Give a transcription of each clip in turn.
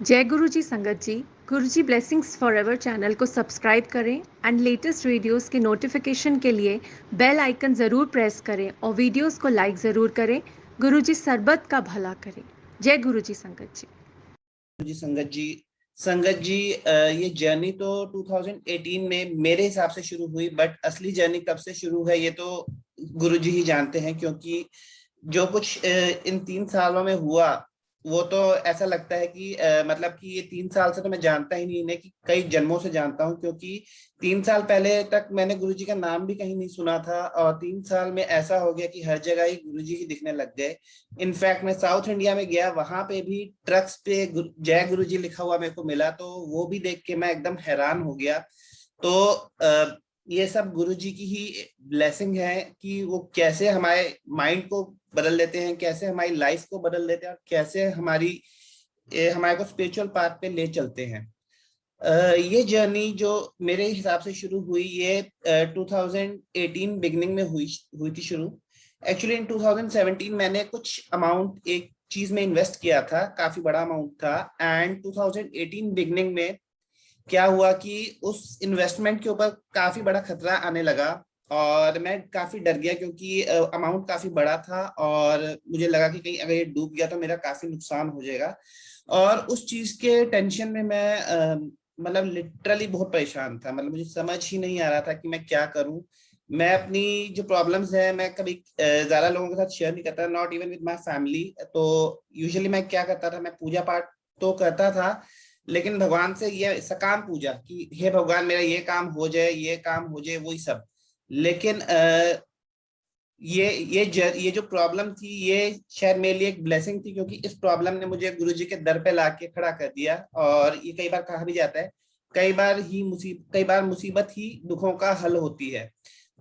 जय गुरु जी संगत जी। गुरु जी blessings forever channel को सब्सक्राइब करें एंड लेटेस्ट वीडियोस के नोटिफिकेशन के लिए बेल आइकन ज़रूर प्रेस करें और वीडियोस को लाइक ज़रूर करें। गुरु जी सरबत का भला करें। जय गुरु जी संगत जी। जी संगत जी ये जर्नी तो 2018 में मेरे हिसाब से शुरू हुई, बट असली जर्नी कब से शुरू है ये तो गुरु जी ही जानते हैं, क्योंकि जो कुछ इन 3 सालों में हुआ वो तो ऐसा लगता है कि मतलब कि ये 3 साल से तो मैं जानता ही नहीं इन्हें, कि कई जन्मों से जानता हूँ, क्योंकि 3 साल पहले तक मैंने गुरुजी का नाम भी कहीं नहीं सुना था, और 3 साल में ऐसा हो गया कि हर जगह ही गुरुजी ही दिखने लग गए। इनफैक्ट मैं साउथ इंडिया में गया, वहां पे भी ट्रक्स पे जय गुरुजी लिखा हुआ मेरे को मिला, तो वो भी देख के मैं एकदम हैरान हो गया। तो ये सब गुरुजी की ही ब्लेसिंग है कि वो कैसे हमारे माइंड को बदल देते हैं, कैसे हमारी लाइफ को बदल देते हैं, और कैसे हमारे को स्पिरिचुअल पाथ पे ले चलते हैं। ये जर्नी जो मेरे हिसाब से शुरू हुई, ये 2018 बिगनिंग में हुई हुई थी शुरू। एक्चुअली इन 2017 मैंने कुछ अमाउंट एक चीज में इन्वेस्ट किया था, काफी बड़ा अमाउंट था, एंड 2018 बिगनिंग में क्या हुआ कि उस इन्वेस्टमेंट के ऊपर काफी बड़ा खतरा आने लगा, और मैं काफी डर गया, क्योंकि अमाउंट काफी बड़ा था, और मुझे लगा कि कहीं अगर ये डूब गया तो मेरा काफी नुकसान हो जाएगा। और उस चीज के टेंशन में मैं मतलब लिटरली बहुत परेशान था। मतलब मुझे समझ ही नहीं आ रहा था कि मैं क्या करूं। मैं अपनी जो प्रॉब्लम्स है मैं कभी ज्यादा लोगों के साथ शेयर नहीं करता, not even with my family. तो यूजुअली मैं क्या करता था, मैं पूजा पाठ तो करता था, लेकिन भगवान से ये सकाम पूजा कि हे भगवान मेरा ये काम हो जाए, ये काम हो जाए, वही सब। लेकिन ये जो प्रॉब्लम थी ये शायद मेरे लिए एक ब्लेसिंग थी, क्योंकि इस प्रॉब्लम ने मुझे गुरुजी के दर पे लाके खड़ा कर दिया। और ये कई बार कहा भी जाता है, कई बार मुसीबत ही दुखों का हल होती है।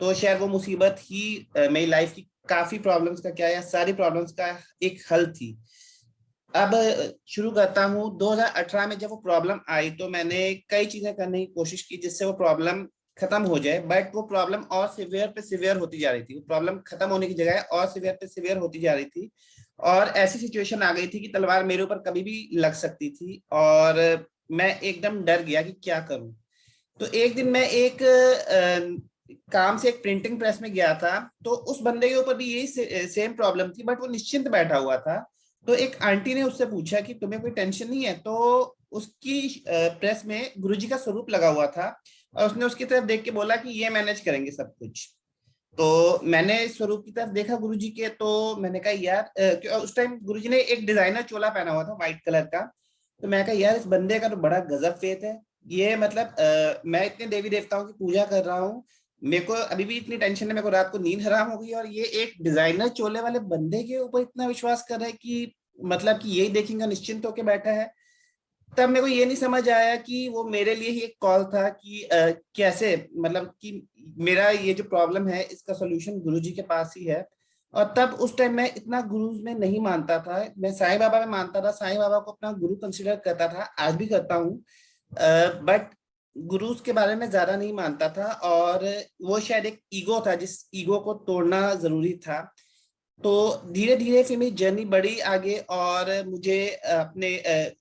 तो शायद वो मुसीबत ही मेरी लाइफ की काफी प्रॉब्लम्स का क्या, या सारी प्रॉब्लम्स का एक हल थी। अब शुरू करता हूँ। 2018 में जब वो प्रॉब्लम आई तो मैंने कई चीजें करने की कोशिश की जिससे वो प्रॉब्लम खत्म हो जाए, बट वो प्रॉब्लम और सिवियर पे सिवियर होती जा रही थी। प्रॉब्लम खत्म होने की जगह और सिवियर पे सिवियर होती जा रही थी, और ऐसी सिचुएशन आ गई थी कि तलवार मेरे ऊपर कभी भी लग सकती थी, और मैं एकदम डर गया कि क्या करूं। तो एक दिन मैं एक काम से एक प्रिंटिंग प्रेस में गया था, तो उस बंदे के ऊपर भी यही सेम प्रॉब्लम थी, बट वो निश्चिंत बैठा हुआ था। तो एक आंटी ने उससे पूछा कि तुम्हें कोई टेंशन नहीं है, तो उसकी प्रेस में गुरुजी का स्वरूप लगा हुआ था, और उसने उसकी तरफ देख के बोला कि ये मैनेज करेंगे सब कुछ। तो मैंने स्वरूप की तरफ देखा गुरुजी के, तो मैंने कहा यार उस टाइम गुरुजी ने एक डिजाइनर चोला पहना हुआ था व्हाइट कलर का। तो मैं कहा यार इस बंदे का तो बड़ा गजब फेथ है। ये मतलब मैं इतने देवी देवताओं की पूजा कर रहा हूँ, मेरे को अभी भी इतनी टेंशन है, मेरे को रात को नींद हराम हो गई, और ये एक डिजाइनर चोले वाले बंदे के ऊपर इतना विश्वास कर रहा है कि मतलब कि यही देखेंगे, निश्चिंत होकर बैठा है। तब मेरे को ये नहीं समझ आया कि वो मेरे लिए ही एक कॉल था कि कैसे मतलब कि मेरा ये जो प्रॉब्लम है इसका सोल्यूशन गुरुजी के पास ही है। और तब उस टाइम मैं इतना गुरुज में नहीं मानता था, मैं साईं बाबा में मानता था, साईं बाबा को अपना गुरु कंसिडर करता था, आज भी करता हूँ, बट गुरुज के बारे में ज्यादा नहीं मानता था। और वो शायद एक ईगो था, जिस ईगो को तोड़ना जरूरी था। तो धीरे धीरे फिर मेरी जर्नी बढ़ी आगे, और मुझे अपने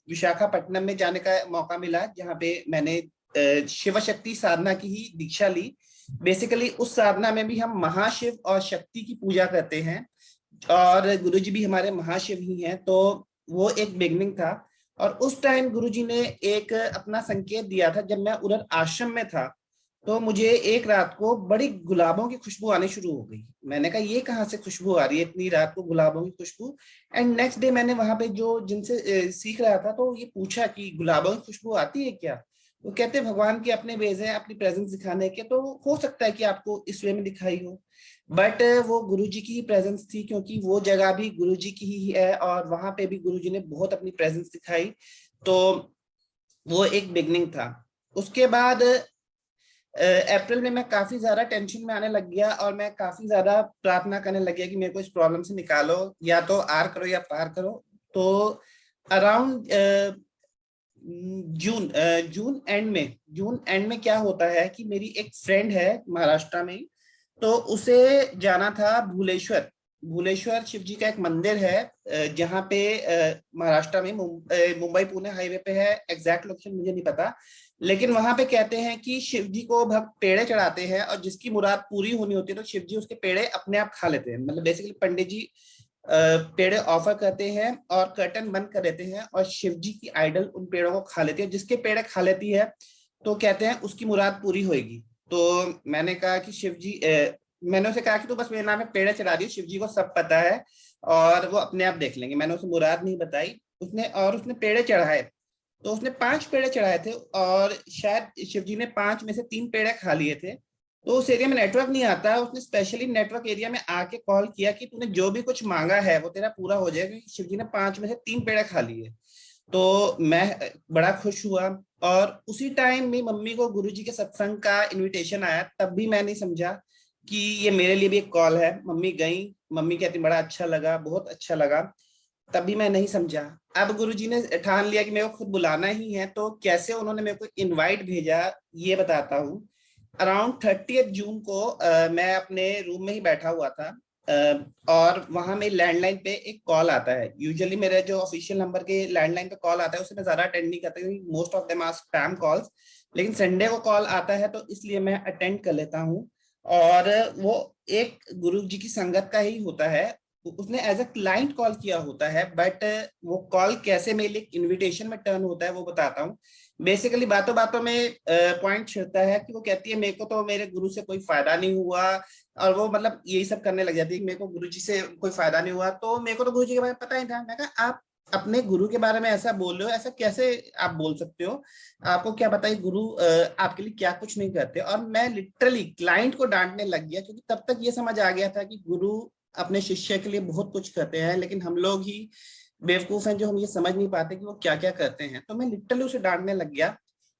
विशाखापट्टनम में जाने का मौका मिला, जहाँ पे मैंने शिव शक्ति साधना की ही दीक्षा ली। बेसिकली उस साधना में भी हम महाशिव और शक्ति की पूजा करते हैं, और गुरुजी भी हमारे महाशिव ही हैं। तो वो एक बिगनिंग था। और उस टाइम गुरुजी ने एक अपना संकेत दिया था, जब मैं उधर आश्रम में था, तो मुझे एक रात को बड़ी गुलाबों की खुशबू आनी शुरू हो गई। मैंने कहा ये कहाँ से खुशबू आ रही है इतनी रात को गुलाबों की खुशबू। एंड नेक्स्ट डे मैंने वहां पे जो जिनसे सीख रहा था, तो ये पूछा कि गुलाबों की खुशबू आती है क्या। वो कहते भगवान के अपने वेज हैं अपनी प्रेजेंस दिखाने के, तो हो सकता है कि आपको इस वे में दिखाई हो। बट वो गुरुजी की ही प्रेजेंस थी, क्योंकि वो जगह भी गुरुजी की ही है, और वहां पे भी गुरुजी ने बहुत अपनी प्रेजेंस दिखाई। तो वो एक बिगनिंग था। उसके बाद अप्रैल में मैं काफी ज्यादा टेंशन में आने लग गया, और मैं काफी ज्यादा प्रार्थना करने लग गया कि मेरे को इस प्रॉब्लम से निकालो, या तो आर करो या पार करो। तो अराउंड जून एंड में क्या होता है कि मेरी एक फ्रेंड है महाराष्ट्र में, तो उसे जाना था भुवनेश्वर। भूलेश्वर शिव जी का एक मंदिर है जहाँ पे महाराष्ट्र में मुंबई पुणे हाईवे पे है। एग्जैक्ट लोकेशन मुझे नहीं पता, लेकिन वहां पे कहते हैं कि शिव जी को भक्त पेड़े चढ़ाते हैं और जिसकी मुराद पूरी होनी होती है तो शिव जी उसके पेड़े अपने आप खा लेते हैं। मतलब बेसिकली पंडित जी पेड़े ऑफर करते हैं और कर्टन बंद कर देते हैं और शिव जी की आइडल उन पेड़ों को खा लेती है। जिसके पेड़े खा लेती है तो कहते हैं उसकी मुराद पूरी होगी। तो मैंने कहा कि शिव जी मैंने उसे कहा कि तू बस मेरे नाम पे पेड़े चढ़ा दियो, शिव जी को सब पता है और वो अपने आप देख लेंगे। मैंने उसे मुराद नहीं बताई। उसने पेड़े चढ़ाए। तो उसने 5 पेड़े चढ़ाए थे और शायद शिव जी ने 5 में से 3 पेड़े खा लिए थे। तो उस एरिया में नेटवर्क नहीं आता। उसने स्पेशली नेटवर्क एरिया में आके कॉल किया कि तूने जो भी कुछ मांगा है वो तेरा पूरा हो जाएगा, क्योंकि शिव जी ने 5 में से 3 पेड़े खा लिए। तो मैं बड़ा खुश हुआ। और उसी टाइम में मम्मी को गुरुजी के सत्संग का इनविटेशन आया। तब भी मैं नहीं समझा कि ये मेरे लिए भी एक कॉल है। मम्मी गई, मम्मी कहती बड़ा अच्छा लगा, बहुत अच्छा लगा। तभी मैं नहीं समझा। अब गुरुजी ने ठान लिया कि मेरे को खुद बुलाना ही है, तो कैसे उन्होंने मेरे को इनवाइट भेजा ये बताता हूँ। अराउंड 30 जून को मैं अपने रूम में ही बैठा हुआ था और वहां में लैंडलाइन पे एक कॉल आता है। यूजुअली मेरे जो ऑफिशियल नंबर के लैंडलाइन पे कॉल आता है उसे मैं ज्यादा अटेंड नहीं करता, क्योंकि most of them are spam calls. लेकिन संडे को कॉल आता है तो इसलिए मैं अटेंड कर लेता हूँ। और वो एक गुरु जी की संगत का ही होता है। उसने एज अ क्लाइंट कॉल किया होता है, बट वो कॉल कैसे मेरे लिए इनविटेशन में टर्न होता है वो बताता हूँ। बेसिकली बातों बातों में पॉइंट छिड़ता है कि वो कहती है मेरे को तो मेरे गुरु से कोई फायदा नहीं हुआ। और वो मतलब यही सब करने लग जाती है कि मेरे को गुरु जी से कोई फायदा नहीं हुआ। तो मेरे को तो गुरु जी के बारे में पता ही था। मैं कहा आप अपने गुरु के बारे में ऐसा बोल रहे हो, ऐसा कैसे आप बोल सकते हो? आपको क्या पता है गुरु आपके लिए क्या कुछ नहीं करते? और मैं लिटरली क्लाइंट को डांटने लग गया, क्योंकि तब तक ये समझ आ गया था कि गुरु अपने शिष्य के लिए बहुत कुछ करते हैं, लेकिन हम लोग ही बेवकूफ हैं जो हम ये समझ नहीं पाते कि वो क्या क्या करते हैं। तो मैं लिटरली उसे डांटने लग गया।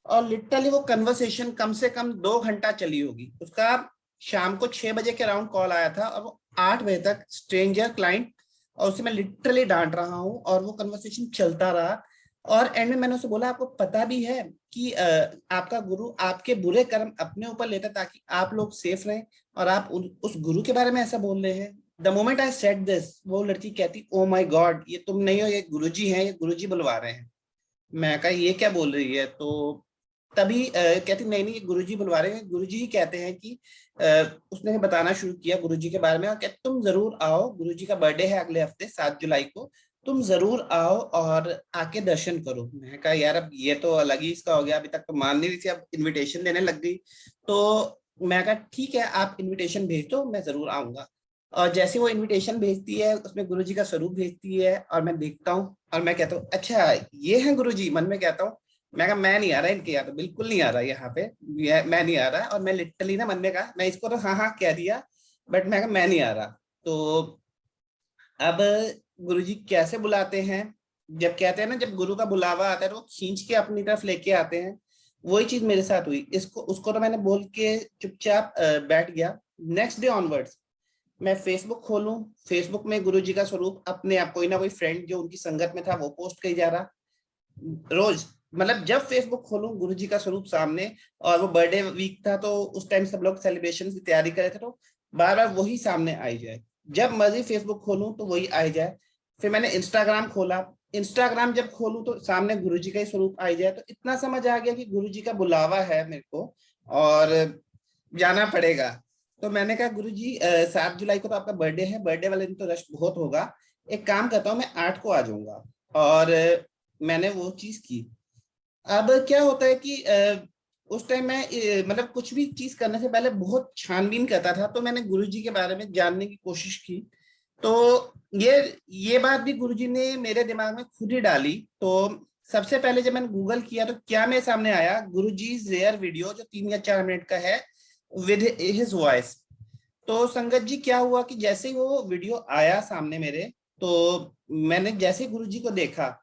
और लिटरली वो कन्वर्सेशन कम से कम 2 घंटा चली होगी। उसका शाम को 6 बजे के अराउंड कॉल आया था और वो 8 बजे तक स्ट्रेंजर क्लाइंट, और उसे मैं लिटरली डांट रहा हूँ और वो कन्वर्सेशन चलता रहा। और एंड में मैंने उसे बोला आपको पता भी है कि आपका गुरु आपके बुरे कर्म अपने ऊपर लेता ताकि आप लोग सेफ रहें, और आप उस गुरु के बारे में ऐसा बोल रहे हैं। The moment I said this, वो लड़की कहती ओ माई गॉड, ये तुम नहीं हो, ये गुरुजी हैं, ये गुरुजी बुलवा रहे हैं। मैं कहा ये क्या बोल रही है? तो तभी कहती नहीं नहीं, ये गुरुजी बुलवा रहे हैं। गुरुजी ही कहते हैं कि उसने बताना शुरू किया गुरुजी के बारे में और कहते तुम जरूर आओ, गुरुजी का बर्थडे है अगले हफ्ते 7 जुलाई को, तुम जरूर आओ और आके दर्शन करो। मैं कहा यार अब ये तो अलग ही इसका हो गया, अभी तक तो मान नहीं रही थी, अब इनविटेशन देने लग गई। तो मैं कहा ठीक है आप इनविटेशन भेज दो, मैं जरूर आऊंगा। और जैसे वो इनविटेशन भेजती है उसमें गुरुजी का स्वरूप भेजती है और मैं देखता हूँ और मैं कहता हूँ अच्छा ये है गुरुजी। मन में कहता हूँ, मैं कहा मैं नहीं आ रहा इनके यहाँ, तो बिल्कुल नहीं आ रहा यहाँ पे, मैं नहीं आ रहा। और मैं लिटरली ना मन में कहा, मैं इसको तो हाँ हाँ कह दिया, बट मैं कहा मैं नहीं आ रहा। तो अब गुरुजी कैसे बुलाते हैं? जब कहते हैं ना जब गुरु का बुलावा आता है तो वो खींच के अपनी तरफ लेके आते हैं। वही चीज मेरे साथ हुई। इसको उसको तो मैंने बोल के चुपचाप बैठ गया। नेक्स्ट डे ऑनवर्ड्स मैं फेसबुक खोलूं, फेसबुक में गुरुजी का स्वरूप अपने आप कोई ना कोई फ्रेंड जो उनकी संगत में था वो पोस्ट करी जा रहा। रोज मतलब जब फेसबुक खोलूं गुरुजी का स्वरूप सामने। और वो बर्थडे वीक था तो उस टाइम सब लोग सेलिब्रेशन की तैयारी कर रहे थे, तो बार बार वही सामने आई जाए। जब मर्जी फेसबुक खोलूं तो वही आई जाए। फिर मैंने इंस्टाग्राम खोला, इंस्टाग्राम जब खोलूं तो सामने गुरुजी का ही स्वरूप आई जाए। तो इतना समझ आ गया कि गुरुजी का बुलावा है मेरे को और जाना पड़ेगा। तो मैंने कहा गुरुजी 7 जुलाई को तो आपका बर्थडे है, बर्थडे वाले दिन तो रश बहुत होगा, एक काम करता हूँ मैं 8 को आ जाऊंगा। और मैंने वो चीज की। अब क्या होता है कि उस टाइम मैं मतलब कुछ भी चीज करने से पहले बहुत छानबीन करता था। तो मैंने गुरुजी के बारे में जानने की कोशिश की। तो ये ये बात भी गुरुजी ने मेरे दिमाग में खुद ही डाली। तो सबसे पहले जब मैंने गूगल किया तो क्या मेरे सामने आया, गुरुजी रेयर वीडियो जो 3 या 4 मिनट का है विद हिज वॉइस। तो संगत जी क्या हुआ कि जैसे ही वो वीडियो आया सामने मेरे, तो मैंने जैसे गुरुजी को देखा,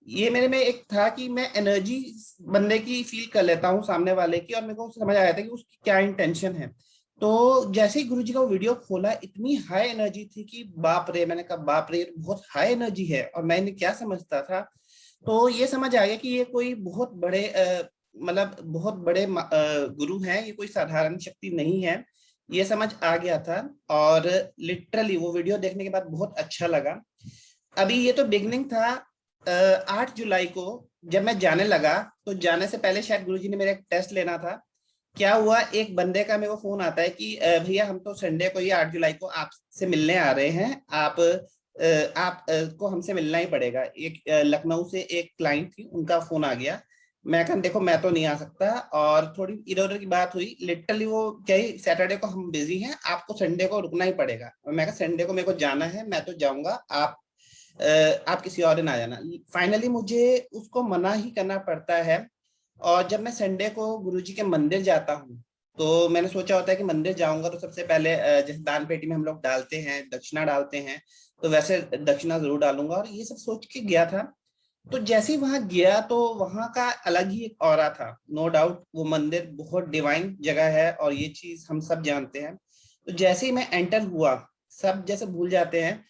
ये मेरे में एक था कि मैं एनर्जी बंदे की फील कर लेता हूँ सामने वाले की, और मेरे को समझ आया था कि उसकी क्या इंटेंशन है। तो जैसे ही गुरुजी का वो वीडियो खोला इतनी हाई एनर्जी थी कि बाप रे, मैंने कहा बाप रे ये तो बहुत हाई एनर्जी है। और मैंने क्या समझता था, तो ये समझ आ गया कि ये कोई बहुत बड़े मतलब बहुत बड़े गुरु हैं, ये कोई साधारण शक्ति नहीं है। ये समझ आ गया था। और लिटरली वो वीडियो देखने के बाद बहुत अच्छा लगा। अभी ये तो बिगनिंग था। 8 जुलाई को जब मैं जाने लगा, तो जाने से पहले शायद गुरुजी ने मेरा एक टेस्ट लेना था। क्या हुआ, एक बंदे का मेरे को फोन आता है कि भैया हम तो संडे को, ये 8 जुलाई को आपसे मिलने आ रहे हैं, आप को हमसे मिलना ही पड़ेगा। एक लखनऊ से एक क्लाइंट थी, उनका फोन आ गया। मैं कहा देखो मैं तो नहीं आ सकता, और थोड़ी इधर उधर की बात हुई। लिटरली वो क्या ही, सैटरडे को हम बिजी हैं, आपको संडे को रुकना ही पड़ेगा। और मैं कहा संडे को मेरे को जाना है, मैं तो जाऊंगा, आप किसी और दिन आ जाना। फाइनली मुझे उसको मना ही करना पड़ता है। और जब मैं संडे को गुरुजी के मंदिर जाता हूँ, तो मैंने सोचा होता है कि मंदिर जाऊंगा तो सबसे पहले जैसे दान पेटी में हम लोग डालते हैं, दक्षिणा डालते हैं, तो वैसे दक्षिणा जरूर डालूंगा, और ये सब सोच के गया था। तो जैसे ही वहां गया, तो वहां का अलग ही एक ऑरा था। नो डाउट वो मंदिर बहुत डिवाइन जगह है, और ये चीज हम सब जानते हैं। तो जैसे ही मैं एंटर हुआ, सब जैसे भूल जाते हैं,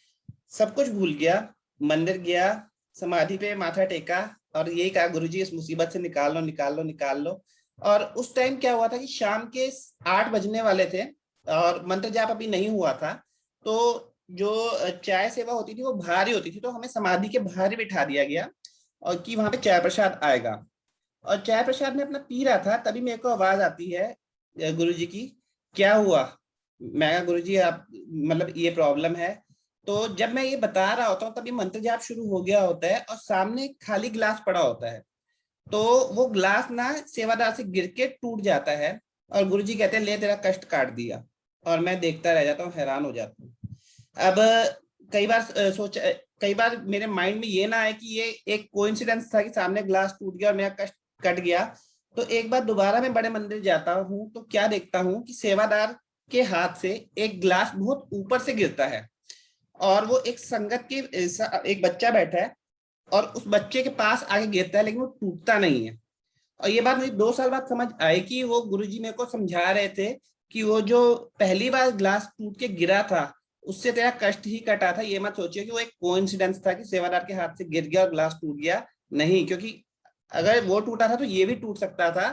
सब कुछ भूल गया। मंदिर गया, समाधि पे माथा टेका, और यही कहा गुरुजी इस मुसीबत से निकाल लो, निकाल लो, निकाल लो। और उस टाइम क्या हुआ था कि शाम के 8 बजने वाले थे, और मंत्र जाप अभी नहीं हुआ था। तो जो चाय सेवा होती थी वो बाहर ही होती थी, तो हमें समाधि के बाहर ही बिठा दिया गया, और कि वहां पे चाय प्रसाद आएगा। और चाय प्रसाद में अपना पी रहा था, तभी मेरे को आवाज आती है गुरुजी की, क्या हुआ। मैं कहा गुरुजी आप, मतलब ये प्रॉब्लम है। तो जब मैं ये बता रहा होता हूँ, तभी मंत्र जाप शुरू हो गया होता है, और सामने एक खाली ग्लास पड़ा होता है। तो वो ग्लास ना सेवादार से गिर के टूट जाता है, और गुरुजी कहते हैं ले तेरा कष्ट काट दिया। और मैं देखता रह जाता हूँ, हैरान हो जाता हूँ। अब कई बार कई बार मेरे माइंड में ये ना आए कि ये एक कोइंसिडेंस था कि सामने ग्लास टूट गया और मेरा कष्ट कट गया। तो एक बार दोबारा मैं बड़े मंदिर जाता हूँ, तो क्या देखता हूँ कि सेवादार के हाथ से एक ग्लास बहुत ऊपर से गिरता है, और वो एक संगत के एक बच्चा बैठा है, और उस बच्चे के पास आके गिरता है, लेकिन वो टूटता नहीं है। और ये बात मुझे 2 साल बाद समझ आई कि वो गुरुजी मेरे को समझा रहे थे कि वो जो पहली बार ग्लास टूट के गिरा था, उससे तेरा कष्ट ही कटा था। ये मत सोचिए कि वो एक कोइंसिडेंस था कि सेवादार के हाथ से गिर गया और ग्लास टूट गया। नहीं, क्योंकि अगर वो टूटा था तो ये भी टूट सकता था।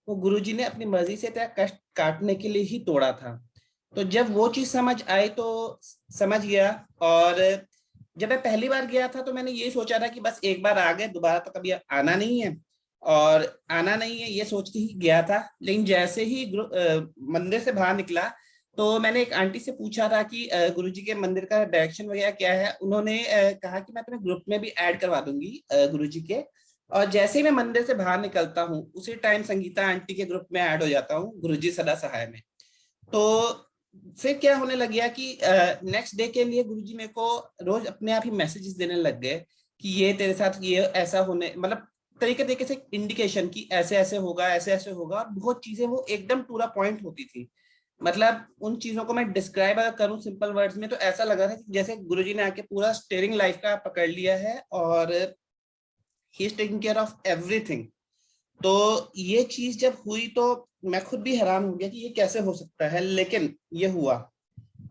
वो गुरुजी ने अपनी मर्जी से तेरा कष्ट काटने के लिए ही तोड़ा था। तो जब वो चीज समझ आई, तो समझ गया। और जब मैं पहली बार गया था, तो मैंने ये सोचा था कि बस एक बार आ गए, दोबारा तो कभी आना नहीं है, और आना नहीं है ये सोच के ही गया था। लेकिन जैसे ही मंदिर से बाहर निकला, तो मैंने एक आंटी से पूछा था कि गुरुजी के मंदिर का डायरेक्शन वगैरह क्या है। उन्होंने कहा कि मैं तुम्हें ग्रुप में भी ऐड करवा दूंगी गुरुजी के। और जैसे ही मैं मंदिर से बाहर निकलता हूँ, उसी टाइम संगीता आंटी के ग्रुप में ऐड हो जाता हूँ, गुरुजी सदा सहाय में। तो फिर क्या होने लग गया कि नेक्स्ट डे के लिए गुरुजी मेरे को रोज अपने आप ही मैसेजेस देने लग गए कि ये तेरे साथ ये ऐसा होने, मतलब तरीके तरीके से इंडिकेशन कि ऐसे ऐसे होगा, ऐसे ऐसे होगा। और बहुत चीजें वो एकदम टू द पॉइंट होती थी। मतलब उन चीजों को मैं डिस्क्राइब अगर करूं सिंपल वर्ड्स में, तो ऐसा लगा था कि जैसे गुरुजी ने आके पूरा स्टीयरिंग लाइफ का पकड़ लिया है, और he is taking care of everything. तो ये चीज जब हुई, तो मैं खुद भी हैरान हो गया कि ये कैसे हो सकता है, लेकिन ये हुआ।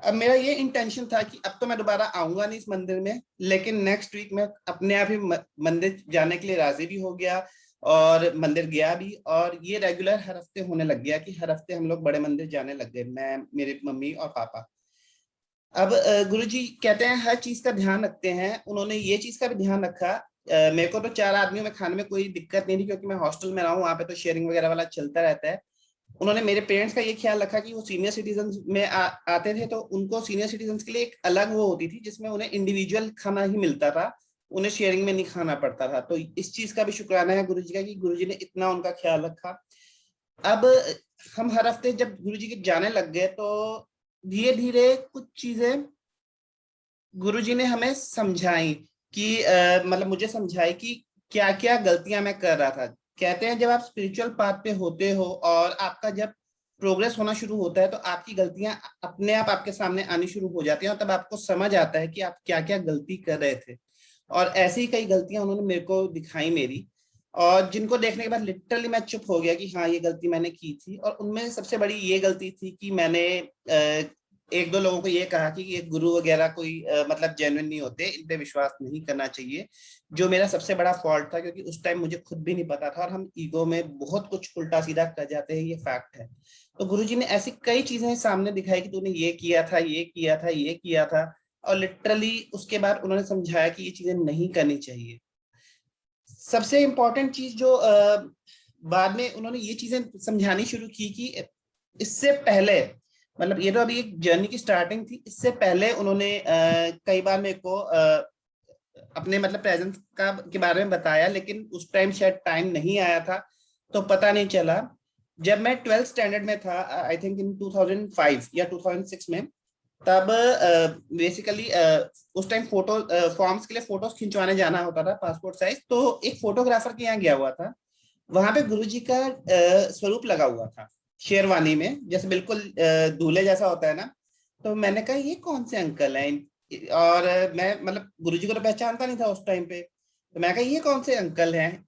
अब मेरा ये इंटेंशन था कि अब तो मैं दोबारा आऊंगा नहीं इस मंदिर में, लेकिन नेक्स्ट वीक मैं अपने आप ही मंदिर जाने के लिए राजी भी हो गया, और मंदिर गया भी। और ये रेगुलर हर हफ्ते होने लग गया कि हर हफ्ते हम लोग बड़े मंदिर जाने लग गए, मैं, मेरी मम्मी और पापा। अब गुरुजी कहते हैं हर चीज का ध्यान रखते हैं, उन्होंने ये चीज का भी ध्यान रखा। मेरे को तो 4 आदमियों में खाने में कोई दिक्कत नहीं थी, क्योंकि मैं हॉस्टल में रहा हूँ, वहाँ पे तो शेयरिंग वगैरह वाला चलता रहता है। उन्होंने मेरे पेरेंट्स का ये ख्याल रखा कि वो सीनियर सिटीजन में आते थे, तो उनको सीनियर सिटीजन के लिए एक अलग वो होती थी, जिसमें उन्हें इंडिविजुअल खाना ही मिलता था, उन्हें शेयरिंग में नहीं खाना पड़ता था। तो इस चीज का भी शुक्राना है गुरुजी का कि गुरुजी ने इतना उनका ख्याल रखा। अब हम हर हफ्ते जब गुरुजी के जाने लग गए, तो धीरे धीरे कुछ चीजें गुरुजी ने हमें समझाई कि मतलब मुझे समझाई कि क्या क्या गलतियां मैं कर रहा था। कहते हैं जब आप स्पिरिचुअल पाथ पे होते हो और आपका जब प्रोग्रेस होना शुरू होता है, तो आपकी गलतियां अपने आप आपके सामने आनी शुरू हो जाती हैं, और तब आपको समझ आता है कि आप क्या क्या गलती कर रहे थे। और ऐसी ही कई गलतियां उन्होंने मेरे को दिखाई मेरी, और जिनको देखने के बाद लिटरली मैं चुप हो गया कि हाँ ये गलती मैंने की थी। और उनमें सबसे बड़ी ये गलती थी कि मैंने एक दो लोगों को ये कहा कि ये गुरु वगैरह कोई मतलब जेन्युइन नहीं होते, इन पे विश्वास नहीं करना चाहिए, जो मेरा सबसे बड़ा फॉल्ट था, क्योंकि उस टाइम मुझे खुद भी नहीं पता था और हम ईगो में बहुत कुछ उल्टा सीधा कर जाते हैं, ये फैक्ट है। तो गुरुजी ने ऐसी कई चीजें सामने दिखाई कि तूने ये किया था, ये किया था, ये किया था, और लिटरली उसके बाद उन्होंने समझाया कि ये चीजें नहीं करनी चाहिए। सबसे इम्पोर्टेंट चीज जो बाद में उन्होंने ये चीजें समझानी शुरू की कि इससे पहले, मतलब ये तो अभी एक जर्नी की स्टार्टिंग थी, इससे पहले उन्होंने कई बार मेरे को अपने मतलब प्रेजेंस का के बारे में बताया, लेकिन उस टाइम शायद टाइम नहीं आया था, तो पता नहीं चला। जब मैं 12th स्टैंडर्ड में था, आई थिंक इन 2005 या 2006 में, तब बेसिकली उस टाइम फोटो फॉर्म्स के लिए फोटोज खिंचवाने जाना होता था पासपोर्ट साइज, तो एक फोटोग्राफर के यहाँ गया हुआ था। वहां पे गुरुजी का स्वरूप लगा हुआ था शेरवानी में, जैसे बिल्कुल दूल्हे जैसा होता है ना। तो मैंने कहा ये कौन से अंकल हैं, और मैं मतलब गुरुजी को तो पहचानता नहीं था उस टाइम पे। तो मैं कहा ये कौन से अंकल हैं,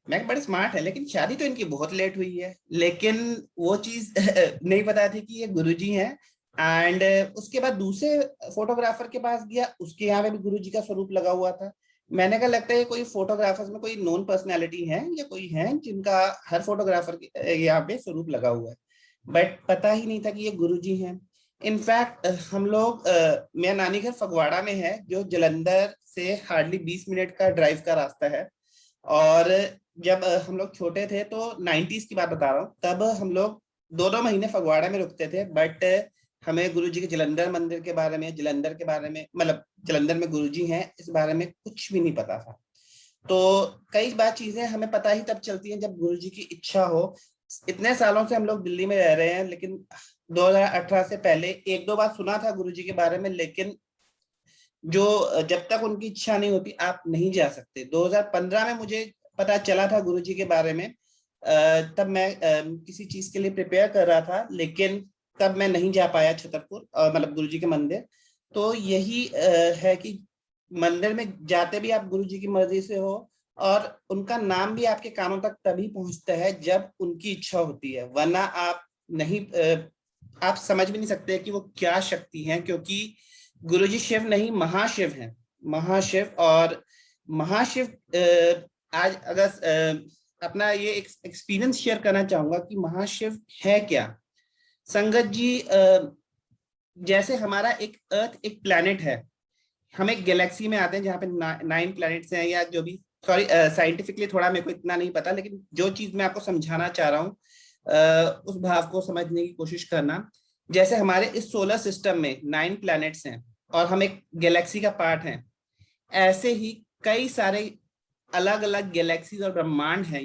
मैं बड़े स्मार्ट है, लेकिन शादी तो इनकी बहुत लेट हुई है, लेकिन वो चीज नहीं पता थी कि ये गुरुजी हैं। एंड उसके बाद दूसरे फोटोग्राफर के पास गया, उसके यहाँ पे भी गुरुजी का स्वरूप लगा हुआ था। मैंने कहा लगता है कोई फोटोग्राफर्स में कोई नॉन पर्सनैलिटी है या कोई है जिनका हर फोटोग्राफर के यहाँ पे स्वरूप लगा हुआ है, बट पता ही नहीं था कि ये गुरुजी हैं। इनफैक्ट हम लोग मेरा नानी घर फगवाड़ा में है, जो जलंधर से हार्डली 20 मिनट का ड्राइव का रास्ता है। और जब हम लोग छोटे थे, तो 90s की बात बता रहा हूँ, तब हम लोग 2-2 महीने फगवाड़ा में रुकते थे, बट हमें गुरुजी के जलंधर मंदिर के बारे में, जलंधर के बारे में, मतलब जलंधर में गुरुजी हैं इस बारे में कुछ भी नहीं पता था। तो कई बार चीजें हमें पता ही तब चलती हैं जब गुरुजी की इच्छा हो। इतने सालों से हम लोग दिल्ली में रह रहे हैं, लेकिन 2018 से पहले एक दो बार सुना था गुरुजी के बारे में, लेकिन जो जब तक उनकी इच्छा नहीं होती आप नहीं जा सकते। 2015 में मुझे पता चला था गुरुजी के बारे में, तब मैं किसी चीज के लिए प्रिपेयर कर रहा था, लेकिन तब मैं नहीं जा पाया छतरपुर, मतलब गुरुजी के मंदिर। तो यही है कि मंदिर में जाते भी आप गुरुजी की मर्जी से हो, और उनका नाम भी आपके कानों तक तभी पहुंचता है जब उनकी इच्छा होती है, वरना आप नहीं आप समझ भी नहीं सकते कि वो क्या शक्ति है, क्योंकि गुरुजी शिव नहीं महाशिव हैं, महाशिव। और महाशिव आज अगर अपना ये एक्सपीरियंस शेयर करना चाहूंगा कि महाशिव है क्या। संगत जी, जैसे हमारा एक अर्थ एक प्लैनेट है, हम एक गैलेक्सी में आते हैं जहाँ पे 9 प्लैनेट्स हैं, या जो भी, सॉरी साइंटिफिकली थोड़ा मेरे को इतना नहीं पता, लेकिन जो चीज मैं आपको समझाना चाह रहा हूँ उस भाव को समझने की कोशिश करना। जैसे हमारे इस सोलर सिस्टम में 9 प्लैनेट्स हैं और हम एक गैलेक्सी का पार्ट हैं, ऐसे ही कई सारे अलग अलग गैलेक्सीज और ब्रह्मांड हैं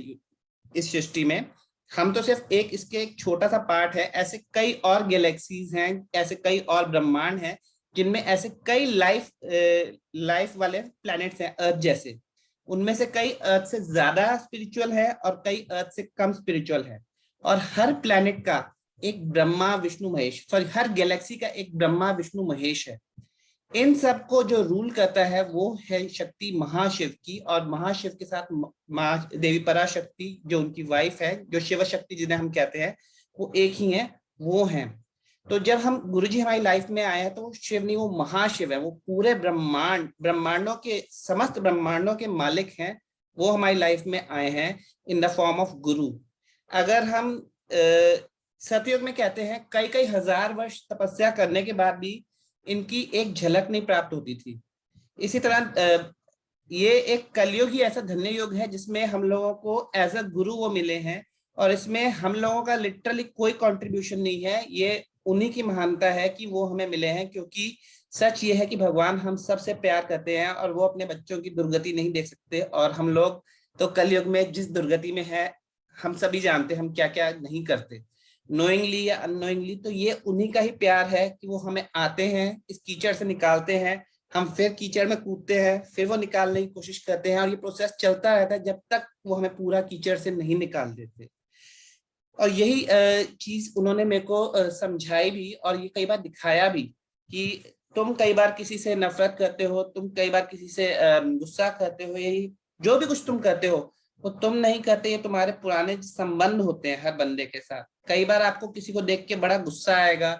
इस सृष्टि में। हम तो सिर्फ एक इसके एक छोटा सा पार्ट है, ऐसे कई और गैलेक्सीज हैं, ऐसे कई और ब्रह्मांड हैं, जिनमें ऐसे कई लाइफ वाले प्लैनेट्स हैं अर्थ जैसे। उनमें से कई अर्थ से ज्यादा स्पिरिचुअल है और कई अर्थ से कम स्पिरिचुअल है। और हर प्लैनेट का एक ब्रह्मा विष्णु महेश, सॉरी हर गैलेक्सी का एक ब्रह्मा विष्णु महेश है। इन सबको जो रूल करता है वो है शक्ति महाशिव की, और महाशिव के साथ माँ देवी पराशक्ति जो उनकी वाइफ है, जो शिव शक्ति जिन्हें हम कहते हैं, वो एक ही है, वो हैं। तो जब हम गुरुजी हमारी लाइफ में आए हैं, तो शिव नहीं, वो महाशिव है, वो पूरे ब्रह्मांडों के समस्त ब्रह्मांडों के मालिक हैं, वो हमारी लाइफ में आए हैं इन द फॉर्म ऑफ गुरु। अगर हम सतयुग में कहते हैं कई कई हजार वर्ष तपस्या करने के बाद भी इनकी एक झलक नहीं प्राप्त होती थी। इसी तरह ये एक कलयुग ही ऐसा धन्य युग है जिसमें हम लोगों को एज अ गुरु वो मिले हैं, और इसमें हम लोगों का लिटरली कोई कंट्रीब्यूशन नहीं है, ये उन्हीं की महानता है कि वो हमें मिले हैं। क्योंकि सच ये है कि भगवान हम सबसे प्यार करते हैं और वो अपने बच्चों की दुर्गति नहीं देख सकते, और हम लोग तो कलयुग में जिस दुर्गति में है हम सभी जानते हैं हम क्या क्या नहीं करते, नोइंगली या अननोइंगली। तो ये उन्हीं का ही प्यार है कि वो हमें आते हैं, इस कीचड़ से निकालते हैं, हम फिर कीचड़ में कूदते हैं, फिर वो निकालने की कोशिश करते हैं, और ये प्रोसेस चलता रहता है जब तक वो हमें पूरा कीचड़ से नहीं निकाल देते। और यही चीज उन्होंने मेरे को समझाई भी, और ये कई बार दिखाया भी कि तुम कई बार किसी से नफरत करते हो, तुम कई बार किसी से गुस्सा करते हो, यही जो भी कुछ तुम करते हो वो तुम नहीं करते, ये तुम्हारे पुराने संबंध होते हैं हर बंदे के साथ। कई बार आपको किसी को देख के बड़ा गुस्सा आएगा,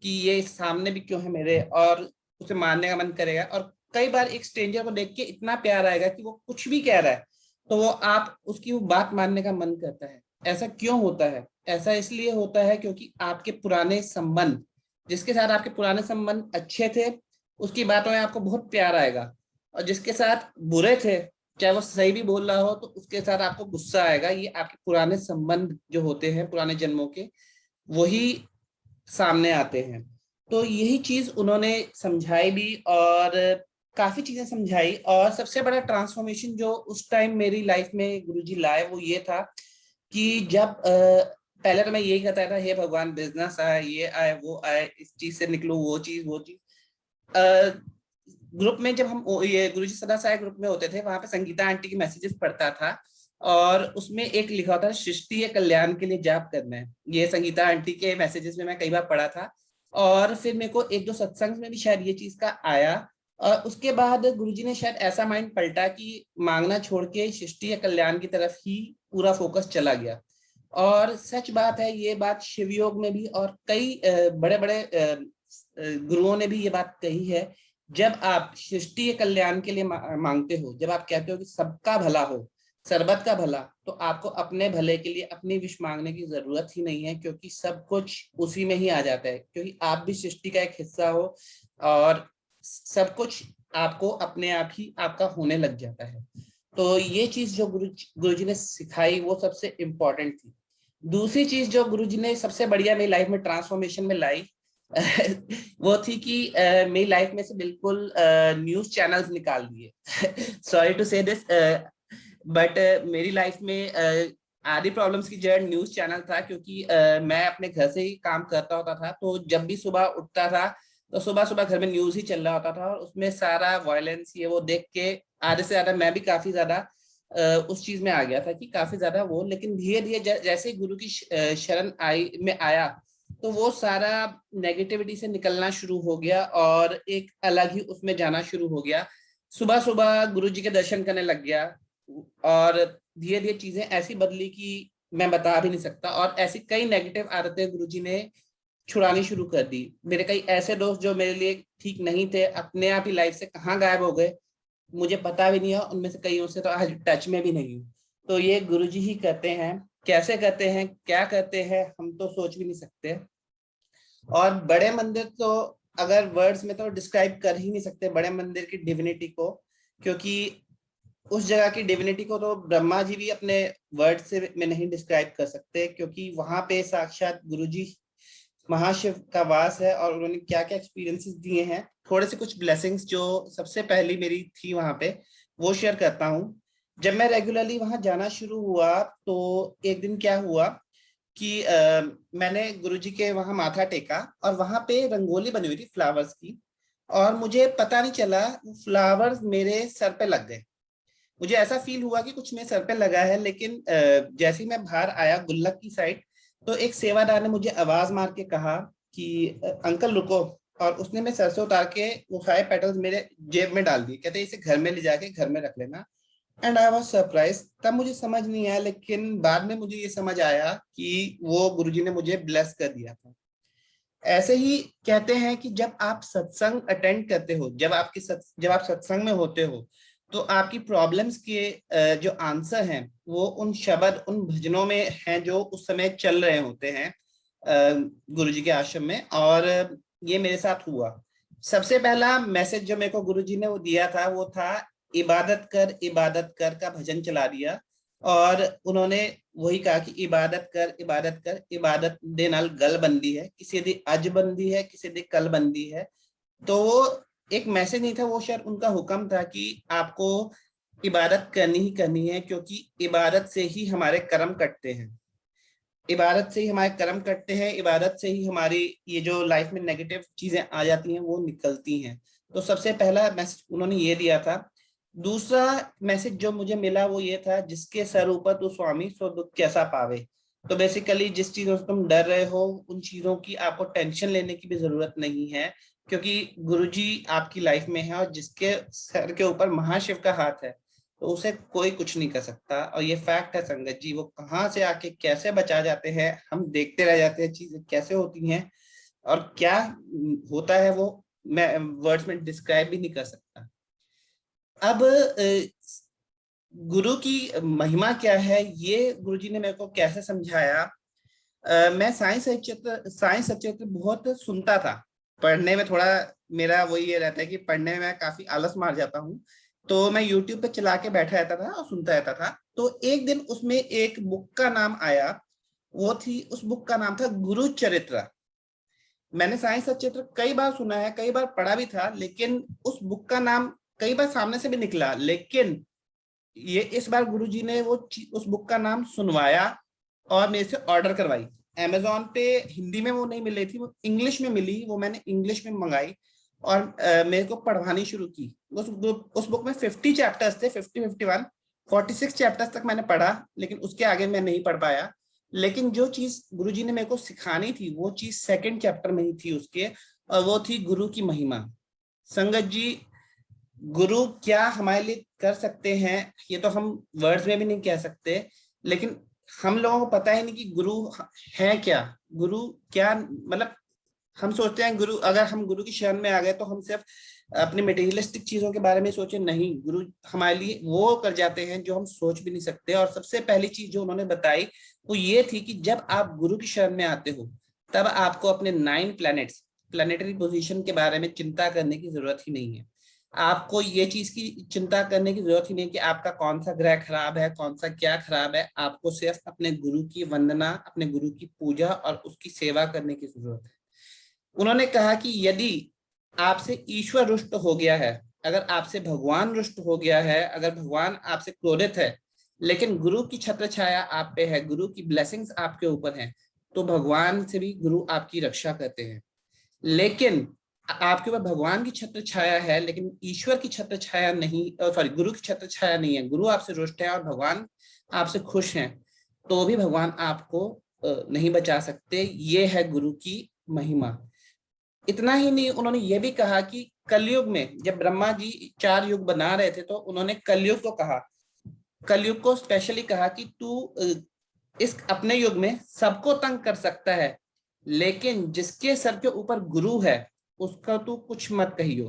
कि ये सामने भी क्यों है मेरे, और उसे मारने का मन करेगा। और कई बार एक स्ट्रेंजर को देख के इतना प्यार आएगा कि वो कुछ भी कह रहा है तो वो आप उसकी वो बात मानने का मन करता है। ऐसा क्यों होता है? ऐसा इसलिए होता है क्योंकि आपके पुराने संबंध, जिसके साथ आपके पुराने संबंध अच्छे थे, उसकी बातों में आपको बहुत प्यार आएगा, और जिसके साथ बुरे थे, चाहे वो सही भी बोल रहा हो, तो उसके साथ आपको गुस्सा आएगा। ये आपके पुराने संबंध जो होते हैं पुराने जन्मों के, वही सामने आते हैं। तो यही चीज उन्होंने समझाई भी, और काफी चीजें समझाई। और सबसे बड़ा ट्रांसफॉर्मेशन जो उस टाइम मेरी लाइफ में गुरुजी लाए वो ये था कि जब पहले तो मैं यही कहता था, हे भगवान बिजनेस आए, ये आए, वो आए, इस चीज से निकलो, वो चीज। ग्रुप में जब हम ये गुरुजी सदा साई ग्रुप में होते थे, वहां पे संगीता आंटी की मैसेजेस पढ़ता था, और उसमें एक लिखा होता सृष्टि या कल्याण के लिए जाप करना है। ये संगीता आंटी के मैसेजेस में मैं कई बार पढ़ा था, और फिर मेरे को एक दो सत्संग में भी शायद ये चीज का आया। और उसके बाद गुरुजी ने शायद ऐसा माइंड पलटा कि मांगना छोड़ के सृष्टि या कल्याण की तरफ ही पूरा फोकस चला गया। और सच बात है, ये बात शिव योग में भी और कई बड़े बड़े गुरुओं ने भी ये बात कही है। जब आप सृष्टि के कल्याण के लिए मांगते हो, जब आप कहते हो कि सबका भला हो, सर्वत का भला, तो आपको अपने भले के लिए अपनी विश मांगने की जरूरत ही नहीं है, क्योंकि सब कुछ उसी में ही आ जाता है, क्योंकि आप भी सृष्टि का एक हिस्सा हो, और सब कुछ आपको अपने आप ही आपका होने लग जाता है। तो ये चीज जो गुरुजी ने सिखाई वो सबसे इम्पोर्टेंट थी। दूसरी चीज जो गुरुजी ने सबसे बढ़िया मेरी लाइफ में ट्रांसफॉर्मेशन में लाई वो थी कि मेरी लाइफ में से बिल्कुल न्यूज चैनल्स निकाल दिए। सॉरी टू से दिस, बट मेरी लाइफ में आधी प्रॉब्लम्स की जड़ न्यूज चैनल था, क्योंकि मैं अपने घर से ही काम करता होता था, तो जब भी सुबह उठता था तो सुबह सुबह घर में न्यूज ही चल रहा होता था, और उसमें सारा वायलेंस ये वो देख के आधे से ज्यादा मैं भी काफी ज्यादा उस चीज में आ गया था कि काफी ज्यादा वो। लेकिन धीरे धीरे जैसे ही गुरु की शरण आई में आया, तो वो सारा नेगेटिविटी से निकलना शुरू हो गया, और एक अलग ही उसमें जाना शुरू हो गया। सुबह सुबह गुरु जी के दर्शन करने लग गया, और धीरे धीरे चीजें ऐसी बदली कि मैं बता भी नहीं सकता। और ऐसी कई नेगेटिव आदतें गुरु जी ने छुड़ानी शुरू कर दी। मेरे कई ऐसे दोस्त जो मेरे लिए ठीक नहीं थे, अपने आप ही लाइफ से कहाँ गायब हो गए, मुझे पता भी नहीं है। उनमें से कईयों से तो आज टच में भी नहीं हूँ। तो ये गुरुजी ही करते हैं। कैसे करते हैं, क्या करते हैं, हम तो सोच भी नहीं सकते। और बड़े मंदिर तो अगर वर्ड्स में तो डिस्क्राइब कर ही नहीं सकते बड़े मंदिर की डिविनिटी को, क्योंकि उस जगह की डिविनिटी को तो ब्रह्मा जी भी अपने वर्ड से में नहीं डिस्क्राइब कर सकते, क्योंकि वहां पे साक्षात गुरुजी महाशिव का वास है, और उन्होंने क्या क्या एक्सपीरियंसेस दिए हैं। थोड़े से कुछ ब्लेसिंग्स जो सबसे पहली मेरी थी वहां पे, वो शेयर करता हूँ। जब मैं रेगुलरली वहां जाना शुरू हुआ, तो एक दिन क्या हुआ कि मैंने गुरुजी के वहां माथा टेका, और वहां पे रंगोली बनी हुई थी फ्लावर्स की, और मुझे पता नहीं चला फ्लावर्स मेरे सर पे लग गए। मुझे ऐसा फील हुआ कि कुछ मेरे सर पे लगा है, लेकिन जैसे ही मैं बाहर आया गुल्लक की साइड, तो एक सेवादार ने मुझे आवाज मार के कहा कि अंकल रुको। और उसने मेरे सर से उतार के वो सारे पेटल्स मेरे जेब में डाल दिए, कहते इसे घर में ले जाके घर में रख लेना। And I was surprise. तब मुझे समझ नहीं आया, लेकिन बाद में मुझे ये समझ आया कि वो गुरुजी ने मुझे ब्लेस कर दिया था। ऐसे ही कहते हैं कि जब आप सत्संग अटेंड करते हो, जब आप सत्संग में होते हो, तो आपकी प्रॉब्लम्स के जो आंसर हैं वो उन शब्द उन भजनों में हैं जो उस समय चल रहे होते हैं गुरुजी के आश्रम में। और ये मेरे साथ हुआ। सबसे पहला मैसेज जो मेरे को गुरुजी ने वो दिया था वो था इबादत कर का भजन चला दिया। और उन्होंने वही कहा कि इबादत कर इबादत कर, इबादत दे नाल गल बंदी है, किसी दी अज बंदी है, किसी दी कल बंदी है। तो वो एक मैसेज नहीं था, वो शायद उनका हुक्म था कि आपको इबादत करनी ही करनी है, क्योंकि इबादत से ही हमारे कर्म कटते हैं। इबादत से ही हमारे कर्म कटते हैं, इबादत से ही हमारी ये जो लाइफ में नेगेटिव चीजें आ जाती हैं वो निकलती हैं। तो सबसे पहला मैसेज उन्होंने ये दिया था। दूसरा मैसेज जो मुझे मिला वो ये था, जिसके सर ऊपर तू स्वामी सो दुख कैसा पावे। तो बेसिकली जिस चीजों से तुम डर रहे हो उन चीजों की आपको टेंशन लेने की भी जरूरत नहीं है, क्योंकि गुरुजी आपकी लाइफ में है, और जिसके सर के ऊपर महाशिव का हाथ है तो उसे कोई कुछ नहीं कर सकता। और ये फैक्ट है संगत जी, वो कहाँ से आके कैसे बचा जाते हैं, हम देखते रह जाते हैं चीजें कैसे होती हैं। और क्या होता है वो मैं वर्ड्स में डिस्क्राइब भी नहीं कर सकता। अब गुरु की महिमा क्या है ये गुरुजी ने मेरे को कैसे समझाया। मैं साइंस सचित्र बहुत सुनता था। पढ़ने में थोड़ा मेरा वो ये रहता है कि पढ़ने में मैं काफी आलस मार जाता हूँ, तो मैं यूट्यूब पे चला के बैठा रहता था और सुनता रहता था। तो एक दिन उसमें एक बुक का नाम आया, उस बुक का नाम था गुरु चरित्र। मैंने साइंस सचित्र कई बार सुना है, कई बार पढ़ा भी था, लेकिन उस बुक का नाम कई बार सामने से भी निकला, लेकिन ये इस बार गुरुजी ने उस बुक का नाम सुनवाया और मेरे से ऑर्डर करवाई। अमेजोन पे हिंदी में वो नहीं मिल रही थी, वो इंग्लिश में मिली, वो मैंने इंग्लिश में मंगाई और मेरे को पढ़वानी शुरू की। उस बुक में 50 चैप्टर्स थे, 51 46 चैप्टर्स तक मैंने पढ़ा, लेकिन उसके आगे मैं नहीं पढ़ पाया। लेकिन जो चीज गुरुजी ने मेरे को सिखानी थी वो चीज सेकंड चैप्टर में ही थी उसके, और वो थी गुरु की महिमा। संगत जी, गुरु क्या हमारे लिए कर सकते हैं ये तो हम वर्ड्स में भी नहीं कह सकते, लेकिन हम लोगों को पता ही नहीं कि गुरु है क्या। गुरु क्या मतलब, हम सोचते हैं गुरु, अगर हम गुरु की शरण में आ गए तो हम सिर्फ अपनी मटेरियलिस्टिक चीजों के बारे में सोचे, नहीं, गुरु हमारे लिए वो कर जाते हैं जो हम सोच भी नहीं सकते। और सबसे पहली चीज जो उन्होंने बताई वो ये थी कि जब आप गुरु की शरण में आते हो तब आपको अपने 9 प्लैनेट्स, प्लैनेटरी पोजीशन के बारे में चिंता करने की जरूरत ही नहीं है। आपको ये चीज की चिंता करने की जरूरत ही नहीं कि आपका कौन सा ग्रह खराब है, कौन सा क्या खराब है। आपको सिर्फ अपने गुरु की वंदना, अपने गुरु की पूजा और उसकी सेवा करने की जरूरत है। उन्होंने कहा कि यदि आपसे ईश्वर रुष्ट हो गया है, अगर आपसे भगवान रुष्ट हो गया है, अगर भगवान आपसे क्रोधित है, लेकिन गुरु की छत्र छाया आप पे है, गुरु की ब्लेसिंग्स आपके ऊपर है, तो भगवान से भी गुरु आपकी रक्षा करते हैं। लेकिन आपके ऊपर भगवान की छत्र छाया है लेकिन ईश्वर की छत्र छाया नहीं, सॉरी, गुरु की छत्र छाया नहीं है, गुरु आपसे रुष्ट है और भगवान आपसे खुश हैं, तो भी भगवान आपको नहीं बचा सकते। ये है गुरु की महिमा। इतना ही नहीं, उन्होंने ये भी कहा कि कलयुग में जब ब्रह्मा जी 4 युग बना रहे थे तो उन्होंने कलयुग को कहा, कलयुग को स्पेशली कहा कि तू इस अपने युग में सबको तंग कर सकता है, लेकिन जिसके सर के ऊपर गुरु है उसका तू कुछ मत कहियो,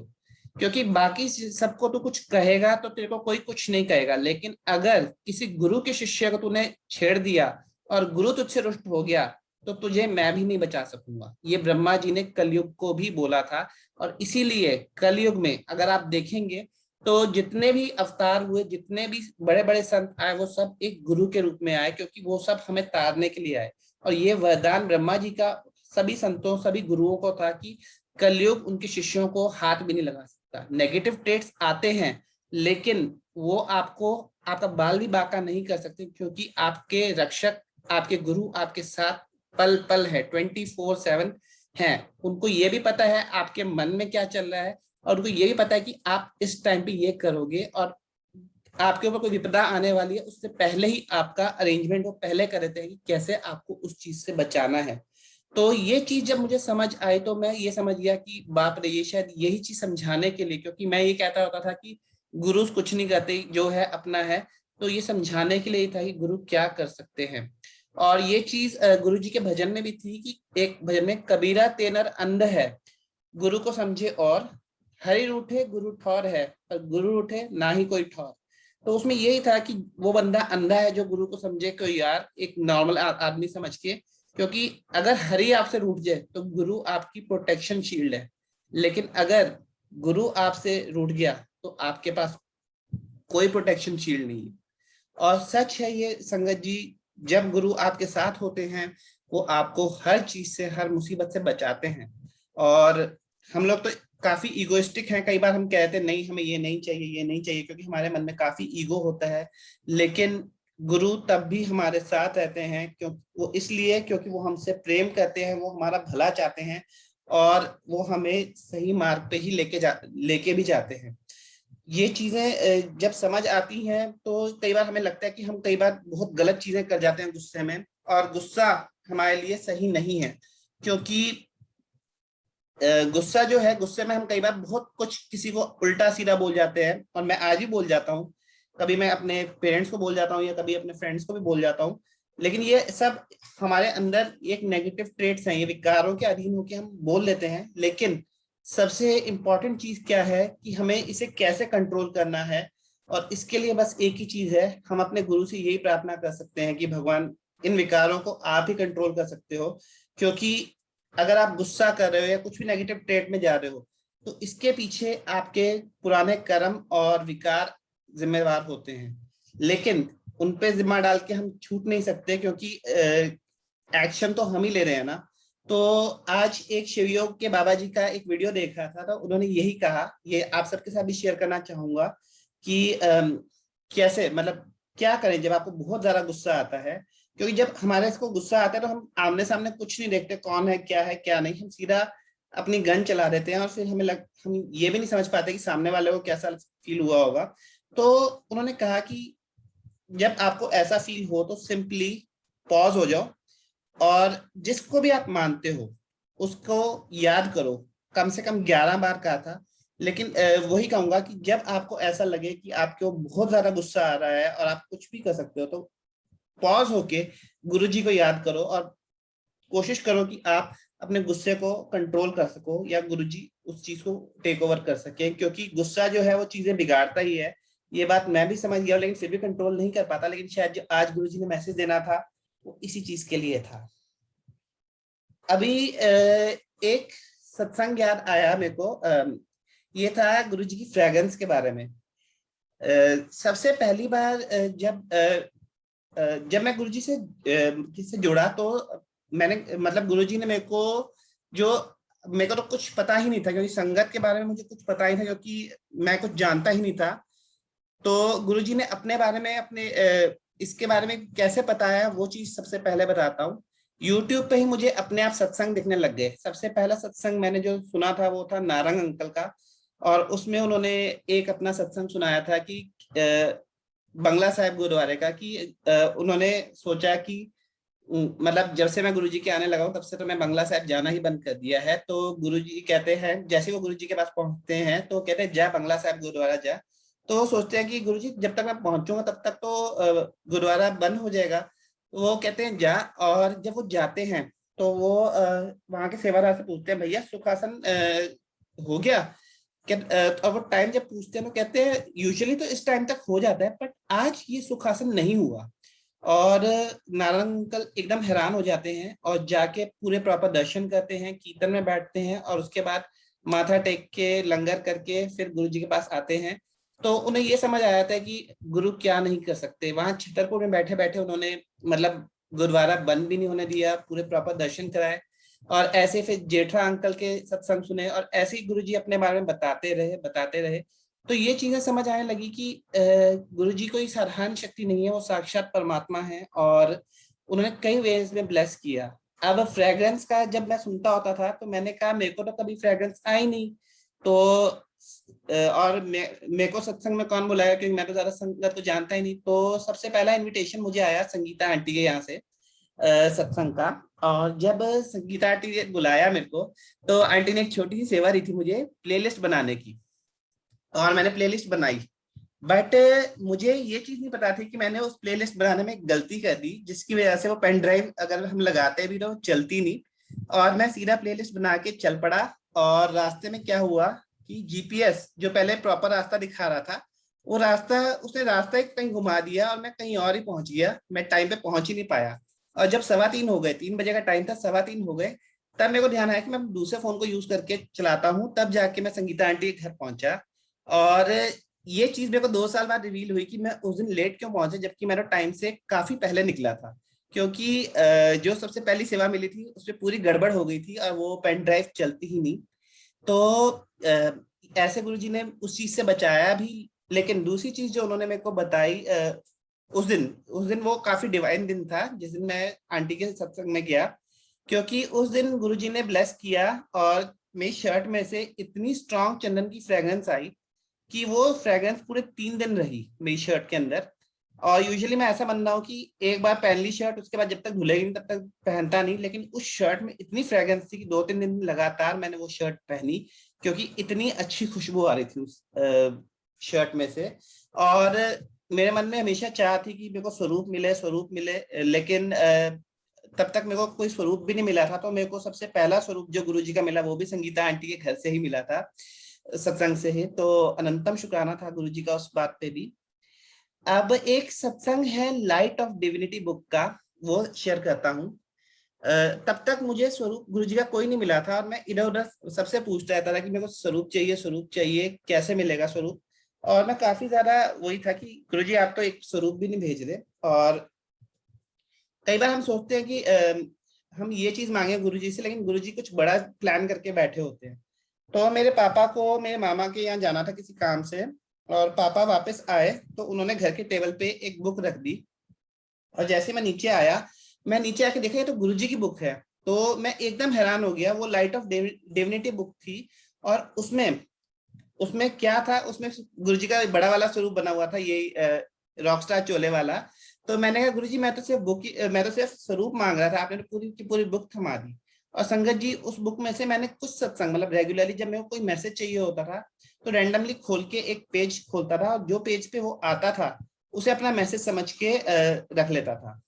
क्योंकि बाकी सबको तू कुछ कहेगा तो तेरे को कोई कुछ नहीं कहेगा, लेकिन अगर किसी गुरु के शिष्य को तूने छेड़ दिया और गुरु तुझसे रुष्ट हो गया तो तुझे मैं भी नहीं बचा सकूंगा। ये ब्रह्मा जी ने कलयुग को भी बोला था। और इसीलिए कलयुग में अगर आप देखेंगे तो जितने भी अवतार हुए, जितने भी बड़े बड़े संत आए, वो सब एक गुरु के रूप में आए, क्योंकि वो सब हमें तारने के लिए आए। और ये वरदान ब्रह्मा जी का सभी संतों, सभी गुरुओं को था कि कलयुग उनके शिष्यों को हाथ भी नहीं लगा सकता। नेगेटिव ट्रेट्स आते हैं लेकिन वो आपको आपका बाल भी बांका नहीं कर सकते, क्योंकि आपके रक्षक, आपके गुरु आपके साथ पल पल है, 24/7 है। उनको ये भी पता है आपके मन में क्या चल रहा है, और उनको ये भी पता है कि आप इस टाइम पे ये करोगे, और आपके ऊपर कोई विपदा आने वाली है उससे पहले ही आपका अरेंजमेंट वो पहले कर देते हैं कि कैसे आपको उस चीज से बचाना है। तो ये चीज जब मुझे समझ आई तो मैं ये समझ गया कि बाप रे, ये शायद यही चीज समझाने के लिए, क्योंकि मैं ये कहता होता था कि गुरु कुछ नहीं करते, जो है अपना है। तो ये समझाने के लिए था कि गुरु क्या कर सकते हैं। और ये चीज गुरु जी के भजन में भी थी कि एक भजन में, कबीरा तेनर अंध है गुरु को समझे और, हरि रूठे गुरु ठौर है पर गुरु रूठे ना ही कोई ठौर। तो उसमें यही था कि वो बंदा अंधा है जो गुरु को समझे कोई यार एक नॉर्मल आदमी समझ के, क्योंकि अगर हरि आपसे रूठ जाए तो गुरु आपकी प्रोटेक्शन शील्ड है, लेकिन अगर गुरु आपसे रूठ गया तो आपके पास कोई प्रोटेक्शन शील्ड नहीं है। और सच है ये संगत जी, जब गुरु आपके साथ होते हैं वो आपको हर चीज से, हर मुसीबत से बचाते हैं। और हम लोग तो काफी इगोइस्टिक हैं, कई बार हम कहते हैं नहीं हमें ये नहीं चाहिए, ये नहीं चाहिए, क्योंकि हमारे मन में काफी ईगो होता है। लेकिन गुरु तब भी हमारे साथ रहते हैं, क्योंकि वो इसलिए क्योंकि वो हमसे प्रेम करते हैं, वो हमारा भला चाहते हैं, और वो हमें सही मार्ग पे ही लेके भी जाते हैं। ये चीजें जब समझ आती हैं तो कई बार हमें लगता है कि हम कई बार बहुत गलत चीजें कर जाते हैं गुस्से में, और गुस्सा हमारे लिए सही नहीं है। क्योंकि गुस्सा जो है, गुस्से में हम कई बार बहुत कुछ किसी को उल्टा सीधा बोल जाते हैं, और मैं आज भी बोल जाता हूँ। कभी मैं अपने पेरेंट्स को बोल जाता हूँ या कभी अपने फ्रेंड्स को भी बोल जाता हूँ। लेकिन ये सब हमारे अंदर एक नेगेटिव ट्रेट्स हैं, ये विकारों के अधीन होकर हम बोल लेते हैं। लेकिन सबसे इम्पोर्टेंट चीज क्या है कि हमें इसे कैसे कंट्रोल करना है, और इसके लिए बस एक ही चीज है, हम अपने गुरु से यही प्रार्थना कर सकते हैं कि भगवान इन विकारों को आप ही कंट्रोल कर सकते हो। क्योंकि अगर आप गुस्सा कर रहे हो या कुछ भी नेगेटिव ट्रेट में जा रहे हो, तो इसके पीछे आपके पुराने कर्म और विकार जिम्मेवार होते हैं। लेकिन उन पे जिम्मा डाल के हम छूट नहीं सकते, क्योंकि एक्शन तो हम ही ले रहे हैं ना। तो आज एक शिवयोग के बाबा जी का एक वीडियो देख रहा था, तो उन्होंने यही कहा, ये आप सबके साथ भी शेयर करना चाहूंगा कि कैसे मतलब क्या करें जब आपको बहुत ज्यादा गुस्सा आता है। क्योंकि जब हमारे इसको गुस्सा आता है तो हम आमने सामने कुछ नहीं देखते, कौन है क्या नहीं, हम सीधा अपनी गन चला देते हैं, और फिर हम ये भी नहीं समझ पाते कि सामने वाले को कैसा फील हुआ होगा। तो उन्होंने कहा कि जब आपको ऐसा फील हो तो सिंपली पॉज हो जाओ, और जिसको भी आप मानते हो उसको याद करो। कम से कम 11 बार कहा था, लेकिन वही कहूंगा कि जब आपको ऐसा लगे कि आपको बहुत ज्यादा गुस्सा आ रहा है और आप कुछ भी कर सकते हो, तो पॉज होके गुरुजी को याद करो, और कोशिश करो कि आप अपने गुस्से को कंट्रोल कर सको, या गुरुजी उस चीज को टेक ओवर कर सके। क्योंकि गुस्सा जो है वो चीजें बिगाड़ता ही है, ये बात मैं भी समझ गया, लेकिन फिर भी कंट्रोल नहीं कर पाता। लेकिन शायद जो आज गुरुजी ने मैसेज देना था वो इसी चीज के लिए था। अभी एक सत्संग याद आया मेरे को, ये था गुरुजी की फ्रेग्रेंस के बारे में। सबसे पहली बार जब मैं गुरुजी से किससे जुड़ा, तो मैंने मतलब गुरुजी ने मेरे को जो मेरे को तो कुछ पता ही नहीं था, क्योंकि संगत के बारे में मुझे कुछ पता ही नहीं था, क्योंकि मैं कुछ जानता ही नहीं था। तो गुरुजी ने अपने बारे में इसके बारे में कैसे बताया, वो चीज सबसे पहले बताता हूँ। यूट्यूब पे ही मुझे अपने आप सत्संग दिखने लग गए। सबसे पहला सत्संग मैंने जो सुना था वो था नारंग अंकल का, और उसमें उन्होंने एक अपना सत्संग सुनाया था कि बंगला साहिब गुरुद्वारे का, कि उन्होंने सोचा कि मतलब जब से मैं गुरुजी के आने लगा हूँ तब से तो मैं बंगला साहिब जाना ही बंद कर दिया है। तो गुरुजी कहते हैं, जैसे वो गुरुजी के पास पहुंचते हैं तो कहते हैं जा बंगला साहिब गुरुद्वारा जा। तो वो सोचते हैं कि गुरुजी जब तक मैं पहुंचूंगा तब तक तो गुरुद्वारा बंद हो जाएगा। तो वो कहते हैं जा, और जब वो जाते हैं तो वो वहां के सेवादार से पूछते हैं भैया सुखासन हो गया। और वो टाइम जब पूछते हैं तो कहते हैं यूजुअली तो इस टाइम तक हो जाता है, बट आज ये सुखासन नहीं हुआ। और नारायण अंकल एकदम हैरान हो जाते हैं, और जाके पूरे प्रॉपर दर्शन करते हैं, कीर्तन में बैठते हैं, और उसके बाद माथा टेक के लंगर करके फिर गुरु जी के पास आते हैं। तो उन्हें ये समझ आया था कि गुरु क्या नहीं कर सकते। वहां छतरपुर में बैठे बैठे उन्होंने मतलब गुरुद्वारा बंद भी नहीं होने दिया, पूरे प्रॉपर दर्शन कराए, और ऐसे फिर जेठा अंकल के सत्संग सुने, और ऐसे ही गुरु जी अपने बारे में बताते रहे। तो ये चीजें समझ आने लगी कि गुरु जी कोई साधारण शक्ति नहीं है, वो साक्षात परमात्मा है, और उन्होंने कई वेज में ब्लेस किया। अब फ्रेग्रेंस का जब मैं सुनता होता था तो मैंने कहा मेरे को तो कभी फ्रेग्रेंस आई नहीं। तो और मेरे को सत्संग में कौन बुलाया, क्योंकि मैं तो ज्यादा संगत को जानता ही नहीं। तो सबसे पहला इनविटेशन मुझे आया संगीता आंटी के यहाँ से सत्संग का। और जब संगीता आंटी ने बुलाया मेरे को, तो आंटी ने एक छोटी सी सेवा दी थी मुझे प्लेलिस्ट बनाने की, और मैंने प्लेलिस्ट बनाई। बट मुझे ये चीज नहीं पता थी कि मैंने उस प्लेलिस्ट बनाने में एक गलती कर दी, जिसकी वजह से वो पेन ड्राइव अगर हम लगाते भी तो चलती नहीं, और मैं सीधा प्लेलिस्ट बना के चल पड़ा। और रास्ते में क्या हुआ कि जीपीएस जो पहले प्रॉपर रास्ता दिखा रहा था, वो रास्ता उसने रास्ता एक कहीं घुमा दिया, और मैं कहीं और ही पहुंच गया, मैं टाइम पे पहुंच ही नहीं पाया। और जब 3:15 हो गए, 3 बजे का टाइम था, 3:15 हो गए, तब मेरे को ध्यान आया कि मैं दूसरे फोन को यूज करके चलाता हूँ। तब जाके मैं संगीता आंटी के घर पहुंचा। और ये चीज मेरे को 2 साल बाद रिवील हुई कि मैं उस दिन लेट क्यों पहुंचा, जबकि मेरा टाइम से काफी पहले निकला था। क्योंकि जो सबसे पहली सेवा मिली थी उसमें पूरी गड़बड़ हो गई थी, और वो पेन ड्राइव चलती ही नहीं। तो ऐसे गुरुजी ने उस चीज से बचाया भी। लेकिन दूसरी चीज जो उन्होंने मेरे को बताई, उस दिन वो काफी डिवाइन दिन था जिस दिन मैं आंटी के सत्संग में गया। क्योंकि उस दिन गुरुजी ने ब्लेस किया, और मेरी शर्ट में से इतनी स्ट्रॉन्ग चंदन की फ्रेग्रेंस आई कि वो फ्रेग्रेंस पूरे 3 दिन रही मेरी शर्ट के अंदर। और यूजुअली मैं ऐसा बंदा हूँ कि एक बार पहन ली शर्ट, उसके बाद जब तक धुलेगी नहीं तब तक पहनता नहीं। लेकिन उस शर्ट में इतनी फ्रेग्रेंस थी कि 2-3 दिन लगातार मैंने वो शर्ट पहनी, क्योंकि इतनी अच्छी खुशबू आ रही थी उस शर्ट में से। और मेरे मन में हमेशा चाह थी कि मेरे को स्वरूप मिले, लेकिन तब तक मेरे को कोई स्वरूप भी नहीं मिला था। तो मेरे को सबसे पहला स्वरूप जो गुरुजी का मिला वो भी संगीता आंटी के घर से ही मिला था, सत्संग से ही। तो अनंतम शुक्राना था गुरुजी का उस बात पे भी। अब एक सत्संग है लाइट ऑफ डिविनिटी बुक का, वो शेयर करता हूँ। तब तक मुझे स्वरूप गुरुजी का कोई नहीं मिला था, और मैं इधर उधर सबसे पूछता रहता था कि मेरे को स्वरूप चाहिए, कैसे मिलेगा स्वरूप। और मैं काफी ज्यादा वही था कि गुरुजी आप तो एक स्वरूप भी नहीं भेज रहे। और कई बार हम सोचते हैं कि हम ये चीज मांगे गुरुजी से, लेकिन गुरुजी कुछ बड़ा प्लान करके बैठे होते हैं। तो मेरे पापा को मेरे मामा के यहाँ जाना था किसी काम से, और पापा वापस आए तो उन्होंने घर के टेबल पे एक बुक रख दी। और जैसे मैं नीचे आया, मैं नीचे आके देखा ये तो गुरुजी की बुक है। तो मैं एकदम हैरान हो गया। वो लाइट ऑफ डिविनिटी बुक थी, और उसमें उसमें क्या था, उसमें गुरुजी का बड़ा वाला स्वरूप बना हुआ था, ये रॉकस्टार चोले वाला। तो मैंने कहा गुरुजी मैं तो सिर्फ स्वरूप मांग रहा था, आपने तो पूरी की पूरी बुक थमा दी। और संगत जी, उस बुक में से मैंने कुछ सत्संग, मतलब रेगुलरली जब मेरे को कोई मैसेज चाहिए होता था तो रैंडमली खोल के एक पेज खोलता था, और जो पेज पे वो आता था उसे अपना मैसेज समझ के रख लेता था।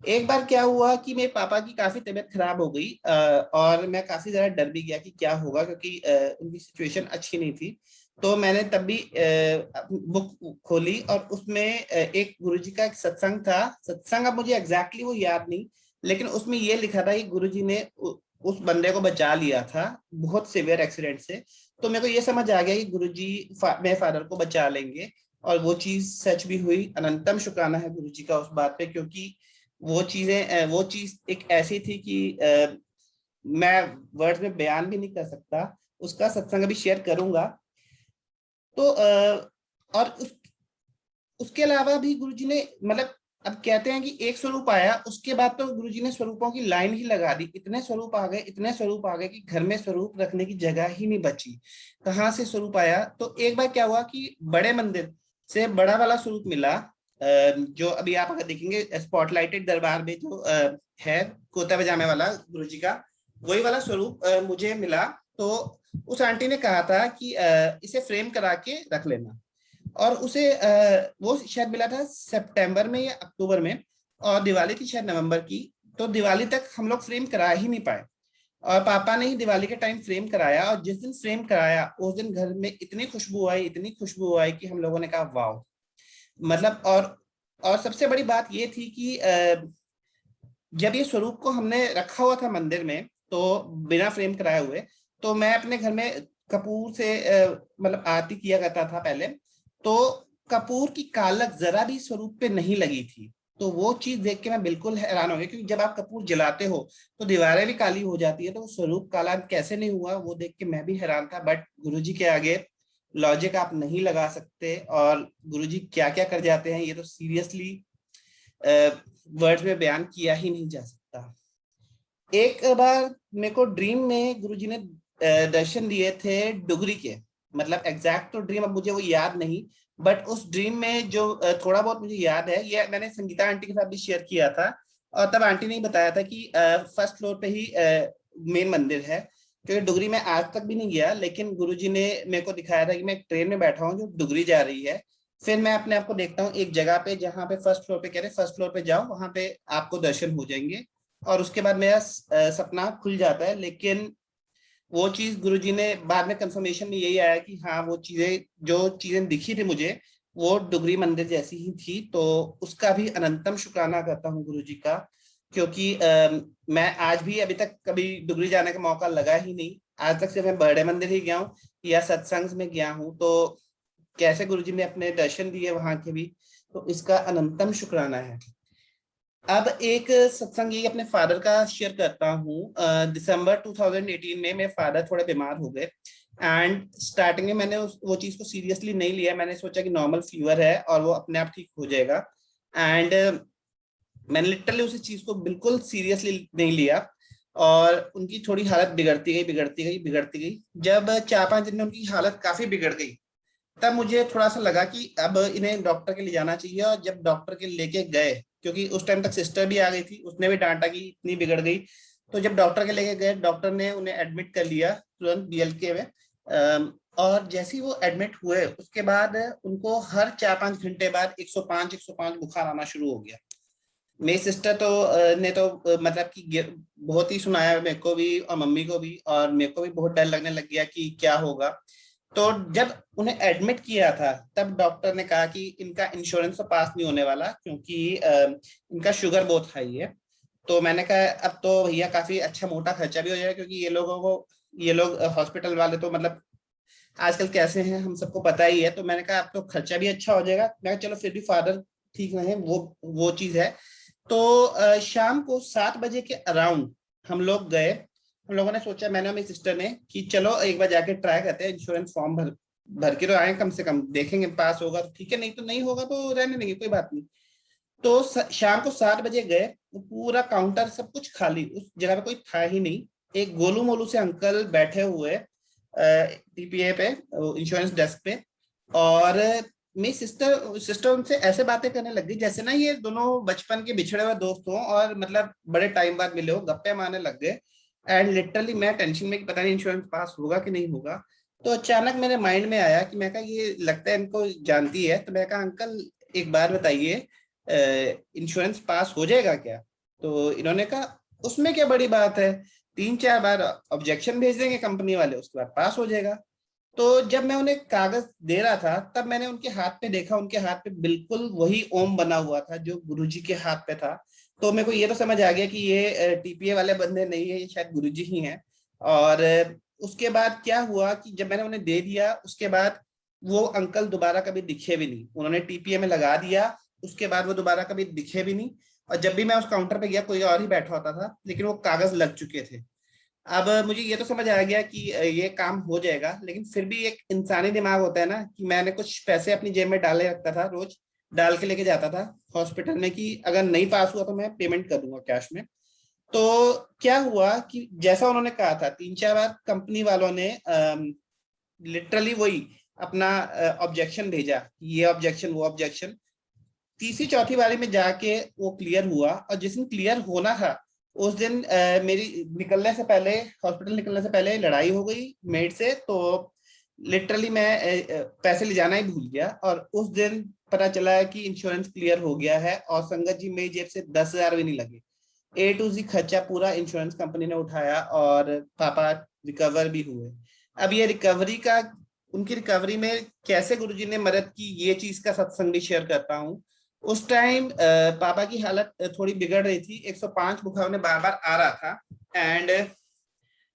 एक बार क्या हुआ कि मेरे पापा की काफी तबीयत खराब हो गई, और मैं काफी ज्यादा डर भी गया कि क्या होगा, क्योंकि उनकी सिचुएशन अच्छी नहीं थी। तो मैंने तब भी बुक खोली, और उसमें एक गुरुजी का एक सत्संग था। सत्संग अब मुझे एग्जैक्टली वो याद नहीं, लेकिन उसमें ये लिखा था कि गुरुजी ने उस बंदे को बचा लिया था बहुत सीवियर एक्सीडेंट से। तो मेरे को ये समझ आ गया कि गुरुजी मेरे फादर को बचा लेंगे, और वो चीज सच भी हुई। अनंतम शुक्राना है गुरुजी का उस बात पे, क्योंकि वो चीज एक ऐसी थी कि मैं वर्ड्स में बयान भी नहीं कर सकता। उसका सत्संग अभी शेयर करूंगा। तो और उसके अलावा भी गुरुजी ने, मतलब अब कहते हैं कि एक स्वरूप आया, उसके बाद तो गुरुजी ने स्वरूपों की लाइन ही लगा दी। इतने स्वरूप आ गए कि घर में स्वरूप रखने की जगह ही नहीं बची। कहाँ से स्वरूप आया? तो एक बार क्या हुआ कि बड़े मंदिर से बड़ा वाला स्वरूप मिला, जो अभी आप अगर देखेंगे स्पॉटलाइटेड दरबार में जो है कुर्ता पजामे वाला गुरुजी का, वही वाला स्वरूप मुझे मिला। तो उस आंटी ने कहा था कि इसे फ्रेम करा के रख लेना। और उसे वो शायद मिला था सितंबर में या अक्टूबर में, और दिवाली थी शायद नवंबर की। तो दिवाली तक हम लोग फ्रेम करा ही नहीं पाए, और पापा ने ही दिवाली के टाइम फ्रेम कराया। और जिस दिन फ्रेम कराया उस दिन घर में इतनी खुशबू आई कि हम लोगों ने कहा वाह। मतलब और सबसे बड़ी बात ये थी कि जब ये स्वरूप को हमने रखा हुआ था मंदिर में, तो बिना फ्रेम कराए हुए, तो मैं अपने घर में कपूर से मतलब आरती किया करता था पहले। तो कपूर की कालक जरा भी स्वरूप पे नहीं लगी थी। तो वो चीज देख के मैं बिल्कुल हैरान हो गया, क्योंकि जब आप कपूर जलाते हो तो दीवारें भी काली हो जाती है, तो वो स्वरूप काला कैसे नहीं हुआ वो देख के मैं भी हैरान था। बट गुरुजी के आगे लॉजिक आप नहीं लगा सकते, और गुरुजी क्या क्या कर जाते हैं ये तो सीरियसली वर्ड्स में बयान किया ही नहीं जा सकता। एक बार मेरे को ड्रीम में गुरुजी ने दर्शन दिए थे डुगरी के। मतलब एग्जैक्ट तो ड्रीम अब मुझे वो याद नहीं, बट उस ड्रीम में जो थोड़ा बहुत मुझे याद है, ये मैंने संगीता आंटी के साथ भी शेयर किया था। और तब आंटी ने बताया था कि फर्स्ट फ्लोर पे ही मेन मंदिर है। क्योंकि डुगरी में आज तक भी नहीं गया, लेकिन गुरुजी ने मेरे को दिखाया था कि मैं एक ट्रेन में बैठा हूँ जो डुगरी जा रही है। फिर मैं अपने आप को देखता हूँ एक जगह पे जहाँ पे फर्स्ट फ्लोर पे कह रहे फर्स्ट फ्लोर पे जाओ, वहां पे आपको दर्शन हो जाएंगे। और उसके बाद मेरा सपना खुल जाता है। लेकिन वो चीज गुरुजी ने बाद में कंफर्मेशन में यही आया कि हाँ वो चीजें दिखी थी मुझे, वो डुगरी मंदिर जैसी ही थी। तो उसका भी अनंतम शुक्राना करता हूँ गुरुजी का, क्योंकि मैं आज भी अभी तक कभी डुगरी जाने का मौका लगा ही नहीं। आज तक सिर्फ मैं बड़े मंदिर ही गया हूँ या सत्संग में गया हूँ। तो कैसे गुरुजी ने अपने दर्शन दिए वहां के भी, तो इसका अनंतम शुक्राना है। अब एक सत्संग ये अपने फादर का शेयर करता हूँ। दिसंबर 2018 में मेरे फादर थोड़े बीमार हो गए, एंड स्टार्टिंग में मैंने वो चीज को सीरियसली नहीं लिया। मैंने सोचा कि नॉर्मल फीवर है और वो अपने आप ठीक हो जाएगा। एंड मैंने लिटरली उस चीज को बिल्कुल सीरियसली नहीं लिया, और उनकी थोड़ी हालत बिगड़ती गई। जब 4-5 दिन में उनकी हालत काफी बिगड़ गई, तब मुझे थोड़ा सा लगा कि अब इन्हें डॉक्टर के ले जाना चाहिए। और जब डॉक्टर के लेके गए, क्योंकि उस टाइम तक सिस्टर भी आ गई थी, उसने भी डांटा कि इतनी बिगड़ गई। तो जब डॉक्टर के लेके गए, डॉक्टर ने उन्हें एडमिट कर लिया तुरंत BLK में। और जैसे ही वो एडमिट हुए उसके बाद उनको हर 4-5 घंटे बाद 105 बुखार आना शुरू हो गया। मेरी सिस्टर तो ने तो मतलब कि बहुत ही सुनाया मेरे को भी और मम्मी को भी, और मेरे को भी बहुत डर लगने लग गया कि क्या होगा। तो जब उन्हें एडमिट किया था तब डॉक्टर ने कहा कि इनका इंश्योरेंस तो पास नहीं होने वाला, क्योंकि इनका शुगर बहुत हाई है। तो मैंने कहा अब तो भैया काफी अच्छा मोटा खर्चा भी हो जाएगा, क्योंकि ये लोग हॉस्पिटल वाले तो मतलब आजकल कैसे हैं हम सबको पता ही है। तो मैंने कहा अब तो खर्चा भी अच्छा हो जाएगा। मैं कहा चलो फिर भी फादर ठीक रहे, वो चीज है। तो शाम को 7 बजे के अराउंड हम लोग गए। हम लोगों ने सोचा, मैंने और मेरी सिस्टर ने, कि चलो एक बार जाके ट्राई करते हैं, इंश्योरेंस फॉर्म भर भर के तो आए, कम से कम देखेंगे, पास होगा तो ठीक है, नहीं तो नहीं होगा तो रहने देंगे, कोई बात नहीं। तो शाम को 7 बजे गए, वो पूरा काउंटर सब कुछ खाली, उस जगह पे कोई था ही नहीं। एक गोलू मोलू से अंकल बैठे हुए टीपीए पे, इंश्योरेंस डेस्क पे। और मेरी सिस्टर उनसे ऐसे बातें करने लग गई जैसे ना ये दोनों बचपन के बिछड़े हुए दोस्त हों, और मतलब बड़े टाइम बाद मिले हो, गप्पे मारने लग गए। एंड लिटरली मैं टेंशन में कि पता नहीं इंश्योरेंस पास होगा कि नहीं होगा। तो अचानक मेरे माइंड में आया कि मैं कहा ये लगता है इनको जानती है। तो मैं कहा अंकल एक बार बताइए, इंश्योरेंस पास हो जाएगा क्या? तो इन्होंने कहा उसमें क्या बड़ी बात है, 3-4 बार ऑब्जेक्शन भेज देंगे कंपनी वाले, उसके बाद पास हो जाएगा। तो जब मैं उन्हें कागज दे रहा था तब मैंने उनके हाथ पे देखा, उनके हाथ पे बिल्कुल वही ओम बना हुआ था जो गुरुजी के हाथ पे था। तो मेरे को ये तो समझ आ गया कि ये टीपीए वाले बंदे नहीं है, ये शायद गुरुजी ही हैं। और उसके बाद क्या हुआ कि जब मैंने उन्हें दे दिया उसके बाद वो अंकल दोबारा कभी दिखे भी नहीं। उन्होंने टीपीए में लगा दिया, उसके बाद वो दोबारा कभी दिखे भी नहीं। और जब भी मैं उस काउंटर पे गया कोई और ही बैठा होता था, लेकिन वो कागज लग चुके थे। अब मुझे ये तो समझ आ गया कि ये काम हो जाएगा, लेकिन फिर भी एक इंसानी दिमाग होता है ना, कि मैंने कुछ पैसे अपनी जेब में डाले रखता था, रोज डाल के लेके जाता था हॉस्पिटल में, कि अगर नहीं पास हुआ तो मैं पेमेंट कर दूंगा कैश में। तो क्या हुआ कि जैसा उन्होंने कहा था, 3-4 बार कंपनी वालों ने लिटरली वही अपना ऑब्जेक्शन भेजा, ये ऑब्जेक्शन वो ऑब्जेक्शन। तीसरी चौथी बारी में जाके वो क्लियर हुआ, और जिस दिन क्लियर होना था उस दिन मेरी निकलने से पहले, हॉस्पिटल निकलने से पहले लड़ाई हो गई मेड से। तो लिटरली मैं पैसे ले जाना ही भूल गया, और उस दिन पता चला कि इंश्योरेंस क्लियर हो गया है। और संगत जी मेरी जेब से 10,000 भी नहीं लगे। A to Z खर्चा पूरा इंश्योरेंस कंपनी ने उठाया, और पापा रिकवर भी हुए। अब ये रिकवरी का, उनकी रिकवरी में कैसे गुरुजी ने मदद की, ये चीज का सत्संग भी शेयर करता हूँ। उस टाइम पापा की हालत थोड़ी बिगड़ रही थी, 105 बुखार उन्हें बार बार आ रहा था। एंड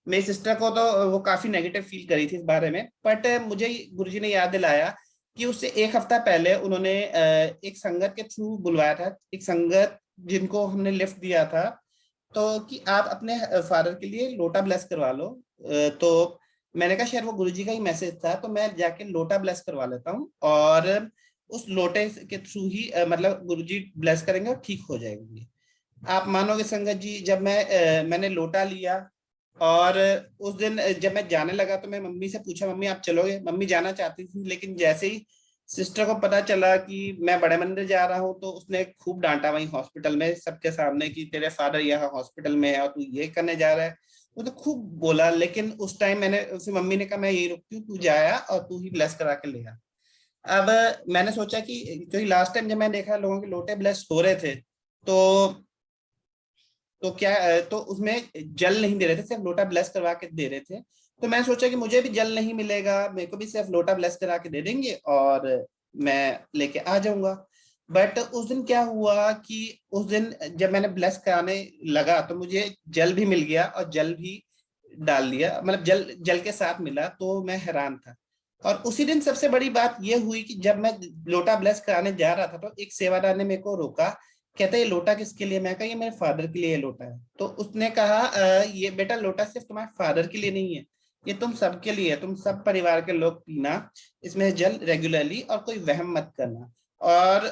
मेरी सिस्टर को तो वो काफी नेगेटिव फील करी थी इस बारे में, बट मुझे गुरुजी ने याद दिलाया कि उससे एक हफ्ता पहले उन्होंने एक संगत के थ्रू बुलवाया था, एक संगत जिनको हमने लिफ्ट दिया था, तो कि आप अपने फादर के लिए लोटा ब्लेस करवा लो। तो मैंने कहा शायद वो गुरुजी का ही मैसेज था, तो मैं जाके लोटा ब्लेस करवा लेता हूँ, और उस लोटे के थ्रू ही मतलब गुरुजी ब्लेस करेंगे और ठीक हो जाएंगे। आप मानोगे संगत जी, जब मैंने लोटा लिया, और उस दिन जब मैं जाने लगा तो मैं मम्मी से पूछा, मम्मी आप चलोगे? मम्मी जाना चाहती थी, लेकिन जैसे ही सिस्टर को पता चला कि मैं बड़े मंदिर जा रहा हूँ, तो उसने खूब डांटा वहीं हॉस्पिटल में सबके सामने कि तेरे फादर यहाँ हॉस्पिटल में है और तू ये करने जा रहा है। वो तो खूब बोला, लेकिन उस टाइम मैंने उससे, मम्मी ने कहा मैं यही रुकती हूँ, तू जाया और तू ही ब्लेस करा के ले आ। अब मैंने सोचा कि, क्योंकि लास्ट टाइम जब मैं देखा लोगों के लोटे ब्लेस हो रहे थे, तो क्या तो उसमें जल नहीं दे रहे थे, सिर्फ लोटा ब्लेस करवा के दे रहे थे। तो मैं सोचा कि मुझे भी जल नहीं मिलेगा, मेरे को भी सिर्फ लोटा ब्लेस करा के दे देंगे और मैं लेके आ जाऊंगा। बट उस दिन क्या हुआ कि उस दिन जब मैंने ब्लेस कराने लगा तो मुझे जल भी मिल गया, और जल भी डाल दिया, मतलब जल जल के साथ मिला, तो मैं हैरान था। और उसी दिन सबसे बड़ी बात यह हुई कि जब मैं लोटा ब्लेस कराने जा रहा था तो एक सेवादार ने मेरे को रोका, कहता है ये लोटा किसके लिए? मैं कहा ये मेरे फादर के लिए ये लोटा है। तो उसने कहा ये बेटा लोटा सिर्फ तुम्हारे फादर के लिए नहीं है, ये तुम सबके लिए है, तुम सब परिवार के लोग पीना इसमें जल रेगुलरली, और कोई वहम मत करना। और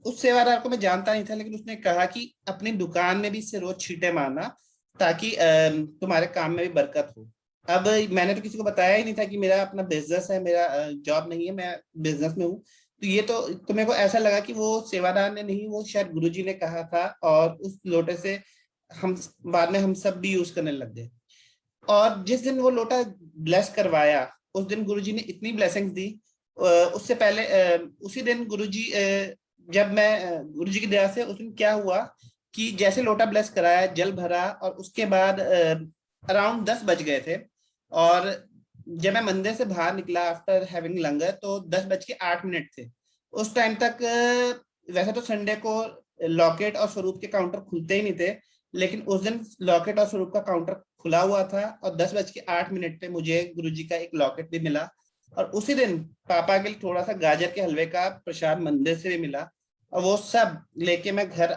उस सेवादार को मैं जानता नहीं था, लेकिन उसने कहा कि अपनी दुकान में भी इससे रोज छींटे मारना, ताकि तुम्हारे काम में भी बरकत हो। अब मैंने तो किसी को बताया ही नहीं था कि मेरा अपना बिजनेस है, मेरा जॉब नहीं है, मैं बिजनेस में हूँ। तो ये तो मेरे को ऐसा लगा कि वो सेवादार ने नहीं, वो शायद गुरुजी ने कहा था, और उस लोटे से हम बाद में हम सब भी यूज करने लग गए। और जिस दिन वो लोटा ब्लेस करवाया, उस दिन गुरुजी ने इतनी ब्लेसिंग्स दी। उससे पहले उसी दिन गुरुजी जब मैं गुरुजी की दया से उस दिन क्या हुआ कि जैसे लोटा ब्लेस कराया, जल भरा, और उसके बाद अराउंड 10 बज गए थे। और जब मैं मंदिर से बाहर निकला आफ्टर हैविंग लंगर तो 10:08 थे। उस टाइम तक वैसे तो संडे को लॉकेट और स्वरूप के काउंटर खुलते ही नहीं थे, लेकिन उस दिन लॉकेट और स्वरूप का काउंटर खुला हुआ था और 10:08 पे मुझे गुरुजी का एक लॉकेट भी मिला। और उसी दिन पापा के लिए थोड़ा सा गाजर के हलवे का प्रसाद मंदिर से भी मिला। और वो सब लेके मैं घर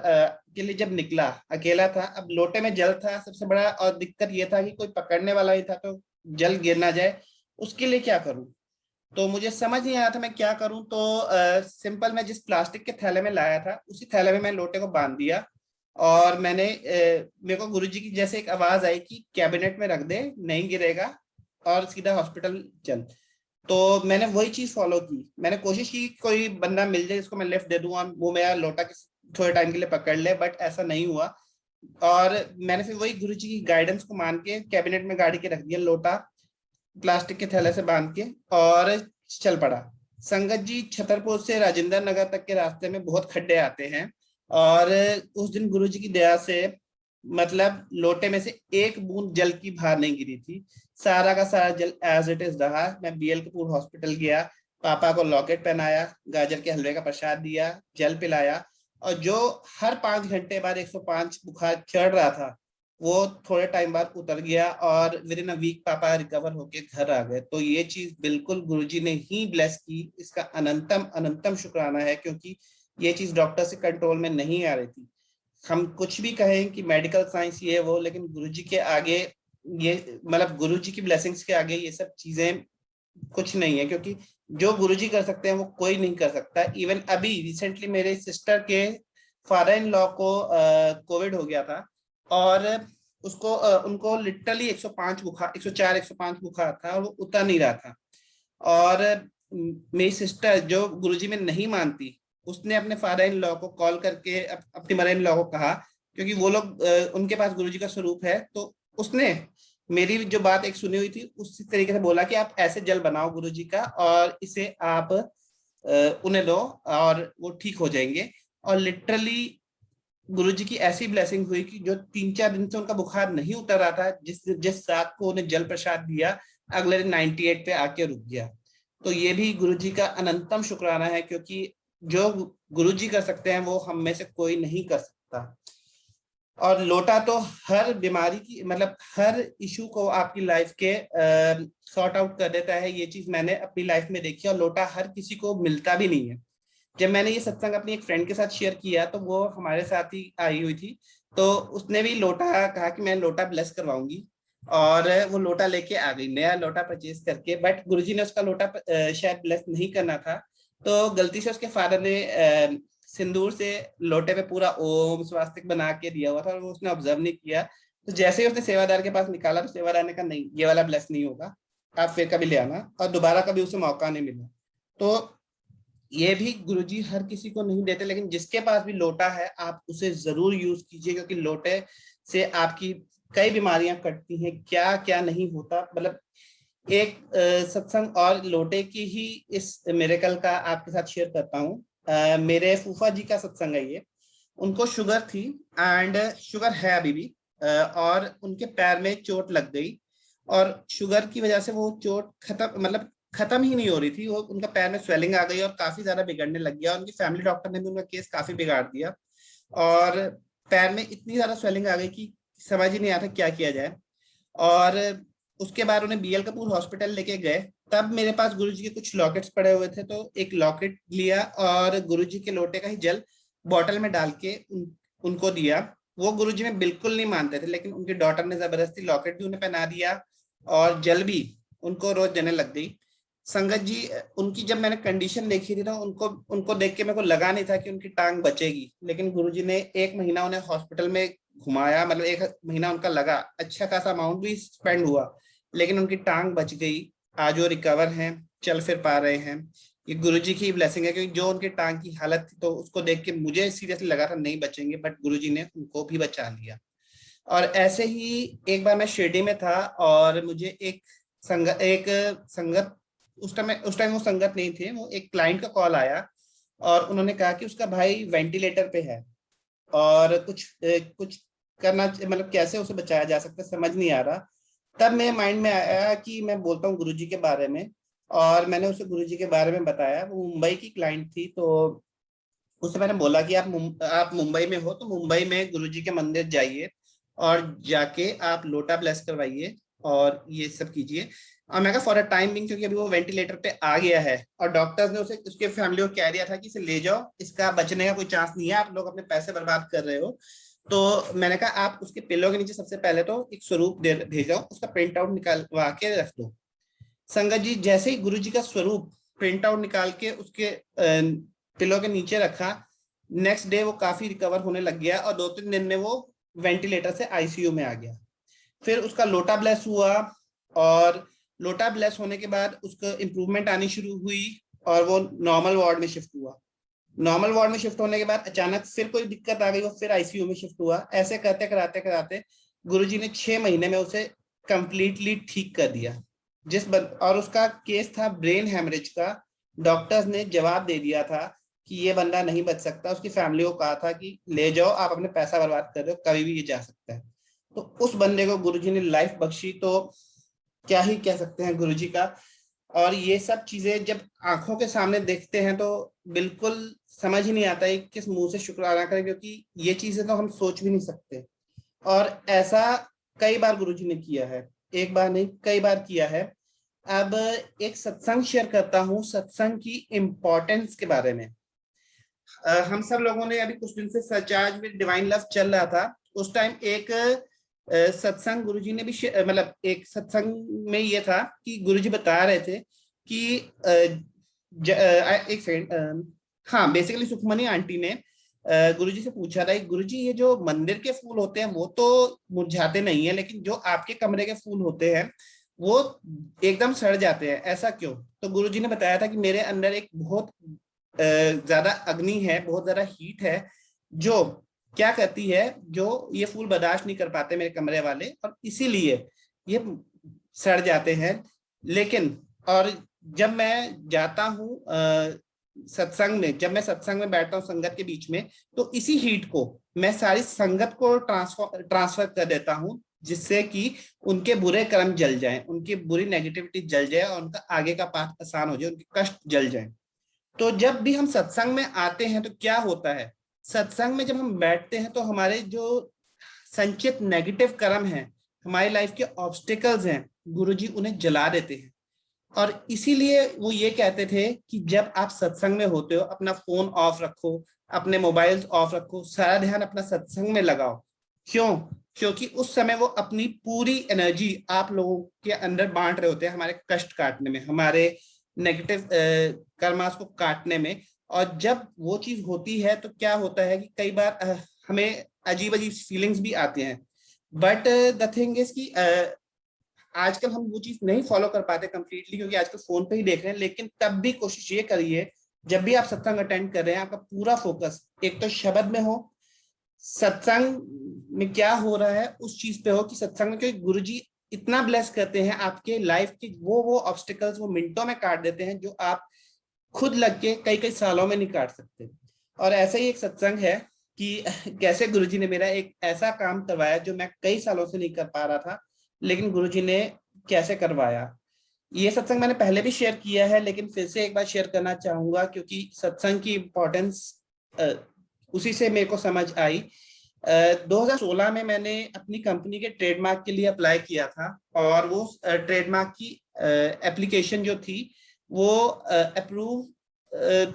के लिए जब निकला, अकेला था, अब लोटे में जल था सबसे बड़ा, और दिक्कत ये था कि कोई पकड़ने वाला ही था तो जल गिर ना जाए, उसके लिए क्या करूं। तो मुझे समझ नहीं आया था मैं क्या करूं। तो सिंपल मैं जिस प्लास्टिक के थैले में लाया था उसी थैले में मैं लोटे को बांध दिया। और मैंने मेरे को गुरुजी की जैसे एक आवाज आई कि कैबिनेट में रख दे, नहीं गिरेगा, और सीधा हॉस्पिटल चल। तो मैंने वही चीज फॉलो की। मैंने कोशिश की कोई बंदा मिल जाए जिसको मैं लिफ्ट दे दूं और वो मेरा लोटा थोड़े टाइम के लिए पकड़ ले, बट ऐसा नहीं हुआ। और मैंने फिर वही गुरुजी की गाइडेंस को मान के कैबिनेट में गाड़ी के रख दिया लोटा, प्लास्टिक के थैले से बांध के, और चल पड़ा। संगत जी, छतरपुर से राजेंद्र नगर तक के रास्ते में बहुत खड्डे आते हैं, और उस दिन गुरुजी की दया से मतलब लोटे में से एक बूंद जल की बाहर नहीं गिरी थी। सारा का सारा जल एज इट इज रहा। मैं बीएल कपूर हॉस्पिटल गया, पापा को लॉकेट पहनाया, गाजर के हलवे का प्रसाद दिया, जल पिलाया, और जो हर 5 घंटे बाद 105 बुखार चढ़ रहा था वो थोड़े टाइम बाद उतर गया, और विद इन अ वीक पापा रिकवर होके घर आ गए। तो ये चीज बिल्कुल गुरुजी ने ही ब्लेस की, इसका अनंतम अनंतम शुक्राना है, क्योंकि ये चीज डॉक्टर से कंट्रोल में नहीं आ रही थी। हम कुछ भी कहें कि मेडिकल साइंस ये वो, लेकिन गुरुजी के आगे ये मतलब गुरुजी की ब्लेसिंग्स के आगे ये सब चीजें कुछ नहीं है, क्योंकि जो गुरुजी कर सकते हैं वो कोई नहीं कर सकता। इवन अभी रिसेंटली मेरे सिस्टर के फादर इन लॉ को कोविड हो गया था, और उसको उनको लिटरली 105 बुखार, 104 105 बुखार था, और वो उतर नहीं रहा था। और मेरी सिस्टर जो गुरुजी में नहीं मानती, उसने अपने फादर इन लॉ को कॉल करके अपनी मदर इन लॉ को कहा, क्योंकि वो लोग उनके पास गुरुजी का स्वरूप है, तो उसने मेरी जो बात एक सुनी हुई थी उसी तरीके से बोला कि आप ऐसे जल बनाओ गुरुजी का और इसे आप उन्हें दो और वो ठीक हो जाएंगे। और लिटरली गुरुजी की ऐसी ब्लेसिंग हुई कि जो 3-4 दिन से उनका बुखार नहीं उतर रहा था, जिस जिस रात को उन्हें जल प्रसाद दिया, अगले दिन 98 पे आके रुक गया। तो ये भी गुरुजी का अनंतम शुक्राना है, क्योंकि जो गुरुजी कर सकते हैं वो हम में से कोई नहीं कर सकता। और लोटा तो हर बीमारी की मतलब हर इशू को आपकी लाइफ के सॉर्ट आउट कर देता है। ये चीज मैंने अपनी लाइफ में देखी, और लोटा हर किसी को मिलता भी नहीं है। जब मैंने ये सत्संग अपनी एक फ्रेंड के साथ शेयर किया तो वो हमारे साथ ही आई हुई थी, तो उसने भी लोटा कहा कि मैं लोटा ब्लेस करवाऊंगी, और वो लोटा लेके आ गई, नया लोटा परचेज करके। बट गुरुजी ने उसका लोटा शायद ब्लेस नहीं करना था, तो गलती से उसके फादर ने सिंदूर से लोटे पे पूरा ओम स्वास्तिक बना के दिया हुआ था, और वो उसने ऑब्जर्व नहीं किया। तो जैसे ही उसने सेवादार के पास निकाला तो सेवादार ने कहा नहीं, ये वाला ब्लेस नहीं होगा, आप फिर कभी ले आना, और दोबारा कभी उसे मौका नहीं मिला। तो ये भी गुरुजी हर किसी को नहीं देते, लेकिन जिसके पास भी लोटा है आप उसे जरूर यूज कीजिए, क्योंकि लोटे से आपकी कई बीमारियां कटती हैं, क्या क्या नहीं होता। मतलब एक सत्संग और लोटे की ही इस मिरेकल का आपके साथ शेयर करता हूँ। मेरे फूफा जी का सत्संग है ये। उनको शुगर थी, एंड शुगर है अभी भी, और उनके पैर में चोट लग गई, और शुगर की वजह से वो चोट खत्म ही नहीं हो रही थी। वो उनका पैर में स्वेलिंग आ गई और काफी ज्यादा बिगड़ने लग गया। उनकी फैमिली डॉक्टर ने भी उनका केस काफी बिगाड़ दिया, और पैर में इतनी ज्यादा स्वेलिंग आ गई कि समझ ही नहीं आता क्या किया जाए। और उसके बाद उन्हें बीएल कपूर हॉस्पिटल लेके गए। तब मेरे पास गुरुजी के कुछ लॉकेट्स पड़े हुए थे, तो एक लॉकेट लिया और गुरुजी के लोटे का ही जल बॉटल में डाल के उनको दिया। वो गुरुजी में बिल्कुल नहीं मानते थे, लेकिन उनकी डॉटर ने जबरदस्ती लॉकेट भी उन्हें पहना दिया और जल भी उनको रोज देने लग गई। संगत जी, उनकी जब मैंने कंडीशन देखी थी ना, उनको उनको देख के मेरे को लगा नहीं था कि उनकी टांग बचेगी, लेकिन गुरुजी ने 1 महीना उन्हें हॉस्पिटल में घुमाया। मतलब 1 महीना उनका लगा, अच्छा खासा अमाउंट भी स्पेंड हुआ, लेकिन उनकी टांग बच गई। आज वो रिकवर हैं, चल फिर पा रहे हैं। ये गुरुजी की ब्लेसिंग है, क्योंकि जो उनकी टांग की हालत थी तो उसको देख के मुझे सीरियसली लगा था नहीं बचेंगे, बट गुरुजी ने उनको भी बचा लिया। और ऐसे ही एक बार मैं शिरडी में था और मुझे एक संगत, उस टाइम वो संगत नहीं थे, वो एक क्लाइंट का कॉल आया और उन्होंने कहा कि उसका भाई वेंटिलेटर पे है और कुछ करना, मतलब कैसे उसे बचाया जा सकता है समझ नहीं आ रहा। तब मेरे माइंड में आया कि मैं बोलता हूँ गुरुजी के बारे में, और मैंने उसे गुरुजी के बारे में बताया। वो मुंबई की क्लाइंट थी, तो उससे मैंने बोला कि आप मुंबई में हो तो मुंबई में गुरुजी के मंदिर जाइए और जाके आप लोटा ब्लेस करवाइए और ये सब कीजिए। और मैं कहा फॉर अ टाइम बिंग, क्योंकि अभी वो वेंटिलेटर पे आ गया है और डॉक्टर्स ने उसे, उसके फैमिली को कह दिया था कि इसे ले जाओ, इसका बचने का कोई चांस नहीं है, आप लोग अपने पैसे बर्बाद कर रहे हो। तो मैंने कहा आप उसके पिलो के नीचे सबसे पहले तो एक स्वरूप दे भेजो, उसका प्रिंट आउट निकालवा के रख दो। संगत जी जैसे ही गुरु जी का स्वरूप प्रिंट आउट निकाल के उसके पिलो के नीचे रखा, नेक्स्ट डे वो काफी रिकवर होने लग गया और 2-3 दिन में वो वेंटिलेटर से आईसीयू में आ गया। फिर उसका लोटा ब्लेस हुआ और लोटा ब्लेस होने के बाद उसको इम्प्रूवमेंट आनी शुरू हुई और वो नॉर्मल वार्ड में शिफ्ट हुआ। नॉर्मल वार्ड में शिफ्ट होने के बाद अचानक फिर कोई दिक्कत आ गई, वो फिर आईसीयू में शिफ्ट हुआ। ऐसे करते कराते कराते गुरुजी ने 6 महीने में उसे कंप्लीटली ठीक कर दिया। और उसका केस था ब्रेन हेमरेज का। डॉक्टर्स ने जवाब दे दिया था कि ये बंदा नहीं बच सकता। उसकी फैमिली को कहा था कि ले जाओ, आप अपने पैसा बर्बाद कर रहे हो, कभी भी ये जा सकता है। तो उस बंदे को गुरुजी ने लाइफ बख्शी, तो क्या ही कह सकते हैं गुरुजी का। और ये सब चीजें जब आंखों के सामने देखते हैं तो बिल्कुल समझ ही नहीं आता है किस मुंह से शुक्राना करें, क्योंकि ये चीजें तो हम सोच भी नहीं सकते। और ऐसा कई बार गुरुजी ने किया है, एक बार नहीं कई बार किया है। अब एक सत्संग शेयर करता हूँ, सत्संग की इम्पोर्टेंस के बारे में। हम सब लोगों ने अभी कुछ दिन से सचार्ज विद डिवाइन लव चल रहा था, उस टाइम एक सत्संग गुरुजी ने भी मतलब एक सत्संग में ये था कि गुरुजी बता रहे थे कि एक सेकंड, हाँ बेसिकली सुखमनी आंटी ने गुरुजी से पूछा था, गुरुजी ये जो मंदिर के फूल होते हैं वो तो मुरझाते नहीं है, लेकिन जो आपके कमरे के फूल होते हैं वो एकदम सड़ जाते हैं, ऐसा क्यों? तो गुरुजी ने बताया था कि मेरे अंदर एक बहुत ज्यादा अग्नि है, बहुत ज्यादा हीट है, जो क्या करती है, जो ये फूल बर्दाश्त नहीं कर पाते मेरे कमरे वाले, और इसीलिए ये सड़ जाते हैं। लेकिन और जब मैं जाता हूँ सत्संग में, जब मैं सत्संग में बैठता हूँ संगत के बीच में, तो इसी हीट को मैं सारी संगत को ट्रांसफर कर देता हूँ, जिससे कि उनके बुरे कर्म जल जाएं, उनकी बुरी नेगेटिविटी जल जाए और उनका आगे का पाथ आसान हो जाए, उनके कष्ट जल जाए। तो जब भी हम सत्संग में आते हैं तो क्या होता है, सत्संग में जब हम बैठते हैं तो हमारे जो संचित नेगेटिव कर्म हैं, हमारी लाइफ के ऑब्स्टिकल्स हैं, गुरुजी उन्हें जला देते हैं। और इसीलिए वो ये कहते थे कि जब आप सत्संग में होते हो अपना फोन ऑफ रखो, अपने मोबाइल्स ऑफ रखो, सारा ध्यान अपना सत्संग में लगाओ। क्यों? क्योंकि उस समय वो अपनी पूरी एनर्जी आप लोगों के अंदर बांट रहे होते हैं, हमारे कष्ट काटने में, हमारे नेगेटिव कर्मास को काटने में। और जब वो चीज होती है तो क्या होता है कि कई बार हमें अजीब अजीब फीलिंग्स भी आते हैं। बट द थिंग इज कि आजकल हम वो चीज नहीं फॉलो कर पाते कंप्लीटली, क्योंकि आजकल फोन पे ही देख रहे हैं। लेकिन तब भी कोशिश ये करिए, जब भी आप सत्संग अटेंड कर रहे हैं, आपका पूरा फोकस एक तो शब्द में हो, सत्संग में क्या हो रहा है उस चीज पे हो, कि सत्संग में, क्योंकि गुरुजी इतना ब्लेस करते हैं आपके लाइफ के, वो ऑब्स्टिकल्स वो मिनटों में काट देते हैं, जो आप खुद लग के कई कई सालों में नहीं काट सकते। और ऐसा ही एक सत्संग है कि कैसे गुरुजी ने मेरा एक ऐसा काम करवाया जो मैं कई सालों से नहीं कर पा रहा था, लेकिन गुरुजी ने कैसे करवाया। ये सत्संग मैंने पहले भी शेयर किया है, लेकिन फिर से एक बार शेयर करना चाहूंगा, क्योंकि सत्संग की इम्पोर्टेंस उसी से मेरे को समझ आई। 2016 में मैंने अपनी कंपनी के ट्रेडमार्क के लिए अप्लाई किया था, और वो ट्रेडमार्क की एप्लीकेशन जो थी वो अप्रूव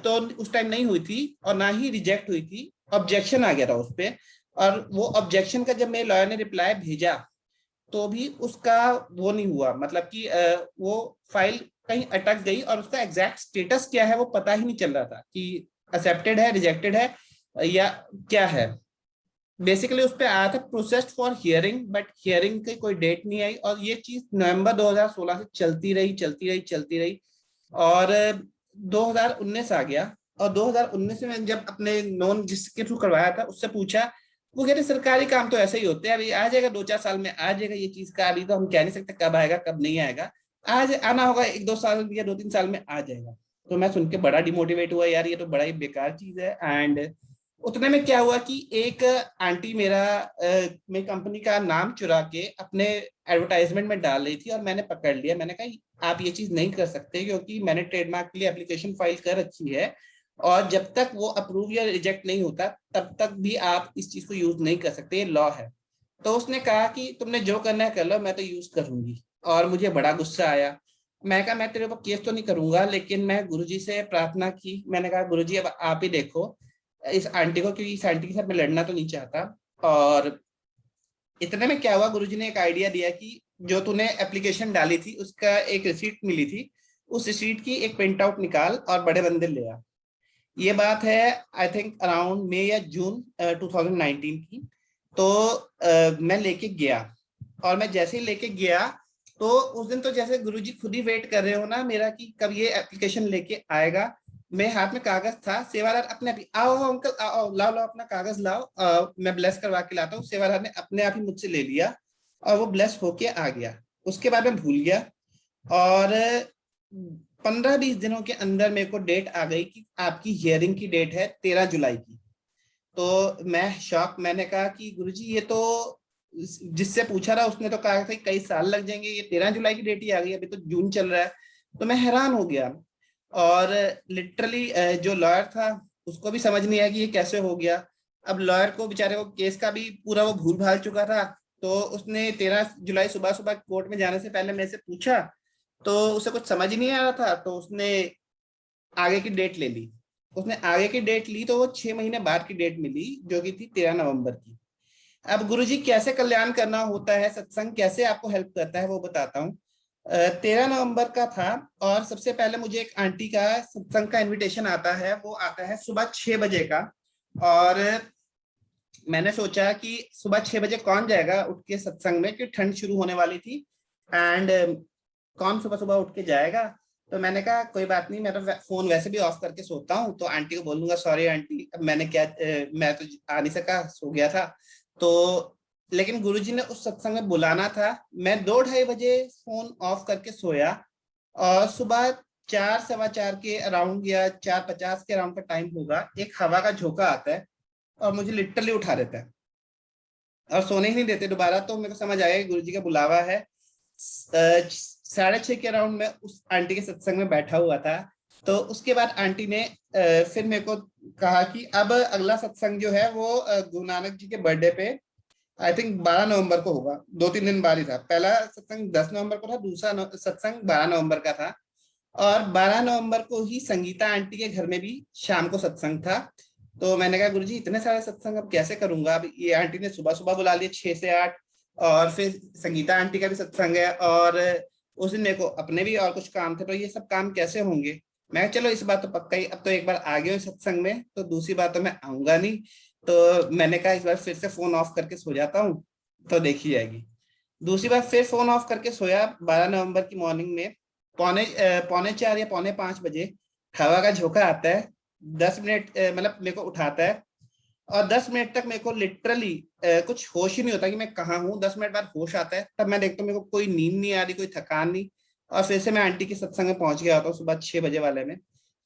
तो उस टाइम नहीं हुई थी, और ना ही रिजेक्ट हुई थी, ऑब्जेक्शन आ गया था उस पर। और वो ऑब्जेक्शन का जब मेरे लॉयर ने रिप्लाई भेजा तो भी उसका वो नहीं हुआ, मतलब कि वो फाइल कहीं अटक गई और उसका एग्जैक्ट स्टेटस क्या है वो पता ही नहीं चल रहा था कि एक्सेप्टेड है, रिजेक्टेड है या क्या है। बेसिकली उस पर आया था processed for hearing, but hearing की कोई डेट नहीं आई, और ये चीज नवंबर 2016 से चलती रही चलती रही चलती रही, और 2019 आ गया। और 2019 में जब अपने नॉन जिसके थ्रू करवाया था उससे पूछा, वो कहते सरकारी काम तो ऐसे ही होते हैं, अभी आ जाएगा 2-4 साल में आ जाएगा ये चीज का, अभी तो हम कह नहीं सकते कब आएगा कब नहीं आएगा। आज आना होगा, 1-2 साल या 2-3 साल में आ जाएगा। तो मैं सुन के बड़ा डिमोटिवेट हुआ, यार ये तो बड़ा ही बेकार चीज है। एंड उतने में क्या हुआ कि एक आंटी मेरी कंपनी का नाम चुरा के अपने एडवर्टाइजमेंट में डाल रही थी, और मैंने पकड़ लिया। मैंने कहा आप ये चीज नहीं कर सकते, क्योंकि मैंने ट्रेडमार्क के लिए एप्लीकेशन फाइल कर रखी है, और जब तक वो अप्रूव या रिजेक्ट नहीं होता तब तक भी आप इस चीज को यूज नहीं कर सकते, ये लॉ है। तो उसने कहा कि तुमने जो करना है कर लो, मैं तो यूज करूंगी। और मुझे बड़ा गुस्सा आया। मैं कहा मैं तेरे ऊपर केस तो नहीं करूंगा, लेकिन मैं गुरुजी से प्रार्थना की। मैंने कहा गुरुजी अब आप ही देखो इस आंटी को, क्योंकि इस आंटी के साथ मैं लड़ना तो नहीं चाहता। और इतने में क्या हुआ, गुरुजी ने एक आइडिया दिया कि जो तूने एप्लीकेशन डाली थी उसका एक रिसीट मिली थी, उस रिसीट की एक प्रिंट आउट निकाल और बड़े बंदर ले आ। ये बात है आई थिंक अराउंड मई या जून 2019 की। तो मैं लेके गया, और मैं जैसे ही लेके गया, तो उस दिन तो जैसे गुरुजी खुद ही वेट कर रहे हो ना मेरा कि कब ये एप्लीकेशन लेके आएगा। मेरे हाथ में कागज था, सेवादार अपने आप ही, आओ आओ अंकल आओ आओ, लाओ लाओ अपना कागज लाओ, मैं ब्लेस करवा के लाता हूँ। सेवादार ने अपने आप ही मुझसे ले लिया, और वो ब्लेस होके आ गया। उसके बाद मैं भूल गया। और 15-20 दिनों के अंदर मेरे को डेट आ गई कि आपकी हियरिंग की डेट है 13 जुलाई की। तो मैं शॉक, मैंने कहा कि गुरुजी ये तो जिससे पूछा रहा उसने तो कहा था कि कई साल लग जाएंगे, ये 13 जुलाई की डेट ही आ गई, अभी तो जून चल रहा है। तो मैं हैरान हो गया। और लिटरली जो लॉयर था उसको भी समझ नहीं आया कि ये कैसे हो गया। अब लॉयर को बेचारे को केस का भी पूरा वो भूल भाल चुका था। तो उसने 13 जुलाई सुबह सुबह कोर्ट में जाने से पहले मेरे से पूछा, तो उसे कुछ समझ ही नहीं आ रहा था, तो उसने आगे की डेट ले ली। उसने आगे की डेट ली तो वो 6 महीने बाद की डेट मिली, जो कि थी 13 नवंबर की। अब गुरुजी कैसे कल्याण करना होता है, सत्संग कैसे आपको हेल्प करता है वो बताता हूँ। 13 नवंबर का था, और सबसे पहले मुझे एक आंटी का सत्संग का इनविटेशन आता है, वो आता है सुबह 6 बजे का। और मैंने सोचा कि सुबह 6 बजे कौन जाएगा उठ के सत्संग में, क्योंकि ठंड शुरू होने वाली थी। एंड कौन सुबह सुबह उठ के जाएगा। तो मैंने कहा कोई बात नहीं, मैं तो फोन वैसे भी ऑफ करके सोता हूँ, तो आंटी को बोलूंगा सॉरी आंटी, अब मैंने क्या मैं तो आ नहीं सका, सो गया था। तो लेकिन गुरुजी ने उस सत्संग में बुलाना था। मैं 2-2:30 बजे फोन ऑफ करके सोया, और सुबह 4, 4:15 के अराउंड या 4:50 के अराउंड का टाइम होगा, एक हवा का झोंका आता है और मुझे लिटरली उठा देता है, और सोने ही नहीं देते दोबारा। तो मेरे को समझ आया कि गुरुजी का बुलावा है। 6:30 के अराउंड में उस आंटी के सत्संग में बैठा हुआ था। तो उसके बाद आंटी ने फिर मेरे को कहा कि अब अगला सत्संग जो है वो गुरु नानक जी के बर्थडे पे आई थिंक 12 नवंबर को होगा। 2-3 दिन बाद ही था। पहला सत्संग 10 नवंबर को था, दूसरा सत्संग 12 नवंबर का था। और 12 नवंबर को ही संगीता आंटी के घर में भी शाम को सत्संग था। तो मैंने कहा गुरुजी इतने सारे सत्संग अब कैसे करूंगा, अब ये आंटी ने सुबह सुबह बुला लिए 6 से 8, और फिर संगीता आंटी का भी सत्संग है, और उस दिन मेरे को अपने भी और कुछ काम थे, तो ये सब काम कैसे होंगे। मैं चलो इस बात तो पक्का ही, अब तो एक बार आ गए हो सत्संग में तो दूसरी बार तो मैं आऊंगा नहीं। तो मैंने कहा इस बार फिर से फोन ऑफ करके सो जाता हूँ, तो देखी जाएगी। दूसरी बार फिर फोन ऑफ करके सोया 12 नवंबर की मॉर्निंग में। पौने 4 या पौने 5 बजे हवा का झोंका आता है। 10 मिनट मतलब मेरे को उठाता है, और 10 मिनट तक मेरे को लिटरली कुछ होश ही नहीं होता कि मैं कहाँ हूँ। 10 मिनट बाद होश आता है, तब मैं देखता हूँ मेरे को कोई नींद नहीं आ रही, कोई थकान नहीं। और फिर से मैं आंटी के सत्संग में पहुंच गया होता हूँ सुबह 6 बजे वाले में।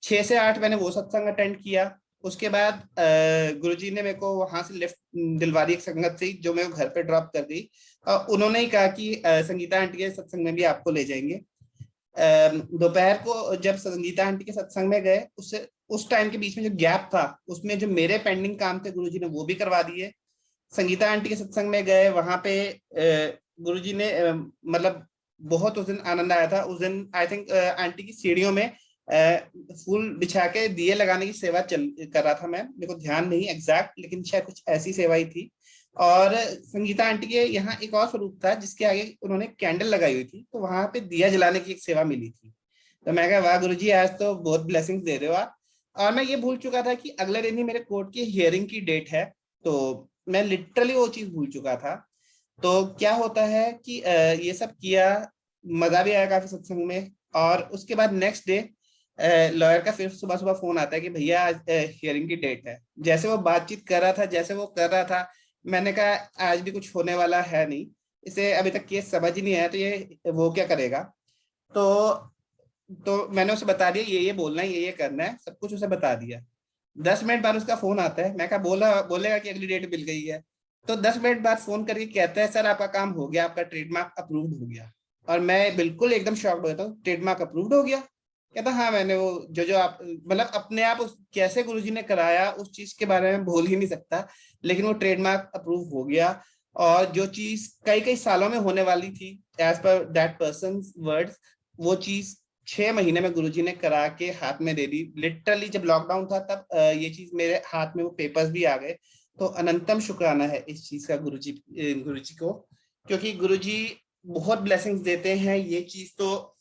6 से 8 मैंने वो सत्संग अटेंड किया। उसके बाद गुरुजी ने मेरे को वहां से लिफ्ट दिलवारी एक संगत से, जो मेरे को घर पे ड्रॉप कर दी। उन्होंने ही कहा कि संगीता आंटी के सत्संग में भी आपको ले जाएंगे। दोपहर को जब संगीता आंटी के सत्संग में गए, उससे उस टाइम के बीच में जो गैप था उसमें जो मेरे पेंडिंग काम थे गुरुजी ने वो भी करवा दिए। संगीता आंटी के सत्संग में गए, वहां पे गुरुजी ने मतलब बहुत उस दिन आनंद आया था। उस दिन आई थिंक आंटी की सीढ़ियों में फूल बिछा के दिए लगाने की सेवा चल कर रहा था मैं, मेरे को ध्यान नहीं एग्जैक्ट, लेकिन शायद कुछ ऐसी सेवा ही थी। और संगीता आंटी के यहाँ एक और स्वरूप था जिसके आगे उन्होंने कैंडल लगाई हुई थी, तो वहां पे दिया जलाने की एक सेवा मिली थी। तो मैं कहा वाह गुरुजी आज तो बहुत ब्लेसिंग्स दे रहे हो आप। और मैं ये भूल चुका था कि अगले दिन ही मेरे कोर्ट की हियरिंग की डेट है। तो मैं लिटरली वो चीज भूल चुका था। तो क्या होता है कि ये सब किया, मजा भी आया काफी सत्संग में। और उसके बाद नेक्स्ट डे लॉयर का फिर सुबह सुबह फोन आता है कि भैया आज हियरिंग की डेट है। जैसे वो बातचीत कर रहा था, जैसे वो कर रहा था, मैंने कहा आज भी कुछ होने वाला है नहीं, इसे अभी तक केस समझ ही नहीं आया, तो ये वो क्या करेगा। तो मैंने उसे बता दिया ये बोलना है, ये करना है, सब कुछ उसे बता दिया। 10 मिनट बाद उसका फोन आता है। मैं कहा बोलेगा कि अगली डेट मिल गई है। तो 10 मिनट बाद फोन करके कहता है सर आपका काम हो गया, आपका ट्रेडमार्क अप्रूव्ड हो गया। और मैं बिल्कुल एकदम शॉक्ड हो जाता हूँ, ट्रेडमार्क अप्रूव्ड हो गया? कहता हाँ मैंने वो जो जो आप मतलब अपने आप कैसे गुरुजी ने कराया उस चीज के बारे में बोल ही नहीं सकता, लेकिन वो ट्रेडमार्क अप्रूव हो गया। और जो चीज कई कई सालों में होने वाली थी as per that person words, वो चीज 6 महीने में गुरुजी ने करा के हाथ में दे दी। लिटरली जब लॉकडाउन था तब ये चीज मेरे हाथ में वो पेपर्स भी आ गए। तो अनंतम शुक्राना है इस चीज का गुरुजी को, क्योंकि गुरुजी बहुत ब्लेसिंग्स देते हैं। ये चीज तो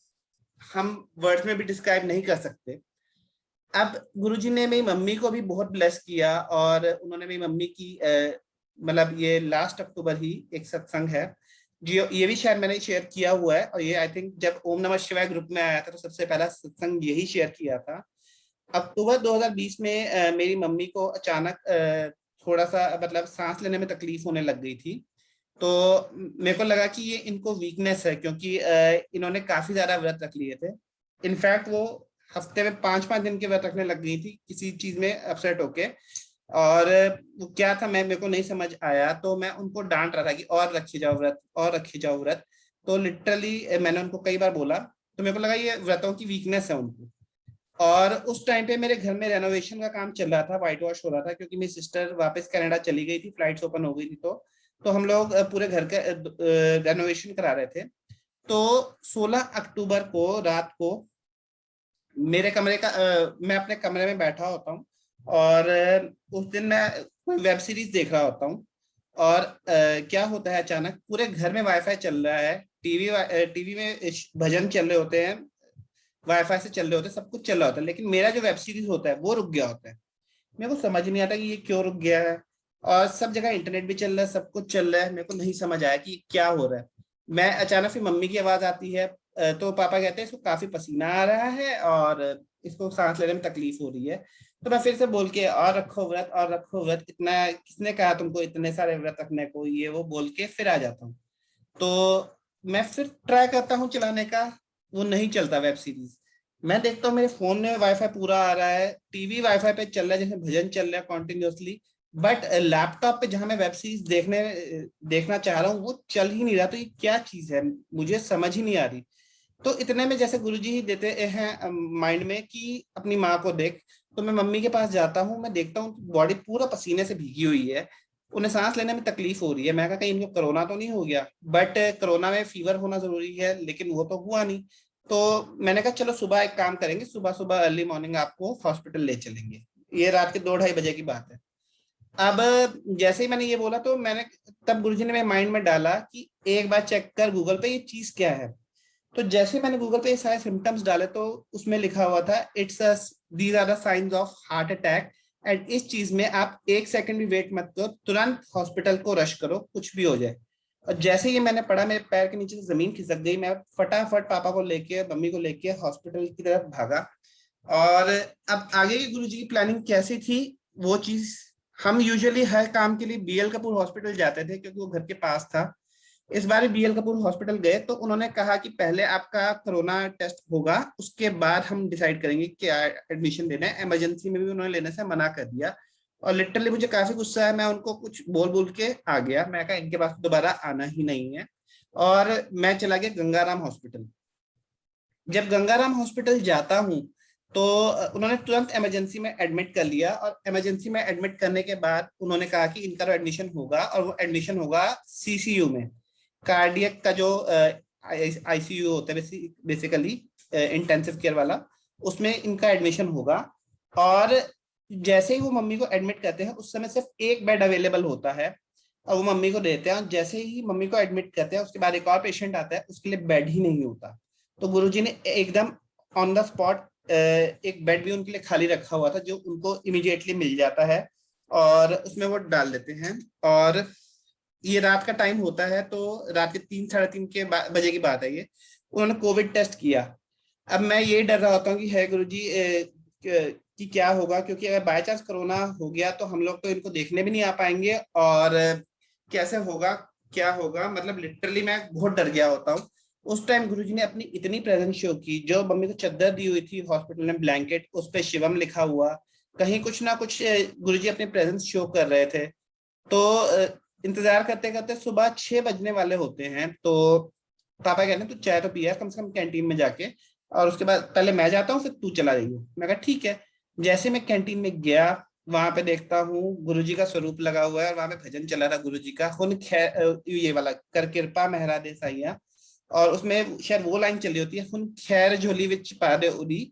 हम वर्ड्स में भी डिस्क्राइब नहीं कर सकते। अब गुरुजी ने मेरी मम्मी को भी बहुत ब्लेस किया, और उन्होंने मेरी मम्मी की मतलब ये लास्ट अक्टूबर ही एक सत्संग है जो ये भी शायद मैंने शेयर किया हुआ है, और ये आई थिंक जब ओम नमः शिवाय ग्रुप में आया था तो सबसे पहला सत्संग यही शेयर किया था। अक्टूबर 2020 में मेरी मम्मी को अचानक थोड़ा सा मतलब सांस लेने में तकलीफ होने लग गई थी। तो मेरे को लगा कि ये इनको वीकनेस है, क्योंकि इन्होंने काफी ज्यादा व्रत रख लिए थे। इनफैक्ट वो हफ्ते में 5-5 दिन के व्रत रखने लग गई थी किसी चीज में अपसेट होके। और वो क्या था मैं मेरे को नहीं समझ आया, तो मैं उनको डांट रहा था कि और रखे जाओ व्रत, और रखे जाओ व्रत। तो लिटरली मैंने उनको कई बार बोला, तो मेरे को लगा ये व्रतों की वीकनेस है उनको। और उस टाइम पे मेरे घर में रेनोवेशन का काम चल रहा था, व्हाइट वॉश हो रहा था, क्योंकि मेरी सिस्टर वापस कनाडा चली गई थी, फ्लाइट्स ओपन हो गई थी। तो हम लोग पूरे घर का रेनोवेशन करा रहे थे। तो 16 अक्टूबर को रात को मेरे कमरे का मैं अपने कमरे में बैठा होता हूँ, और उस दिन मैं कोई वेब सीरीज देख रहा होता हूँ। और क्या होता है अचानक पूरे घर में वाईफाई चल रहा है, टीवी में भजन चल रहे होते हैं, वाईफाई से चल रहे होते हैं, सब कुछ चल रहा होता है, लेकिन मेरा जो वेब सीरीज होता है वो रुक गया होता है। मेरे को समझ नहीं आता कि ये क्यों रुक गया है। और सब जगह इंटरनेट भी चल रहा है, सब कुछ चल रहा है, मेरे को नहीं समझ आया कि क्या हो रहा है। मैं अचानक से मम्मी की आवाज आती है। तो पापा कहते हैं इसको काफी पसीना आ रहा है और इसको सांस लेने में तकलीफ हो रही है। तो मैं फिर से बोल के और रखो व्रत, और रखो व्रत, इतना किसने कहा तुमको इतने सारे व्रत रखने को, ये वो बोल के फिर आ जाता हूँ। तो मैं फिर ट्राई करता हूँ चलाने का, वो नहीं चलता वेब सीरीज। मैं देखता हूँ मेरे फोन में वाईफाई पूरा आ रहा है, टीवी वाईफाई पे चल रहा है, जैसे भजन चल रहा है कॉन्टिन्यूअसली। बट लैपटॉप पे जहां मैं वेब सीरीज देखना चाह रहा हूँ वो चल ही नहीं रहा। तो ये क्या चीज है, मुझे समझ ही नहीं आ रही। तो इतने में जैसे गुरुजी ही देते हैं माइंड में कि अपनी माँ को देख। तो मैं मम्मी के पास जाता हूँ, मैं देखता हूँ बॉडी पूरा पसीने से भीगी हुई है, उन्हें सांस लेने में तकलीफ हो रही है। मैं कहा कहीं इनको कोरोना तो नहीं हो गया, बट कोरोना में फीवर होना जरूरी है, लेकिन वो तो हुआ नहीं। तो मैंने कहा चलो सुबह एक काम करेंगे, सुबह सुबह अर्ली मॉर्निंग आपको हॉस्पिटल ले चलेंगे। ये रात के 2-2:30 बजे की बात है। अब जैसे ही मैंने ये बोला तो मैंने तब गुरुजी ने मेरे माइंड में डाला कि एक बार चेक कर गूगल पे ये चीज क्या है। तो जैसे मैंने गूगल पे ये सारे सिम्टम्स डाले तो उसमें लिखा हुआ था it's these are the science of heart attack. And इस चीज में आप 1 सेकंड भी वेट मत करो, तुरंत हॉस्पिटल को रश करो, कुछ भी हो जाए। और जैसे ही मैंने पढ़ा मेरे पैर के नीचे से जमीन खिसक गई, मैं फटाफट पापा को लेके मम्मी को लेके हॉस्पिटल की तरफ भागा। और अब आगे की गुरुजी की प्लानिंग कैसी थी वो चीज, हम यूजुअली हर काम के लिए बीएल कपूर हॉस्पिटल जाते थे क्योंकि वो घर के पास था। इस बार बीएल कपूर हॉस्पिटल गए तो उन्होंने कहा कि पहले आपका कोरोना टेस्ट होगा, उसके बाद हम डिसाइड करेंगे क्या एडमिशन देना है। इमरजेंसी में भी उन्होंने लेने से मना कर दिया। और लिटरली मुझे काफी गुस्सा है, मैं उनको कुछ बोल बोल के आ गया। मैं कहा इनके पास दोबारा आना ही नहीं है। और मैं चला गया गंगाराम हॉस्पिटल। जब गंगाराम हॉस्पिटल जाता हूँ तो उन्होंने तुरंत इमरजेंसी में एडमिट कर लिया, और इमरजेंसी में एडमिट करने के बाद उन्होंने कहा कि इनका एडमिशन होगा, और वो एडमिशन होगा सीसीयू में, कार्डियक का जो आईसीयू होता है बेसिकली इंटेंसिव केयर वाला, उसमें इनका एडमिशन होगा। और जैसे ही वो मम्मी को एडमिट करते हैं उस समय सिर्फ एक बेड अवेलेबल होता है, और वो मम्मी को देते हैं। और जैसे ही मम्मी को एडमिट करते हैं उसके बाद एक और पेशेंट आता है, उसके लिए बेड ही नहीं होता। तो गुरुजी ने एकदम ऑन द स्पॉट एक बेड भी उनके लिए खाली रखा हुआ था जो उनको इमीडिएटली मिल जाता है, और उसमें वो डाल देते हैं। और ये रात का टाइम होता है, तो रात के 3-3:30 के बजे की बात है ये। उन्होंने कोविड टेस्ट किया। अब मैं ये डर रहा होता हूँ कि है गुरुजी कि क्या होगा, क्योंकि अगर बाय चांस कोरोना हो गया तो हम लोग तो इनको देखने भी नहीं आ पाएंगे, और कैसे होगा क्या होगा, मतलब लिटरली मैं बहुत डर गया होता हूँ। उस टाइम गुरुजी ने अपनी इतनी प्रेजेंस शो की, जो मम्मी को चादर दी हुई थी हॉस्पिटल में ब्लैंकेट, उस पे शिवम लिखा हुआ, कहीं कुछ ना कुछ गुरुजी अपनी प्रेजेंस शो कर रहे थे। तो इंतजार करते करते सुबह 6 बजने वाले होते हैं, तो पापा कहते हैं तू चाय तो पिया कम से कम कैंटीन में जाके, और उसके बाद पहले मैं जाता हूँ फिर तू चला जाइयो। मैं कहा ठीक है। जैसे मैं कैंटीन में गया, वहां पे देखता हूँ गुरुजी का स्वरूप लगा हुआ है, और वहां पे भजन चला रहा गुरुजी का, हुन खैर ये वाला, कर कृपा मेहरा दे साइया। और उसमें शायद वो लाइन चली होती है, हुन खैर झोली विच पा दे उदी।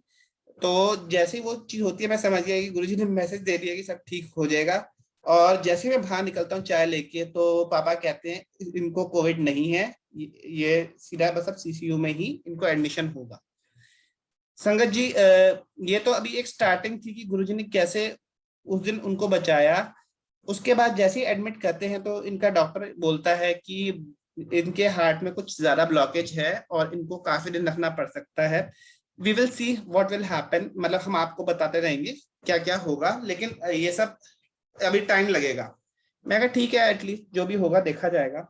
तो जैसे ही वो चीज होती है, मैं समझ गया कि गुरुजी ने मैसेज दे दिया कि सब ठीक हो जाएगा। और जैसे ही मैं बाहर निकलता हूँ चाय लेके, तो पापा कहते हैं इनको कोविड नहीं है, ये सीधा बस अब सीसीयू में ही इनको एडमिशन होगा। संगत जी, ये तो अभी एक स्टार्टिंग थी कि गुरुजी ने कैसे उस दिन उनको बचाया। उसके बाद जैसे ही एडमिट करते हैं, तो इनका डॉक्टर बोलता है कि इनके हार्ट में कुछ ज्यादा ब्लॉकेज है और इनको काफी दिन रखना पड़ सकता है। We will see what will happen, मतलब हम आपको बताते रहेंगे क्या क्या होगा, लेकिन ये सब अभी टाइम लगेगा। मैं कहा ठीक है, एटलीस्ट जो भी होगा देखा जाएगा।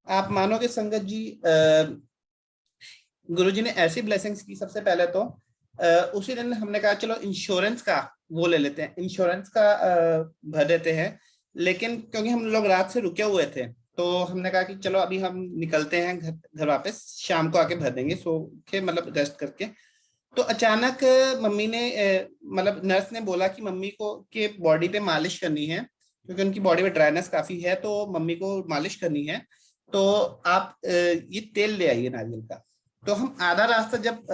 आप मानोगे संगत जी, गुरुजी ने ऐसी ब्लेसिंग्स की। सबसे पहले तो उसी दिन हमने कहा चलो इंश्योरेंस का वो ले लेते हैं, इंश्योरेंस का भर देते हैं। लेकिन क्योंकि हम लोग रात से रुके हुए थे, तो हमने कहा कि चलो अभी हम निकलते हैं घर घर वापस, शाम को आके भर देंगे सो के, मतलब रेस्ट करके। तो अचानक मम्मी ने मतलब नर्स ने बोला कि मम्मी को के बॉडी पे मालिश करनी है, क्योंकि उनकी बॉडी में ड्राइनेस काफी है, तो मम्मी को मालिश करनी है। तो आप ये तेल ले आइए नारियल का। तो हम आधा रास्ता जब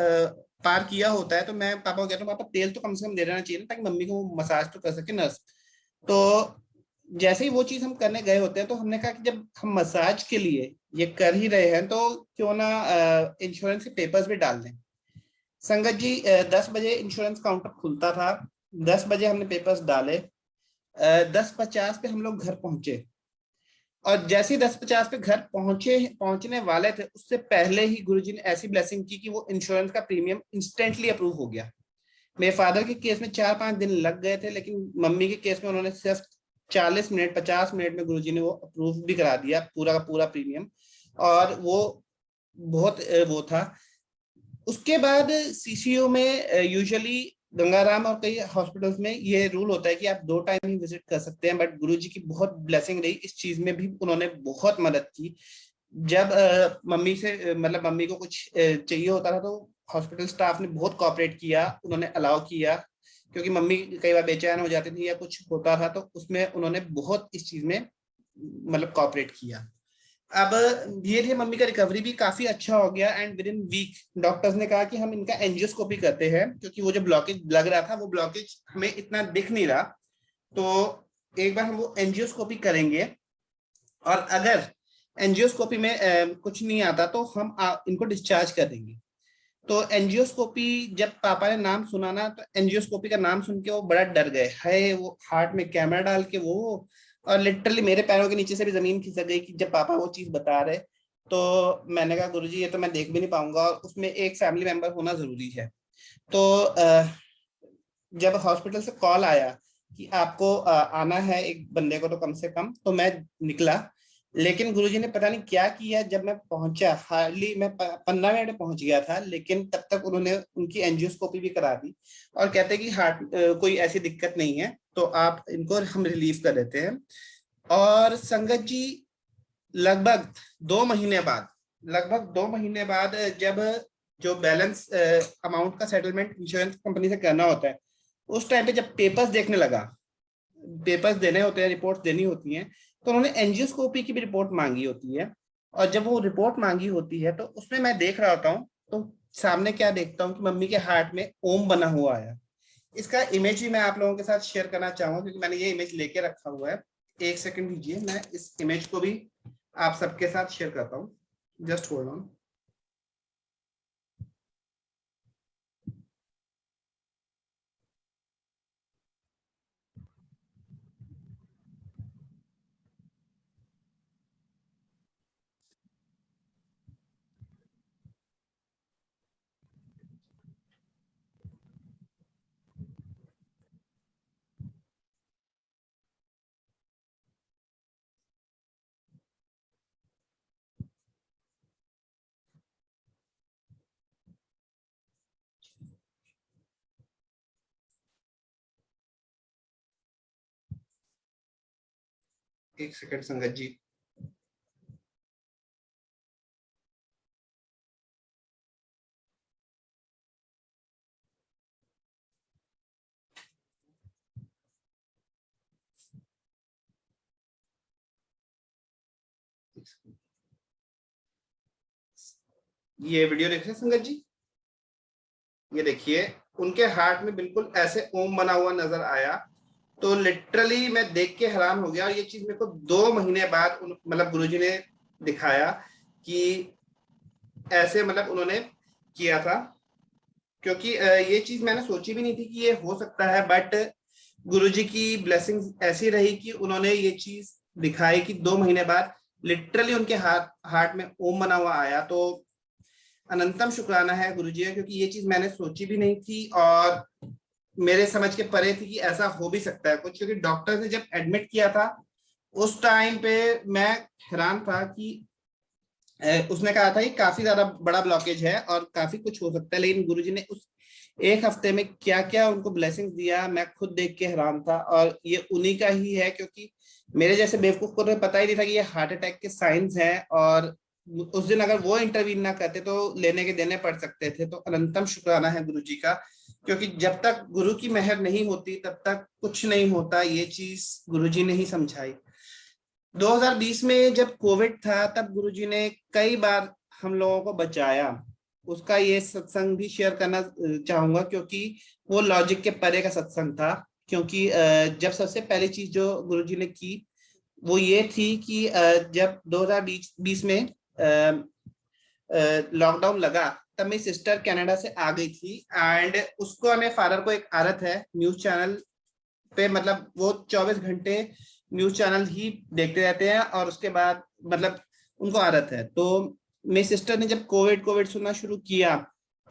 पार किया होता है, तो मैं पापा को कहता हूँ पापा तेल तो कम से कम दे देना चाहिए ना, ताकि मम्मी को मसाज तो कर सके नर्स। तो जैसे ही वो चीज हम करने गए होते हैं, तो हमने कहा कि जब हम मसाज के लिए ये कर ही रहे हैं, तो क्यों ना इंश्योरेंस के पेपर्स भी डाल दें। संगत जी, 10 बजे इंश्योरेंस काउंटर खुलता था। 10 बजे हमने पेपर्स डाले। 10:50 पे हम लोग घर पहुंचे। और जैसे ही 10:50 पे घर पहुंचने वाले थे, उससे पहले ही गुरुजी ने ऐसी ब्लेसिंग की कि वो इंश्योरेंस का प्रीमियम इंस्टेंटली अप्रूव हो गया। मेरे फादर के केस में 4-5 दिन लग गए थे, लेकिन मम्मी के केस में उन्होंने सिर्फ 40 मिनट 50 मिनट में गुरुजी ने वो अप्रूव भी करा दिया, पूरा का पूरा प्रीमियम। और वो बहुत वो था। उसके बाद सीसीयू में यूजुअली गंगाराम और कई हॉस्पिटल्स में ये रूल होता है कि आप 2 टाइम ही विजिट कर सकते हैं, बट गुरुजी की बहुत ब्लेसिंग रही इस चीज में भी, उन्होंने बहुत मदद की। जब मम्मी से मतलब मम्मी को कुछ चाहिए होता था, तो हॉस्पिटल स्टाफ ने बहुत कोऑपरेट किया, उन्होंने अलाउ किया। क्योंकि मम्मी कई बार बेचैन हो जाती थी या कुछ होता था, तो उसमें उन्होंने बहुत इस चीज में मतलब कोऑपरेट किया। अब धीरे धीरे मम्मी का रिकवरी भी काफी अच्छा हो गया, and within week doctors ने कहा कि हम इनका एंजियोस्कोपी करते हैं, क्योंकि वो जो ब्लॉकेज लग रहा था वो ब्लॉकेज हमें इतना दिख नहीं रहा। तो एक बार हम वो एंजियोस्कोपी करेंगे, और अगर एंजियोस्कोपी में कुछ नहीं आता, तो हम इनको डिस्चार्ज कर देंगे। तो एंजियोस्कोपी जब पापा ने नाम सुना ना, तो एंजियोस्कोपी का नाम सुन के वो बड़ा डर गए, है वो हार्ट में कैमरा डाल के वो। और लिटरली मेरे पैरों के नीचे से भी जमीन खिसक गई कि जब पापा वो चीज बता रहे। तो मैंने कहा गुरुजी ये तो मैं देख भी नहीं पाऊंगा, और उसमें एक फैमिली मेंबर होना जरूरी है। तो जब हॉस्पिटल से कॉल आया कि आपको आना है एक बंदे को, तो कम से कम तो मैं निकला। लेकिन गुरुजी ने पता नहीं क्या किया, जब मैं पहुंचा हार्डली मैं 15 मिनट में पहुंच गया था, लेकिन तब तक उन्होंने उनकी एंजियोस्कोपी भी करा दी। और कहते कि हार्ट कोई ऐसी दिक्कत नहीं है, तो आप इनको हम रिलीव कर देते हैं। और संगत जी, लगभग 2 महीने बाद लगभग 2 महीने बाद जब जो बैलेंस अमाउंट का सेटलमेंट इंश्योरेंस कंपनी से करना होता है, उस टाइम पे जब पेपर्स देखने लगा, पेपर्स देने होते हैं, रिपोर्ट्स देनी होती हैं, तो उन्होंने एंजियोस्कोपी की भी रिपोर्ट मांगी होती है। और जब वो रिपोर्ट मांगी होती है, तो उसमें मैं देख रहा होता हूँ, तो सामने क्या देखता हूँ कि मम्मी के हार्ट में ओम बना हुआ है। इसका इमेज भी मैं आप लोगों के साथ शेयर करना चाहूंगा, क्योंकि मैंने ये इमेज लेके रखा हुआ है। एक सेकंड दीजिए, मैं इस इमेज को भी आप सबके साथ शेयर करता हूँ। Just hold on. एक सेकंड संगत जी। ये वीडियो देखिए संगत जी, ये देखिए उनके हार्ट में बिल्कुल ऐसे ओम बना हुआ नजर आया। तो लिटरली मैं देख के हैरान हो गया, और ये चीज मेरे को 2 महीने बाद मतलब गुरुजी ने दिखाया कि ऐसे मतलब उन्होंने किया था। क्योंकि ये चीज मैंने सोची भी नहीं थी कि ये हो सकता है, बट गुरुजी की ब्लेसिंग्स ऐसी रही कि उन्होंने ये चीज दिखाई कि 2 महीने बाद लिटरली उनके हार्ट में ओम बना हुआ आया। तो अनंतम शुक्राना है गुरुजी का, क्योंकि ये चीज मैंने सोची भी नहीं थी और मेरे समझ के परे थी कि ऐसा हो भी सकता है कुछ। क्योंकि डॉक्टर ने जब एडमिट किया था उस टाइम पे मैं हैरान था कि उसने कहा था कि काफी ज्यादा बड़ा ब्लॉकेज है और काफी कुछ हो सकता है, लेकिन गुरुजी ने उस एक हफ्ते में क्या क्या उनको ब्लेसिंग दिया मैं खुद देख के हैरान था। और ये उन्हीं का ही है, क्योंकि मेरे जैसे बेवकूफ को तो पता ही नहीं था कि ये हार्ट अटैक के साइंस हैं। और उस दिन अगर वो इंटरवीन ना करते तो लेने के देने पड़ सकते थे। तो अनंतम शुक्राना है गुरु जी का, क्योंकि जब तक गुरु की मेहर नहीं होती तब तक कुछ नहीं होता। ये चीज गुरु जी ने ही समझाई। 2020 में जब कोविड था तब गुरुजी ने कई बार हम लोगों को बचाया। उसका ये सत्संग भी शेयर करना चाहूंगा, क्योंकि वो लॉजिक के परे का सत्संग था। क्योंकि जब सबसे पहली चीज जो गुरुजी ने की वो ये थी कि जब 2020 में लॉकडाउन लगा तब मेरी सिस्टर कनाडा से आ गई थी। एंड उसको हमें फादर को एक आदत है न्यूज चैनल पे, मतलब वो 24 घंटे न्यूज चैनल ही देखते रहते हैं और उसके बाद मतलब उनको आदत है। तो मेरी सिस्टर ने जब कोविड कोविड सुनना शुरू किया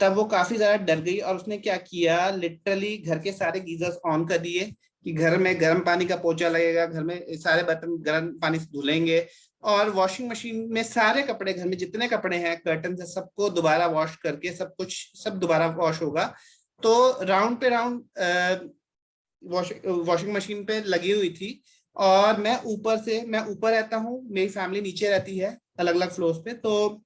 तब वो काफी ज्यादा डर गई, और उसने क्या किया, लिटरली घर के सारे गीजर्स ऑन कर दिए कि घर में गर्म पानी का पोछा लगेगा, घर में सारे बर्तन गर्म पानी से धुलेंगे, और वॉशिंग मशीन में सारे कपड़े, घर में जितने कपड़े हैं कर्टन से सबको दोबारा वॉश करके सब कुछ सब दोबारा वॉश होगा। तो राउंड पे राउंड वॉशिंग मशीन पे लगी हुई थी। और मैं ऊपर रहता हूँ, मेरी फैमिली नीचे रहती है अलग अलग फ्लोर्स पे। तो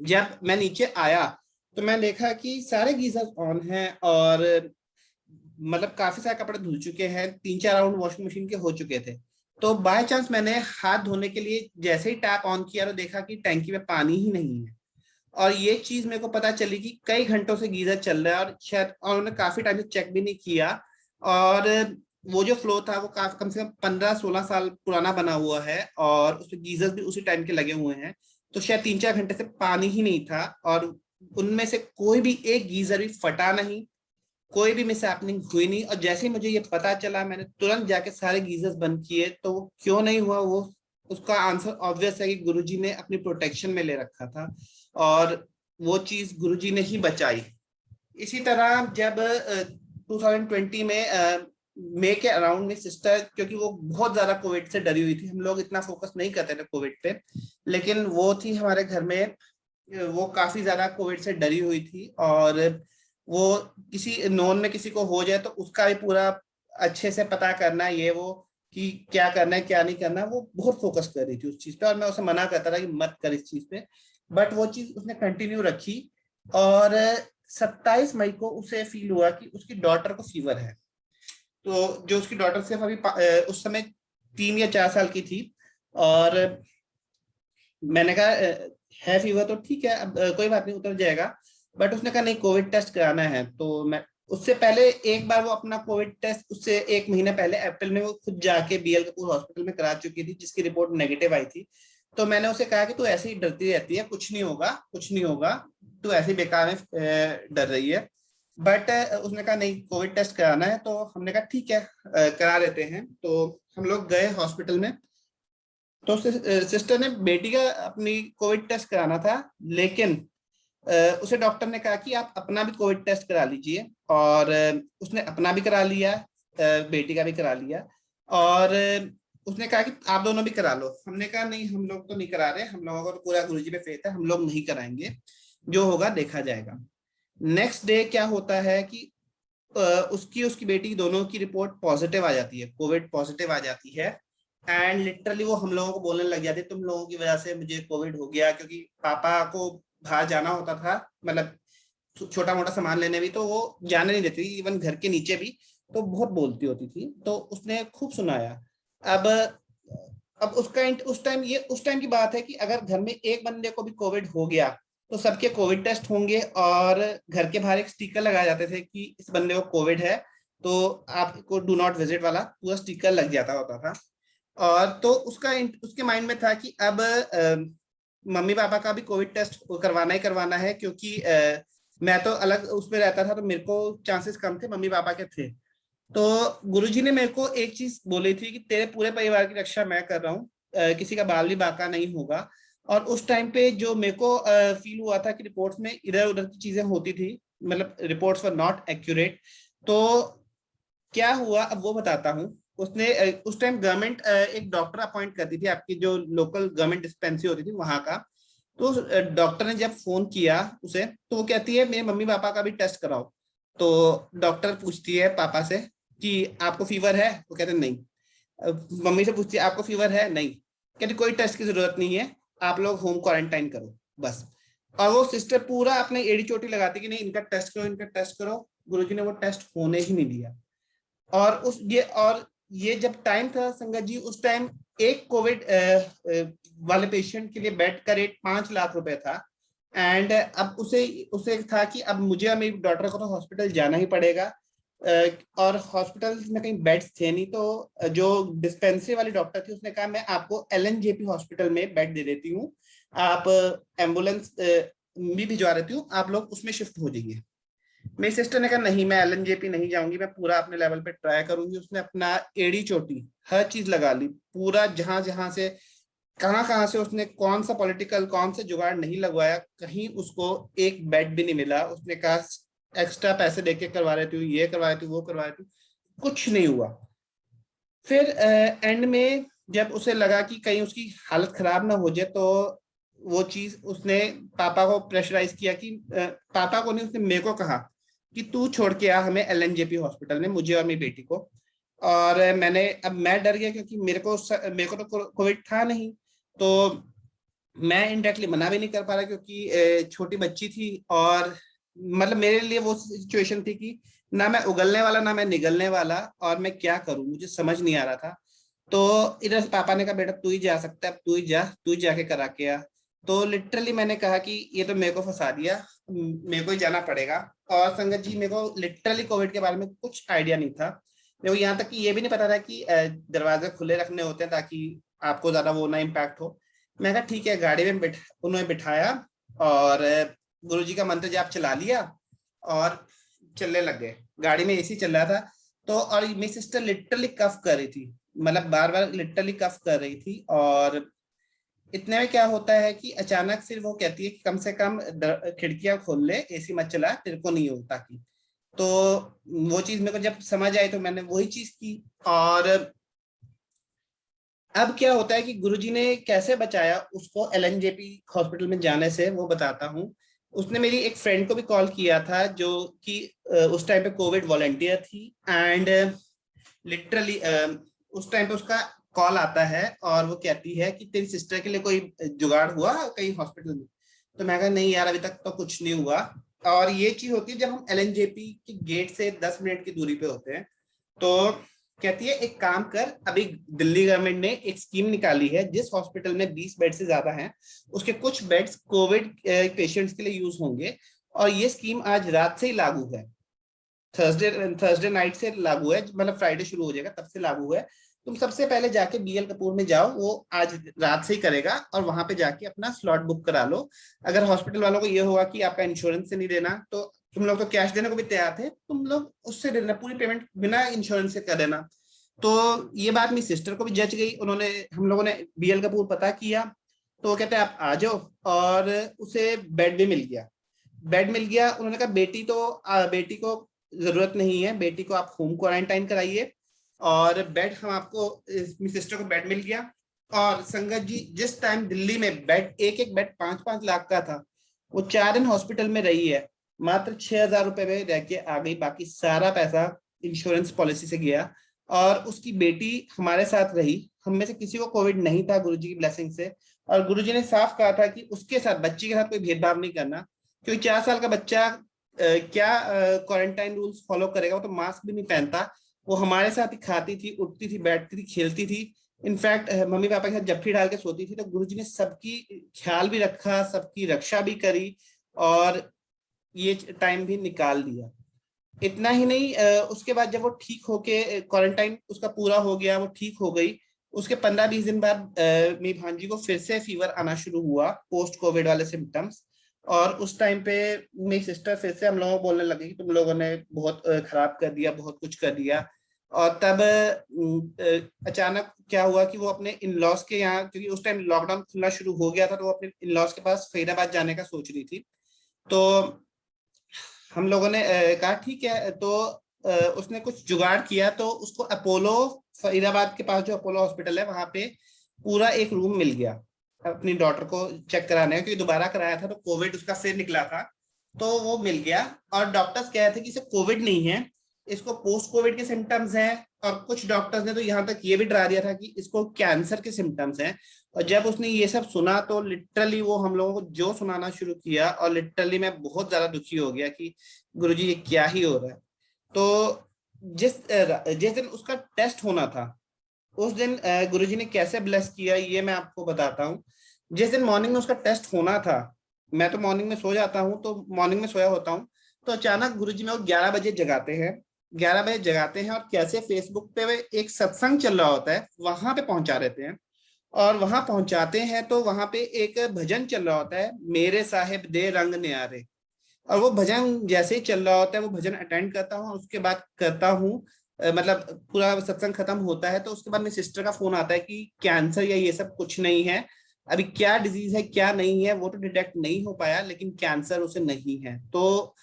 जब मैं नीचे आया तो मैं देखा कि सारे गीजर्स ऑन हैं, और मतलब काफी सारे कपड़े धुल चुके हैं, 3-4 राउंड वॉशिंग मशीन के हो चुके थे। तो बाय चांस मैंने हाथ धोने के लिए जैसे ही टैप ऑन किया तो देखा कि टैंकी में पानी ही नहीं है। और ये चीज मेरे को पता चली कि कई घंटों से गीजर चल रहा है, और शायद और उन्होंने काफी टाइम से चेक भी नहीं किया। और वो जो फ्लो था वो काफी कम से कम 15-16 साल पुराना बना हुआ है, और उसमें गीजर्स भी उसी टाइम के लगे हुए हैं। तो शायद 3-4 घंटे से पानी ही नहीं था, और उनमें से कोई भी एक गीजर भी फटा नहीं, कोई भी मिस हैपनिंग हुई नहीं। और जैसे ही मुझे ये पता चला मैंने तुरंत जाके सारे गीजर्स बंद किए। तो वो क्यों नहीं हुआ, वो उसका आंसर ऑब्वियस है कि गुरुजी ने अपनी प्रोटेक्शन में ले रखा था, और वो चीज गुरुजी ने ही बचाई। इसी तरह जब 2020 में मई के अराउंड में सिस्टर, क्योंकि वो बहुत ज्यादा कोविड से डरी हुई थी, हम लोग इतना फोकस नहीं करते थे कोविड पे, लेकिन वो थी हमारे घर में, वो काफी ज्यादा कोविड से डरी हुई थी। और वो किसी नोन में किसी को हो जाए तो उसका भी पूरा अच्छे से पता करना ये वो कि क्या करना है क्या नहीं करना, वो बहुत फोकस कर रही थी उस चीज पे। और मैं उसे मना करता था कि मत कर इस चीज पे, बट वो चीज उसने कंटिन्यू रखी। और 27 मई को उसे फील हुआ कि उसकी डॉटर को फीवर है। तो जो उसकी डॉटर सिर्फ अभी उस समय 3 या 4 साल की थी। और मैंने कहा है फीवर तो ठीक है, अब कोई बात नहीं उतर जाएगा। बट उसने कहा नहीं कोविड टेस्ट कराना है। तो मैं उससे पहले एक बार वो अपना कोविड टेस्ट उससे 1 महीने पहले अप्रैल में वो खुद जाके बीएल कपूर हॉस्पिटल में करा चुकी थी, जिसकी रिपोर्ट नेगेटिव आई थी। तो मैंने उसे कहा कि तू ऐसे ही डरती रहती है, कुछ नहीं होगा कुछ नहीं होगा, तू ऐसे ही बेकार में डर रही है। बट उसने कहा नहीं कोविड टेस्ट कराना है। तो हमने कहा ठीक है करा लेते हैं। तो हम लोग गए हॉस्पिटल में। तो सिस्टर ने बेटी का अपनी कोविड टेस्ट कराना था, लेकिन उसे डॉक्टर ने कहा कि आप अपना भी कोविड टेस्ट करा लीजिए। और उसने अपना भी करा लिया, बेटी का भी करा लिया। और उसने कहा कि आप दोनों भी करा लो। हमने कहा नहीं हम लोग तो नहीं करा रहे, हम लोगों को तो पूरा गुरुजी पे फेथ है, हम लोग नहीं कराएंगे, जो होगा देखा जाएगा। नेक्स्ट डे क्या होता है कि उसकी उसकी बेटी दोनों की रिपोर्ट पॉजिटिव आ जाती है, कोविड पॉजिटिव आ जाती है। एंड लिटरली वो हम लोगों को बोलने लग जाती, तुम लोगों की वजह से मुझे कोविड हो गया, क्योंकि पापा को बाहर जाना होता था, मतलब छोटा मोटा सामान लेने भी, तो वो जाने नहीं देती, इवन घर के नीचे भी, तो बहुत बोलती होती थी, तो उसने खूब सुनाया। अब उस टाइम की बात है कि अगर घर में एक बंदे को भी कोविड हो गया तो सबके कोविड टेस्ट होंगे, और घर के बाहर एक स्टिकर लगाए जाते थे कि इस बंदे को कोविड है, तो आपको डू नॉट विजिट वाला पूरा स्टिकर लग जाता होता था। और तो उसके माइंड में था कि अब मम्मी पापा का भी कोविड टेस्ट करवाना ही करवाना है, क्योंकि मैं तो अलग उसमें रहता था, तो मेरे को चांसेस कम थे, मम्मी पापा के थे। तो गुरुजी ने मेरे को एक चीज बोली थी कि तेरे पूरे परिवार की रक्षा मैं कर रहा हूँ, किसी का बाल भी बाका नहीं होगा। और उस टाइम पे जो मेरे को फील हुआ था कि रिपोर्ट्स में इधर उधर की चीजें होती थी, मतलब रिपोर्ट्स वर नॉट एक्यूरेट। तो क्या हुआ अब वो बताता हूँ। उसने उस टाइम गवर्नमेंट एक डॉक्टर अपॉइंट करती थी, आपकी जो लोकल गवर्नमेंट डिस्पेंसरी होती थी वहां का। तो डॉक्टर ने जब फोन किया उसे, तो वो कहती है मेरे मम्मी पापा का भी टेस्ट कराओ। तो डॉक्टर पूछती है पापा से कि आपको फीवर है, वो कहते नहीं। मम्मी से पूछती है आपको फीवर है, नहीं। कहती कोई टेस्ट की जरूरत नहीं है, आप लोग होम क्वारंटाइन करो बस। और वो सिस्टर पूरा अपने एड़ी चोटी लगाती कि नहीं इनका टेस्ट करो, इनका टेस्ट करो। गुरुजी ने वो टेस्ट होने ही नहीं दिया। और ये जब टाइम था संगत जी, उस टाइम एक कोविड वाले पेशेंट के लिए बेड का रेट 5 लाख रुपए था। एंड अब उसे उसे था कि अब मुझे और मेरी डॉटर को तो हॉस्पिटल जाना ही पड़ेगा। और हॉस्पिटल में कहीं बेड्स थे नहीं, तो जो डिस्पेंसरी वाली डॉक्टर थी उसने कहा मैं आपको LNJP हॉस्पिटल में बेड दे देती हूँ, आप एम्बुलेंस भी भिजवा देती हूँ, आप लोग उसमें शिफ्ट हो जाइए। मेरी सिस्टर ने कहा नहीं, मैं LNJP नहीं जाऊंगी, मैं पूरा अपने लेवल पे ट्राई करूंगी। उसने अपना एड़ी चोटी हर चीज लगा ली, पूरा जहां जहां से कहाँ कहाँ से उसने कौन सा पॉलिटिकल कौन से जुगाड़ नहीं लगवाया, कहीं उसको एक बेड भी नहीं मिला। उसने कहा एक्स्ट्रा पैसे देके करवा रही थी, ये करवा रही थी, वो करवा रही थी, कुछ नहीं हुआ। फिर एंड में जब उसे लगा कि कहीं उसकी हालत खराब ना हो जाए, तो वो चीज उसने पापा को प्रेशराइज किया कि पापा को नहीं, उसने मेरे को कहा कि तू छोड़ के आ हमें LNJP हॉस्पिटल में, मुझे और मेरी बेटी को। और मैं डर गया, क्योंकि मेरे को तो कोविड था नहीं। तो मैं इनडायरेक्टली मना भी नहीं कर पा रहा, क्योंकि छोटी बच्ची थी, और मतलब मेरे लिए वो सिचुएशन थी कि ना मैं उगलने वाला ना मैं निगलने वाला, और मैं क्या करूं मुझे समझ नहीं आ रहा था। तो इधर से पापा ने कहा बेटा तू ही जा सकता है, अब तू ही जाके करा के आ। तो लिटरली मैंने कहा कि ये तो मेरे को फंसा दिया, मेरे को ही जाना पड़ेगा। और संगत जी मेरे को लिटरली कोविड के बारे में कुछ आइडिया नहीं था। मेरे को यहाँ तक कि ये भी नहीं पता था कि दरवाजे खुले रखने होते हैं ताकि आपको ज्यादा वो ना इम्पैक्ट हो। मैं कहा ठीक है, गाड़ी में उन्होंने बिठाया, और गुरुजी का मंत्र जाप चला लिया, और चलने लग गए। गाड़ी में AC चल रहा था। तो और मेरी सिस्टर लिटरली कफ कर रही थी, मतलब बार बार लिटरली कफ कर रही थी। और इतने में क्या होता है कि अचानक से वो कहती है कि कम से कम खिड़कियां खोल ले, AC मत चला, तेरे को नहीं होता की। तो वो चीज मेरे को जब समझ आई तो मैंने वही चीज की। और अब क्या होता है कि गुरुजी ने कैसे बचाया उसको LNJP हॉस्पिटल में जाने से, वो बताता हूँ। उसने मेरी एक फ्रेंड को भी कॉल किया था, जो कि उस टाइम पे कोविड वॉलंटियर थी। एंड लिटरली उस टाइम पे उसका कॉल आता है, और वो कहती है कि तेरी सिस्टर के लिए कोई जुगाड़ हुआ कहीं हॉस्पिटल में। तो मैं कहा नहीं यार, अभी तक तो कुछ नहीं हुआ। और ये चीज होती है जब हम LNJP के गेट से 10 मिनट की दूरी पे होते हैं। तो कहती है एक काम कर, अभी दिल्ली गवर्नमेंट ने एक स्कीम निकाली है, जिस हॉस्पिटल में 20 बेड से ज्यादा हैं उसके कुछ बेड्स कोविड पेशेंट्स के लिए यूज होंगे। और ये स्कीम आज रात से ही लागू है, थर्सडे थर्सडे नाइट से लागू है, मतलब फ्राइडे शुरू हो जाएगा तब से लागू है। तुम सबसे पहले जाके BL कपूर में जाओ, वो आज रात से ही करेगा, और वहां पे जाके अपना स्लॉट बुक करा लो। अगर हॉस्पिटल वालों को ये होगा कि आपका इंश्योरेंस से नहीं देना, तो तुम लोग तो कैश देने को भी तैयार थे, तुम लोग उससे देना, पूरी पेमेंट बिना इंश्योरेंस से कर देना। तो ये बात मेरी सिस्टर को भी जच गई, उन्होंने हम लोगों ने BL कपूर पता किया। तो वो कहते हैं आप आ जाओ, और उसे बेड भी मिल गया। बेड मिल गया, उन्होंने कहा बेटी को जरूरत नहीं है, बेटी को आप होम क्वारंटाइन कराइए। और बेड हम आपको, मेरी सिस्टर को बेड मिल गया। और संगत जी जिस टाइम दिल्ली में बेड, एक एक बेड 5-5 लाख का था, वो 4 दिन हॉस्पिटल में रही है, मात्र 6,000 रुपए में रह के आ गई, बाकी सारा पैसा इंश्योरेंस पॉलिसी से गया। और उसकी बेटी हमारे साथ रही, हम में से किसी को कोविड नहीं था गुरुजी की ब्लेसिंग से। और गुरुजी ने साफ कहा था कि उसके साथ, बच्ची के साथ कोई भेदभाव नहीं करना, क्योंकि 4 साल का बच्चा क्या क्वारंटाइन रूल्स फॉलो करेगा, वो तो मास्क भी नहीं पहनता। वो हमारे साथ ही खाती थी, उठती थी, बैठती थी, खेलती थी। इनफैक्ट मम्मी पापा के साथ जप्फी डाल के सोती थी। तो गुरुजी ने सबकी ख्याल भी रखा, सबकी रक्षा भी करी, और ये टाइम भी निकाल दिया। इतना ही नहीं, उसके बाद जब वो ठीक होके, क्वारंटाइन उसका पूरा हो गया, वो ठीक हो गई, उसके 15-20 दिन बाद मेरी भांजी को फिर से फीवर आना शुरू हुआ, पोस्ट कोविड वाले सिम्टम्स। और उस टाइम पे मेरी सिस्टर फिर से हम लोगों को बोलने लगी कि तुम लोगों ने बहुत खराब कर दिया, बहुत कुछ कर दिया। और तब अचानक क्या हुआ कि वो अपने इन लॉज के यहाँ, क्योंकि उस टाइम लॉकडाउन खुलना शुरू हो गया था, तो वो अपने इन लॉज के पास फरीदाबाद जाने का सोच रही थी। तो हम लोगों ने कहा ठीक है। तो उसने कुछ जुगाड़ किया, तो उसको अपोलो, फरीदाबाद के पास जो अपोलो हॉस्पिटल है, वहां पे पूरा एक रूम मिल गया अपनी डॉटर को चेक कराने का, क्योंकि दोबारा कराया था तो कोविड उसका फिर निकला था। तो वो मिल गया, और डॉक्टर्स कह रहे थे कि इसे कोविड नहीं है, इसको पोस्ट कोविड के सिम्टम्स हैं। और कुछ डॉक्टर्स ने तो यहाँ तक ये भी डरा दिया था कि इसको कैंसर के सिम्टम्स हैं। और जब उसने ये सब सुना तो लिटरली वो हम लोगों को जो सुनाना शुरू किया, और लिटरली मैं बहुत ज्यादा दुखी हो गया कि गुरुजी ये क्या ही हो रहा है। तो जिस दिन उसका टेस्ट होना था, उस दिन गुरुजी ने कैसे ब्लेस किया ये मैं आपको बताता हूँ। जिस दिन मॉर्निंग में उसका टेस्ट होना था, मैं तो मॉर्निंग में सो जाता हूँ, तो मॉर्निंग में सोया होता हूँ, तो अचानक गुरुजी मेरे को 11 बजे जगाते हैं। 11 बजे जगाते हैं, और कैसे फेसबुक पे एक सत्संग चल रहा होता है, वहां पे पहुंचा देते हैं। और वहां पहुंचाते हैं तो वहां पे एक भजन चल रहा होता है, मेरे साहेब दे रंग न्यारे। और वो भजन जैसे ही चल रहा होता है, वो भजन अटेंड करता हूँ, उसके बाद करता हूँ, मतलब पूरा सत्संग खत्म होता है, तो उसके बाद मेरी सिस्टर का फोन आता है कि कैंसर या ये सब कुछ नहीं है, अभी क्या डिजीज है क्या नहीं है वो तो डिटेक्ट नहीं हो पाया, लेकिन कैंसर उसे नहीं है। तो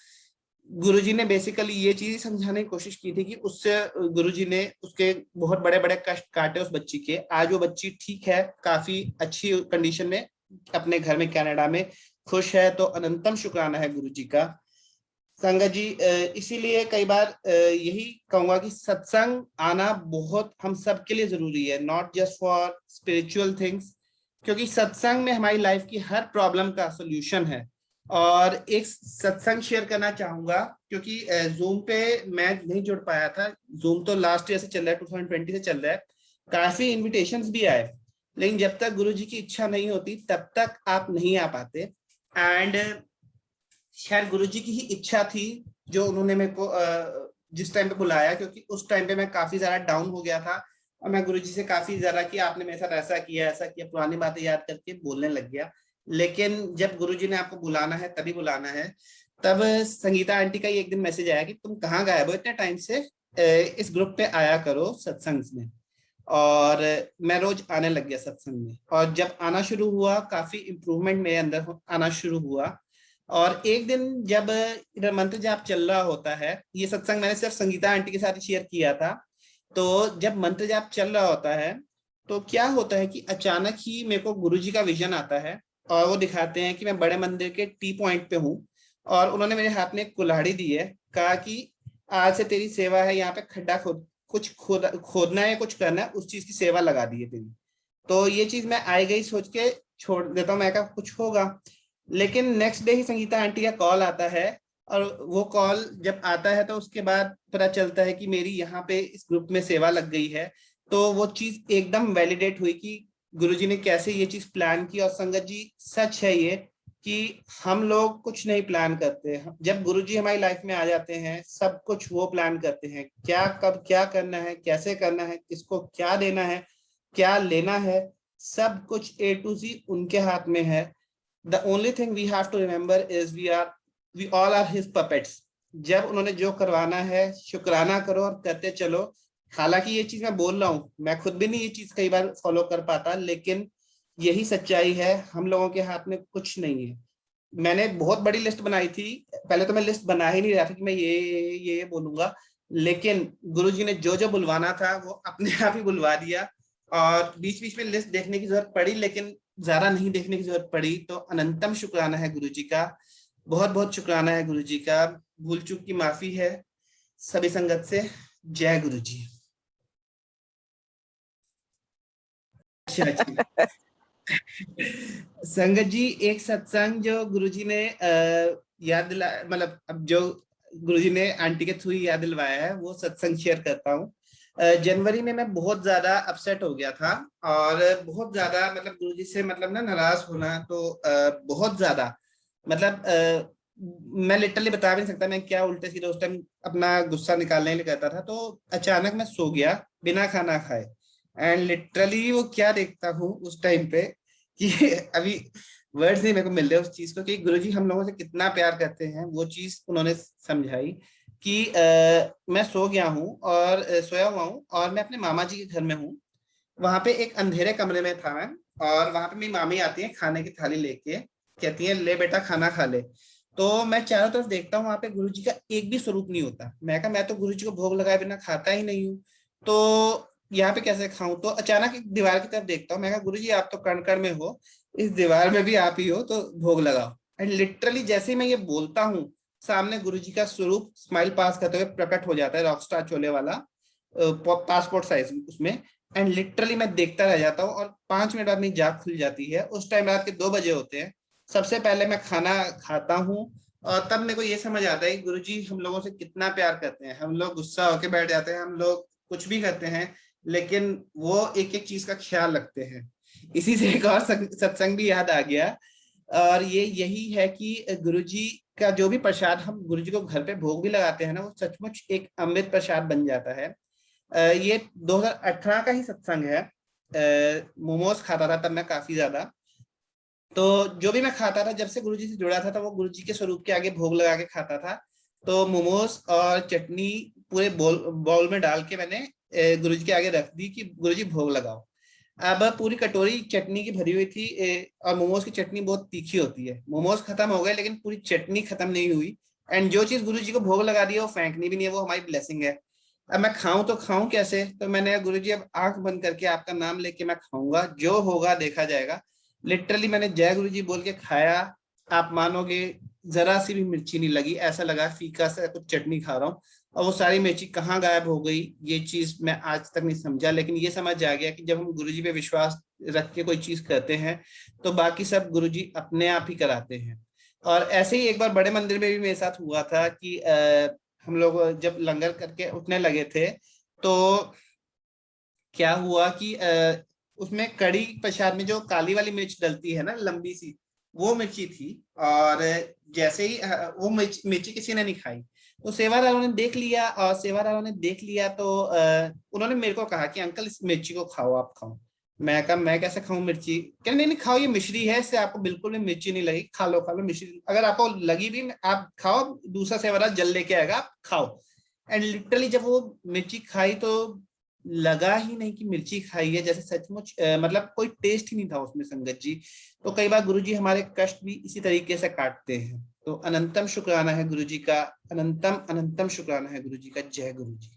गुरुजी ने बेसिकली ये चीज समझाने की कोशिश की थी कि उससे, गुरुजी ने उसके बहुत बड़े बड़े कष्ट काटे उस बच्ची के। आज वो बच्ची ठीक है, काफी अच्छी कंडीशन में, अपने घर में कनाडा में खुश है। तो अनंतम शुक्राना है गुरुजी का। संगत जी, इसीलिए कई बार यही कहूंगा कि सत्संग आना बहुत हम सब के लिए जरूरी है, not just for spiritual things, क्योंकि सत्संग में हमारी लाइफ की हर प्रॉब्लम का सोल्यूशन है। और एक सत्संग शेयर करना चाहूंगा, क्योंकि जूम पे मैं नहीं जुड़ पाया था। जूम तो लास्ट ईयर से चल रहा है, 2020 से चल रहा है, काफी इन्विटेशंस भी आए, लेकिन जब तक गुरु जी की इच्छा नहीं होती तब तक आप नहीं आ पाते। एंड शायद गुरु जी की ही इच्छा थी जो उन्होंने मेरे को जिस टाइम पे बुलाया, क्योंकि उस टाइम पे मैं काफी ज्यादा डाउन हो गया था, और मैं गुरु जी से काफी ज्यादा कि आपने मेरे साथ ऐसा किया, पुरानी बातें याद करके बोलने लग गया। लेकिन जब गुरु जी ने आपको बुलाना है तभी बुलाना है। तब संगीता आंटी का ही एक दिन मैसेज आया कि तुम कहाँ गायब हो इतने टाइम से, इस ग्रुप पे आया करो सत्संग में। और मैं रोज आने लग गया सत्संग में, और जब आना शुरू हुआ काफी इम्प्रूवमेंट मेरे अंदर आना शुरू हुआ। और एक दिन जब इधर मंत्र जाप चल रहा होता है, ये सत्संग मैंने सिर्फ संगीता आंटी के साथ शेयर किया था। तो जब मंत्र जाप चल रहा होता है, तो क्या होता है कि अचानक ही मेरे को गुरुजी का विजन आता है, और वो दिखाते हैं कि मैं बड़े मंदिर के टी पॉइंट पे हूँ, और उन्होंने मेरे हाथ में एक कुल्हाड़ी दी है, कहा कि आज से तेरी सेवा है, यहाँ पे खड्डा खोदना है, कुछ करना है, उस चीज की सेवा लगा दी है तेरी। तो ये चीज मैं आई गई सोच के छोड़ देता हूँ, मैं कहा कुछ होगा। लेकिन नेक्स्ट डे ही संगीता आंटी का कॉल आता है, और वो कॉल जब आता है तो उसके बाद पता चलता है कि मेरी यहाँ पे इस ग्रुप में सेवा लग गई है। तो वो चीज एकदम वैलिडेट हुई कि गुरुजी ने कैसे ये चीज प्लान की। और संगत जी, सच है ये कि हम लोग कुछ नहीं प्लान करते, जब गुरुजी हमारी लाइफ में आ जाते हैं सब कुछ वो प्लान करते हैं, क्या कब क्या करना है, कैसे करना है, किसको क्या देना है, क्या लेना है, सब कुछ ए टू जी उनके हाथ में है। The only thing we have to remember is we all are his puppets। जब उन्होंने जो करवाना है शुक्राना करो और करते चलो। हालांकि ये चीज मैं बोल रहा हूँ, मैं खुद भी नहीं ये चीज कई बार फॉलो कर पाता, लेकिन यही सच्चाई है, हम लोगों के हाथ में कुछ नहीं है। मैंने बहुत बड़ी लिस्ट बनाई थी, पहले तो मैं लिस्ट बना ही नहीं रहा था कि मैं ये बोलूंगा, लेकिन गुरुजी ने जो जो बुलवाना था वो अपने आप ही बुलवा दिया। और बीच बीच में लिस्ट देखने की जरूरत पड़ी, लेकिन ज्यादा नहीं देखने की जरूरत पड़ी। तो अनंतम शुक्राना है गुरुजी का, बहुत बहुत शुक्राना है गुरुजी का। भूल चूक की माफी है सभी संगत से। जय गुरुजी। अच्छा अच्छा। संगत जी, एक सत्संग जो गुरुजी ने याद दिला, मतलब अब जो गुरुजी ने आंटी के थ्रू ही याद दिलवाया है, वो सत्संग शेयर करता हूँ। जनवरी में मैं बहुत ज्यादा अपसेट हो गया था, और बहुत ज्यादा मतलब गुरुजी से मतलब ना नाराज होना, तो बहुत ज्यादा मतलब मैं लिटरली बता भी नहीं सकता मैं क्या उल्टे सीधे उस टाइम अपना गुस्सा निकालने के लिए करता था। तो अचानक मैं सो गया बिना खाना खाए, एंड लिटरली वो क्या देखता हूँ उस टाइम पे कि अभी वर्ड्स नहीं मेरे को मिल रहे उस चीज को, कि गुरुजी हम लोगों से कितना प्यार करते हैं। वो चीज उन्होंने समझाई कि मैं सो गया हूँ और सोया हुआ हूँ, और मैं अपने मामा जी के घर में हूँ। वहां पे एक अंधेरे कमरे में था मैं, और वहां पे मेरी मामी आती है खाने की थाली लेके, कहती है ले बेटा खाना खा ले। तो मैं चारों तरफ देखता हूँ, वहां पे गुरुजी का एक भी स्वरूप नहीं होता। मैं कहा मैं तो गुरुजी को भोग लगाए बिना खाता ही नहीं हूँ, तो यहाँ पे कैसे खाऊं। तो अचानक एक दीवार की तरफ देखता हूँ, मैं कहा गुरुजी आप तो कण कण में हो, इस दीवार में भी आप ही हो, तो भोग लगाओ। एंड लिटरली जैसे ही मैं ये बोलता हूँ, सामने गुरुजी का स्वरूप स्माइल पास करते हुए प्रकट हो जाता है, रॉकस्टार चोले वाला, पासपोर्ट साइज उसमें। एंड लिटरली मैं देखता रह जाता हूँ, और 5 मिनट बाद मेरी जाग खुल जाती है। उस टाइम रात के 2 बजे होते हैं। सबसे पहले मैं खाना खाता हूँ, और तब मेरे को ये समझ आता है कि गुरुजी हम लोगों से कितना प्यार करते हैं। हम लोग गुस्सा होके बैठ जाते हैं, हम लोग कुछ भी करते हैं, लेकिन वो एक एक चीज का ख्याल रखते हैं। इसी से एक और सत्संग भी याद आ गया, और ये यही है कि गुरुजी का जो भी प्रसाद हम गुरुजी को घर पे भोग भी लगाते हैं ना, वो सचमुच एक अमृत प्रसाद बन जाता है। ये 2018 का ही सत्संग है। मोमोज खाता था तब मैं काफी ज्यादा। तो जो भी मैं खाता था, जब से गुरुजी से जुड़ा था, तो वो गुरुजी के स्वरूप के आगे भोग लगा के खाता था। तो मोमोज और चटनी पूरे बाउल में डाल के मैंने गुरुजी के आगे रख दी कि गुरुजी भोग लगाओ। अब पूरी कटोरी चटनी की भरी हुई थी, और मोमोज की चटनी बहुत तीखी होती है। मोमोज खत्म हो गए, लेकिन पूरी चटनी खत्म नहीं हुई। एंड जो चीज गुरुजी को भोग लगा दी है वो फेंकनी भी नहीं है, वो हमारी ब्लेसिंग है। अब मैं खाऊं तो खाऊं कैसे। तो मैंने गुरुजी अब आंख बंद करके आपका नाम लेके मैं खाऊंगा, जो होगा देखा जाएगा। लिटरली मैंने जय गुरु जी बोल के खाया, आप मानोगे जरा सी भी मिर्ची नहीं लगी, ऐसा लगा फीका सा कुछ चटनी खा रहा हूँ। और वो सारी मिर्ची कहाँ गायब हो गई, ये चीज मैं आज तक नहीं समझा। लेकिन ये समझ आ गया कि जब हम गुरु जी पे विश्वास रख के कोई चीज करते हैं, तो बाकी सब गुरु जी अपने आप ही कराते हैं। और ऐसे ही एक बार बड़े मंदिर में भी मेरे साथ हुआ था कि हम लोग जब लंगर करके उठने लगे थे, तो क्या हुआ कि उसमें कड़ी प्रसाद में जो काली वाली मिर्च डलती है ना, लंबी सी, वो मिर्ची थी। और जैसे ही वो मिर्ची किसी ने नहीं खाई, तो सेवादारों ने देख लिया, और सेवादारों ने देख लिया तो उन्होंने मेरे को कहा कि अंकल इस मिर्ची को खाओ, आप खाओ। मैं कहा मैं कैसे खाऊं मिर्ची। कह नहीं नहीं खाओ, ये मिश्री है, इससे आपको बिल्कुल भी मिर्ची नहीं लगी, खा लो खा लो मिश्री, अगर आपको लगी भी आप खाओ, दूसरा सेवादार जल लेके आएगा, आप खाओ। एंड लिटरली जब वो मिर्ची खाई, तो लगा ही नहीं कि मिर्ची खाई है, जैसे सचमुच मतलब कोई टेस्ट ही नहीं था उसमें संगत जी। तो कई बार गुरुजी हमारे कष्ट भी इसी तरीके से काटते हैं। तो अनंतम शुक्राना है गुरुजी का, अनंतम अनंतम शुक्राना है गुरुजी का। जय गुरुजी।